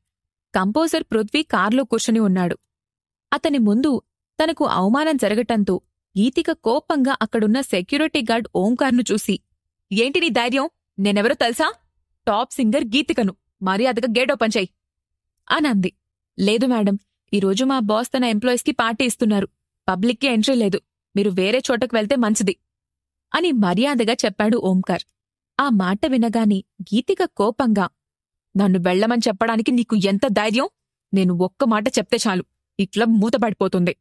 కంపోజర్ పృథ్వీ కార్లో కూర్చుని ఉన్నాడు. అతని ముందు తనకు అవమానం జరగటంతో గీతిక కోపంగా అక్కడున్న సెక్యూరిటీ గార్డ్ ఓంకార్ను చూసి, ఏంటి నీ ధైర్యం? నేనెవరో తెలుసా? టాప్ సింగర్ గీతికను. మర్యాదగా గేట్ ఓపెన్ చెయ్యి అనంది. లేదు మేడం, ఈరోజు మా బాస్ తన ఎంప్లాయీస్కి పార్టీ ఇస్తున్నారు. పబ్లిక్కి ఎంట్రీ లేదు. మీరు వేరే చోటకు వెళ్తే మంచిది అని మర్యాదగా చెప్పాడు ఓంకార్. ఆ మాట వినగాని గీతిక కోపంగా, నన్ను వెళ్లమని చెప్పడానికి నీకు ఎంత ధైర్యం? నేను ఒక్క మాట చెప్తే చాలు, ఈ క్లబ్ మూతపడిపోతుంది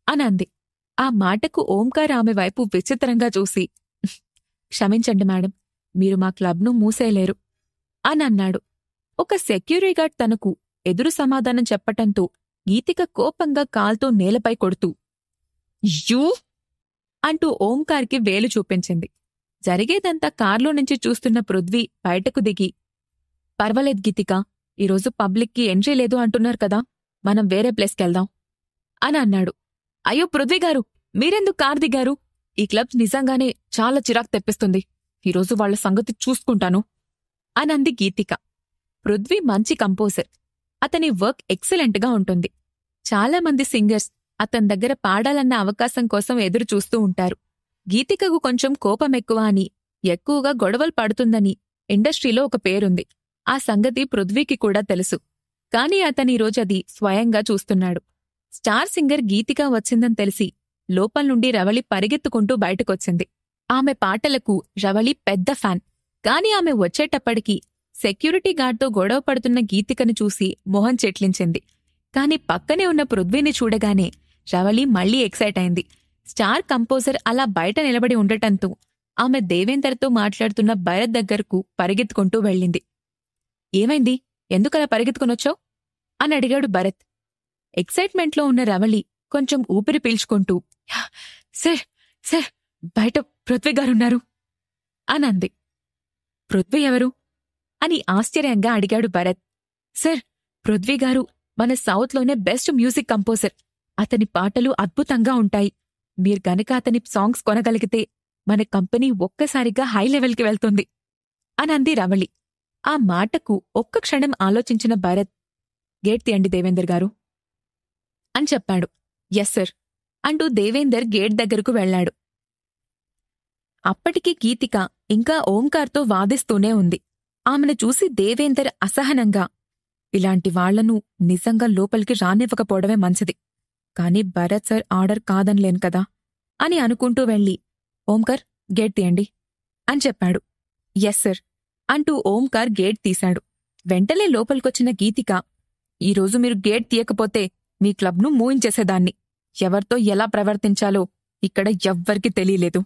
అనంది. ఆ మాటకు ఓంకార్ ఆమె వైపు విచిత్రంగా చూసి, క్షమించండి మేడం, మీరు మా క్లబ్ను మూసేయలేరు అనన్నాడు. ఒక సెక్యూరిటీ గార్డ్ తనకు ఎదురు సమాధానం చెప్పటంతో గీతిక కోపంగా కాల్తో నేలపై కొడుతూ, యూ అంటూ ఓంకార్కి వేలు చూపించింది. జరిగేదంతా కార్లో నుంచి చూస్తున్న పృథ్వీ బయటకు దిగి, పర్వాలేదు గీతిక, ఈరోజు పబ్లిక్కి ఎంట్రీ లేదు అంటున్నారు కదా, మనం వేరే ప్లేస్కెళ్దాం అని అన్నాడు. అయ్యో పృథ్వీగారు, మీరెందుకు కార్ దిగారు? ఈ క్లబ్ నిజంగానే చాలా చిరాకు తెప్పిస్తుంది. ఈరోజు వాళ్ల సంగతి చూసుకుంటాను అనంది గీతిక. పృథ్వీ మంచి కంపోజర్. అతని వర్క్ ఎక్సలెంట్గా ఉంటుంది. చాలామంది సింగర్స్ అతని దగ్గర పాడాలన్న అవకాశం కోసం ఎదురు చూస్తూ ఉంటారు. గీతికకు కొంచెం కోపమెక్కువ అని, ఎక్కువగా గొడవలు పడుతుందని ఇండస్ట్రీలో ఒక పేరుంది. ఆ సంగతి పృథ్వీకి కూడా తెలుసు. కాని అతనీరోజది స్వయంగా చూస్తున్నాడు. స్టార్ సింగర్ గీతిక వచ్చిందని తెలిసి లోపల్నుండి రవళి పరిగెత్తుకుంటూ బయటకొచ్చింది. ఆమె పాటలకు రవళి పెద్ద ఫ్యాన్. కాని ఆమె వచ్చేటప్పటికి సెక్యూరిటీ గార్డ్తో గొడవ పడుతున్న గీతికను చూసి మొహం చెట్లించింది. కాని పక్కనే ఉన్న పృథ్వీని చూడగానే రవళి మళ్లీ ఎక్సైట్ అయింది. స్టార్ కంపోజర్ అలా బయట నిలబడి ఉండటంతో ఆమె దేవేందర్తో మాట్లాడుతున్న భరత్ దగ్గరకు పరిగెత్తుకుంటూ వెళ్ళింది. ఏమైంది? ఎందుకలా పరిగెత్తుకునొచ్చావు అని అడిగాడు భరత్. ఎక్సైట్మెంట్లో ఉన్న రవళి కొంచెం ఊపిరి పీల్చుకుంటూ, సార్ సార్, బయట పృథ్వీగారున్నారు అనంది. పృథ్వీ ఎవరు అని ఆశ్చర్యంగా అడిగాడు భరత్. సార్, పృథ్వీగారు మన సౌత్లోనే బెస్ట్ మ్యూజిక్ కంపోజర్. అతని పాటలు అద్భుతంగా ఉంటాయి. మీరు గనక అతని సాంగ్స్ కొనగలిగితే మన కంపెనీ ఒక్కసారిగా హై లెవెల్కి వెళ్తుంది అనంది రవళి. ఆ మాటకు ఒక్క క్షణం ఆలోచించిన భరత్, గేట్ తీయండి దేవేందర్ గారు అని చెప్పాడు. ఎస్ సర్ అంటూ దేవేందర్ గేట్ దగ్గరకు వెళ్లాడు. అప్పటికి గీతిక ఇంకా ఓంకార్తో వాదిస్తూనే ఉంది. ఆమెను చూసి దేవేందర్ అసహనంగా, ఇలాంటి వాళ్లను నిజంగా లోపలికి రానివ్వకపోవడమే మంచిది. కాని భరత్ సార్ ఆర్డర్ కాదనిలేను కదా అని అనుకుంటూ వెళ్లి, ఓంకార్ గేట్ తీయండి అని చెప్పాడు. ఎస్ సర్ అంటూ ఓంకార్ గేట్ తీశాడు. వెంటనే లోపలికొచ్చిన గీతిక, ఈరోజు మీరు గేట్ తీయకపోతే మీ క్లబ్ను మూయించేసేదాన్ని. ఎవరితో ఎలా ప్రవర్తించాలో ఇక్కడ ఎవ్వరికీ తెలియలేదు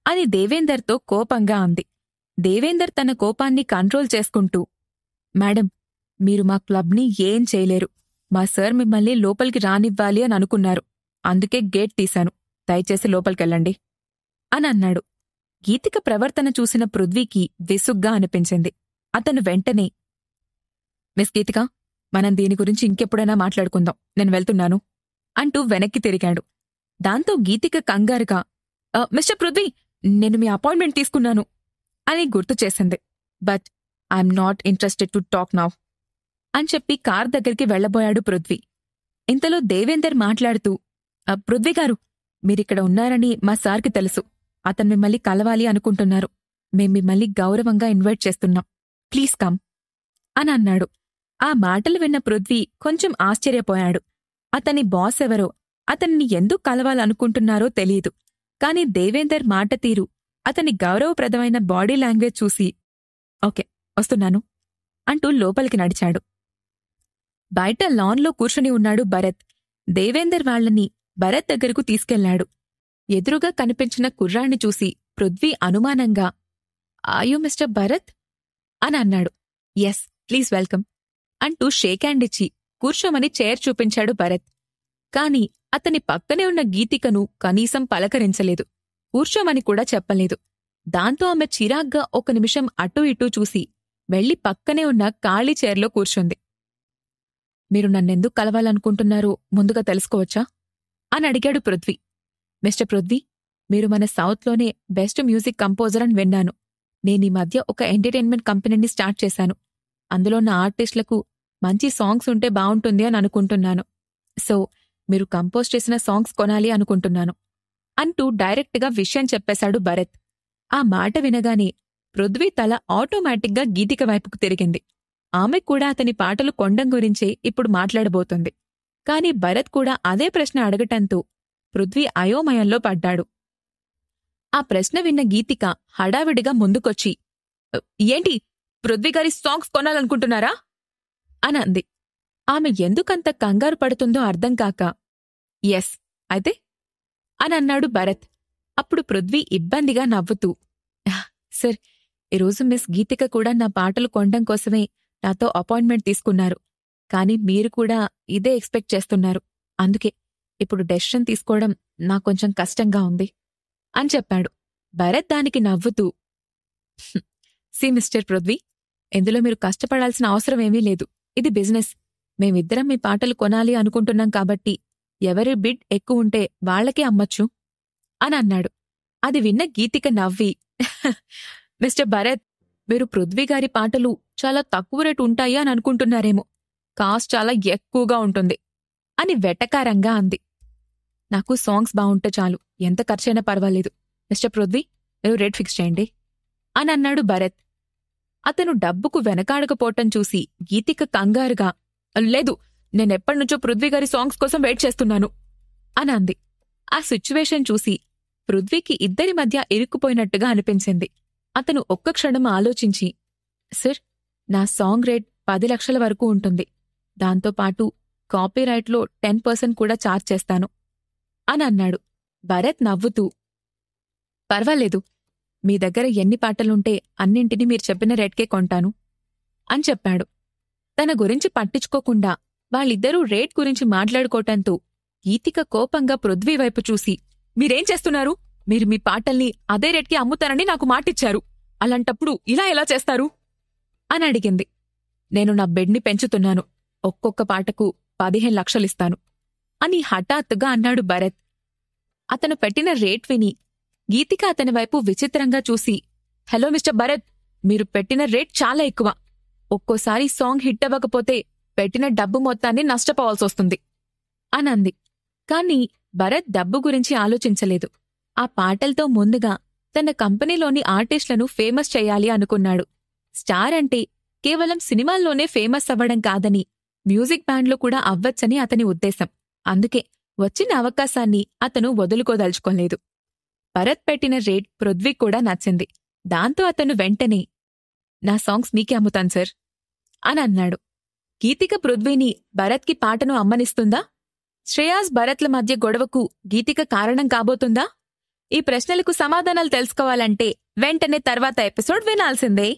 అని దేవేందర్తో కోపంగా అంది. దేవేందర్ తన కోపాన్ని కంట్రోల్ చేసుకుంటూ, మేడం, మీరు మా క్లబ్ని ఏం చేయలేరు. మా సార్ మిమ్మల్ని లోపలికి రానివ్వాలి అని అనుకున్నారు. అందుకే గేట్ తీశాను. దయచేసి లోపలికెళ్ళండి అని అన్నాడు. గీతిక ప్రవర్తన చూసిన పృథ్వీకి విసుగ్గా అనిపించింది. అతను వెంటనే, మిస్ గీతిక, మనం దీని గురించి ఇంకెప్పుడైనా మాట్లాడుకుందాం, నేను వెళ్తున్నాను అంటూ వెనక్కి తిరిగాడు. దాంతో గీతిక కంగారుగా, మిస్టర్ పృథ్వీ, నేను మీ అపాయింట్మెంట్ తీసుకున్నాను అని గుర్తు చేసింది. But I'm not interested to talk now అని చెప్పి కార్ దగ్గరికి వెళ్లబోయాడు పృథ్వీ. ఇంతలో దేవేందర్ మాట్లాడుతూ, పృథ్వీగారు, మీరిక్కడ ఉన్నారని మా సార్కి తెలుసు. అతను మిమ్మల్ని కలవాలి అనుకుంటున్నారు. మేం మిమ్మల్ని గౌరవంగా ఇన్వైట్ చేస్తున్నాం. ప్లీజ్ కమ్ అని అన్నాడు. ఆ మాటలు విన్న పృథ్వీ కొంచెం ఆశ్చర్యపోయాడు. అతని బాస్ ఎవరో, అతన్ని ఎందుకు కలవాలనుకుంటున్నారో తెలీదు. కాని దేవేందర్ మాట తీరు, అతని గౌరవప్రదమైన బాడీ లాంగ్వేజ్ చూసి, ఓకే, వస్తున్నాను అంటూ లోపలికి నడిచాడు. బయట లాన్లో కూర్చుని ఉన్నాడు భరత్. దేవేందర్ వాళ్లని భరత్ దగ్గరకు తీసుకెళ్లాడు. ఎదురుగా కనిపించిన కుర్రాణ్ణి చూసి పృథ్వీ అనుమానంగా, ఆయూ మిస్టర్ భరత్ అని అన్నాడు. ఎస్, ప్లీజ్ వెల్కమ్ అంటూ షేక్ హ్యాండ్ ఇచ్చి కూర్చోమని చైర్ చూపించాడు భరత్. కాని అతని పక్కనే ఉన్న గీతికను కనీసం పలకరించలేదు, కూర్చోమని కూడా చెప్పలేదు. దాంతో ఆమె చిరాగ్గా ఒక నిమిషం అటూ ఇటూ చూసి వెళ్లి పక్కనే ఉన్న ఖాళీ చైర్లో కూర్చుంది. మీరు నన్నెందుకు కలవాలనుకుంటున్నారో ముందుగా తెలుసుకోవచ్చా అని అడిగాడు పృథ్వీ. మిస్టర్ పృథ్వీ, మీరు మన సౌత్లోనే బెస్ట్ మ్యూజిక్ కంపోజర్ అని విన్నాను. నేనీ మధ్య ఒక ఎంటర్టైన్మెంట్ కంపెనీని స్టార్ట్ చేశాను. అందులో నా ఆర్టిస్టులకు మంచి సాంగ్స్ ఉంటే బావుంటుంది అని అనుకుంటున్నాను. సో మీరు కంపోజ్ చేసిన సాంగ్స్ కొనాలి అనుకుంటున్నాను అంటూ డైరెక్ట్గా విషయం చెప్పేశాడు భరత్. ఆ మాట వినగానే పృథ్వీ తల ఆటోమేటిక్గా గీతిక వైపుకు తిరిగింది. ఆమె కూడా అతని పాటలు కొండం గురించే ఇప్పుడు మాట్లాడబోతుంది. కాని భరత్ కూడా అదే ప్రశ్న అడగటంతో పృథ్వీ అయోమయంలో పడ్డాడు. ఆ ప్రశ్న విన్న గీతిక హడావిడిగా ముందుకొచ్చి, ఏంటి, పృథ్వీగారి సాంగ్స్ కొనాలనుకుంటున్నారా అని అంది. ఆమె ఎందుకంత కంగారు పడుతుందో అర్థంకాక, ఎస్, అయితే అని అన్నాడు భరత్. అప్పుడు పృథ్వీ ఇబ్బందిగా నవ్వుతూ, సార్, ఈరోజు మిస్ గీతిక కూడా నా పాటలు కొనడం కోసమే నాతో అపాయింట్మెంట్ తీసుకున్నారు. కాని మీరు కూడా ఇదే ఎక్స్పెక్ట్ చేస్తున్నారు. అందుకే ఇప్పుడు డెసిషన్ తీసుకోవడం నాకొంచెం కష్టంగా ఉంది అని చెప్పాడు. భరత్ దానికి నవ్వుతూ, సి మిస్టర్ పృథ్వీ, ఇందులో మీరు కష్టపడాల్సిన అవసరమేమీ లేదు. ఇది బిజినెస్. మేమిద్దరం మీ పాటలు కొనాలి అనుకుంటున్నాం కాబట్టి ఎవరి బిడ్ ఎక్కువుంటే వాళ్లకే అమ్మచ్చు అని అన్నాడు. అది విన్న గీతిక నవ్వి, మిస్టర్ భరత్, మీరు పృథ్వీగారి పాటలు చాలా తక్కువ రేటు ఉంటాయి అని అనుకుంటున్నారేమో. కాస్ట్ చాలా ఎక్కువగా ఉంటుంది అని వెటకారంగా అంది. నాకు సాంగ్స్ బావుంటే చాలు, ఎంత ఖర్చైనా పర్వాలేదు. మిస్టర్ పృథ్వీ, మీరు రేట్ ఫిక్స్ చేయండి అని అన్నాడు భరత్. అతను డబ్బుకు వెనకాడకపోవటం చూసి గీతిక కంగారుగా, లేదు, నేనెప్పటినుంచో పృథ్వీగారి సాంగ్స్ కోసం వెయిట్ చేస్తున్నాను అని అంది. ఆ సిచ్యువేషన్ చూసి పృథ్వీకి ఇద్దరి మధ్య ఇరుక్కుపోయినట్టుగా అనిపించింది. అతను ఒక్క క్షణం ఆలోచించి, సార్, నా సాంగ్ రేట్ 10 లక్షల వరకు ఉంటుంది. దాంతోపాటు కాపీరైట్లో 10% కూడా ఛార్జ్ చేస్తాను అని అన్నాడు. భరత్ నవ్వుతూ, పర్వాలేదు, మీ దగ్గర ఎన్ని పాటలుంటే అన్నింటినీ మీరు చెప్పిన రేట్కే కొంటాను అని చెప్పాడు. తన గురించి పట్టించుకోకుండా వాళ్ళిద్దరూ రేట్ గురించి మాట్లాడుకోవటంతో గీతిక కోపంగా పృథ్వీ వైపు చూసి, మీరేం చేస్తున్నారు? మీరు మీ పాటల్ని అదే రేట్కి అమ్ముతారని నాకు మాటిచ్చారు. అలాంటప్పుడు ఇలా ఎలా చేస్తారు అని అడిగింది. నేను నా బెడ్ని పెంచుతున్నాను. ఒక్కొక్క పాటకు 15 లక్షలిస్తాను అని హఠాత్తుగా అన్నాడు భరత్. అతను పెట్టిన రేట్ విని గీతిక అతని వైపు విచిత్రంగా చూసి, హలో మిస్టర్ భరత్, మీరు పెట్టిన రేట్ చాలా ఎక్కువ. ఒక్కోసారి సాంగ్ హిట్ అవ్వకపోతే పెట్టిన డబ్బు మొత్తాన్ని నష్టపోవాల్సొస్తుంది అనంది. కాని భరత్ డబ్బు గురించి ఆలోచించలేదు. ఆ పాటలతో ముందుగా తన కంపెనీలోని ఆర్టిస్టులను ఫేమస్ చెయ్యాలి అనుకున్నాడు. స్టార్ అంటే కేవలం సినిమాల్లోనే ఫేమస్ అవ్వడం కాదని, మ్యూజిక్ బ్యాండ్లో కూడా అవ్వచ్చని అతని ఉద్దేశం. అందుకే వచ్చిన అవకాశాన్ని అతను వదులుకోదలుచుకోలేదు. భరత్ పెట్టిన రేట్ పృథ్వీ కూడా నచ్చింది. దాంతో అతను వెంటనే, నా సాంగ్స్ మీకే అమ్ముతాను సార్ అని అన్నాడు. గీతిక పృథ్వీని భరత్కి పాటను అమ్మనిస్తుందా శ్రేయాస్ భరత్ల మధ్య గొడవకు గీతిక కారణం కాబోతుందా? ఈ ప్రశ్నలకు సమాధానాలు తెలుసుకోవాలంటే వెంటనే తర్వాత ఎపిసోడ్ వినాల్సిందే.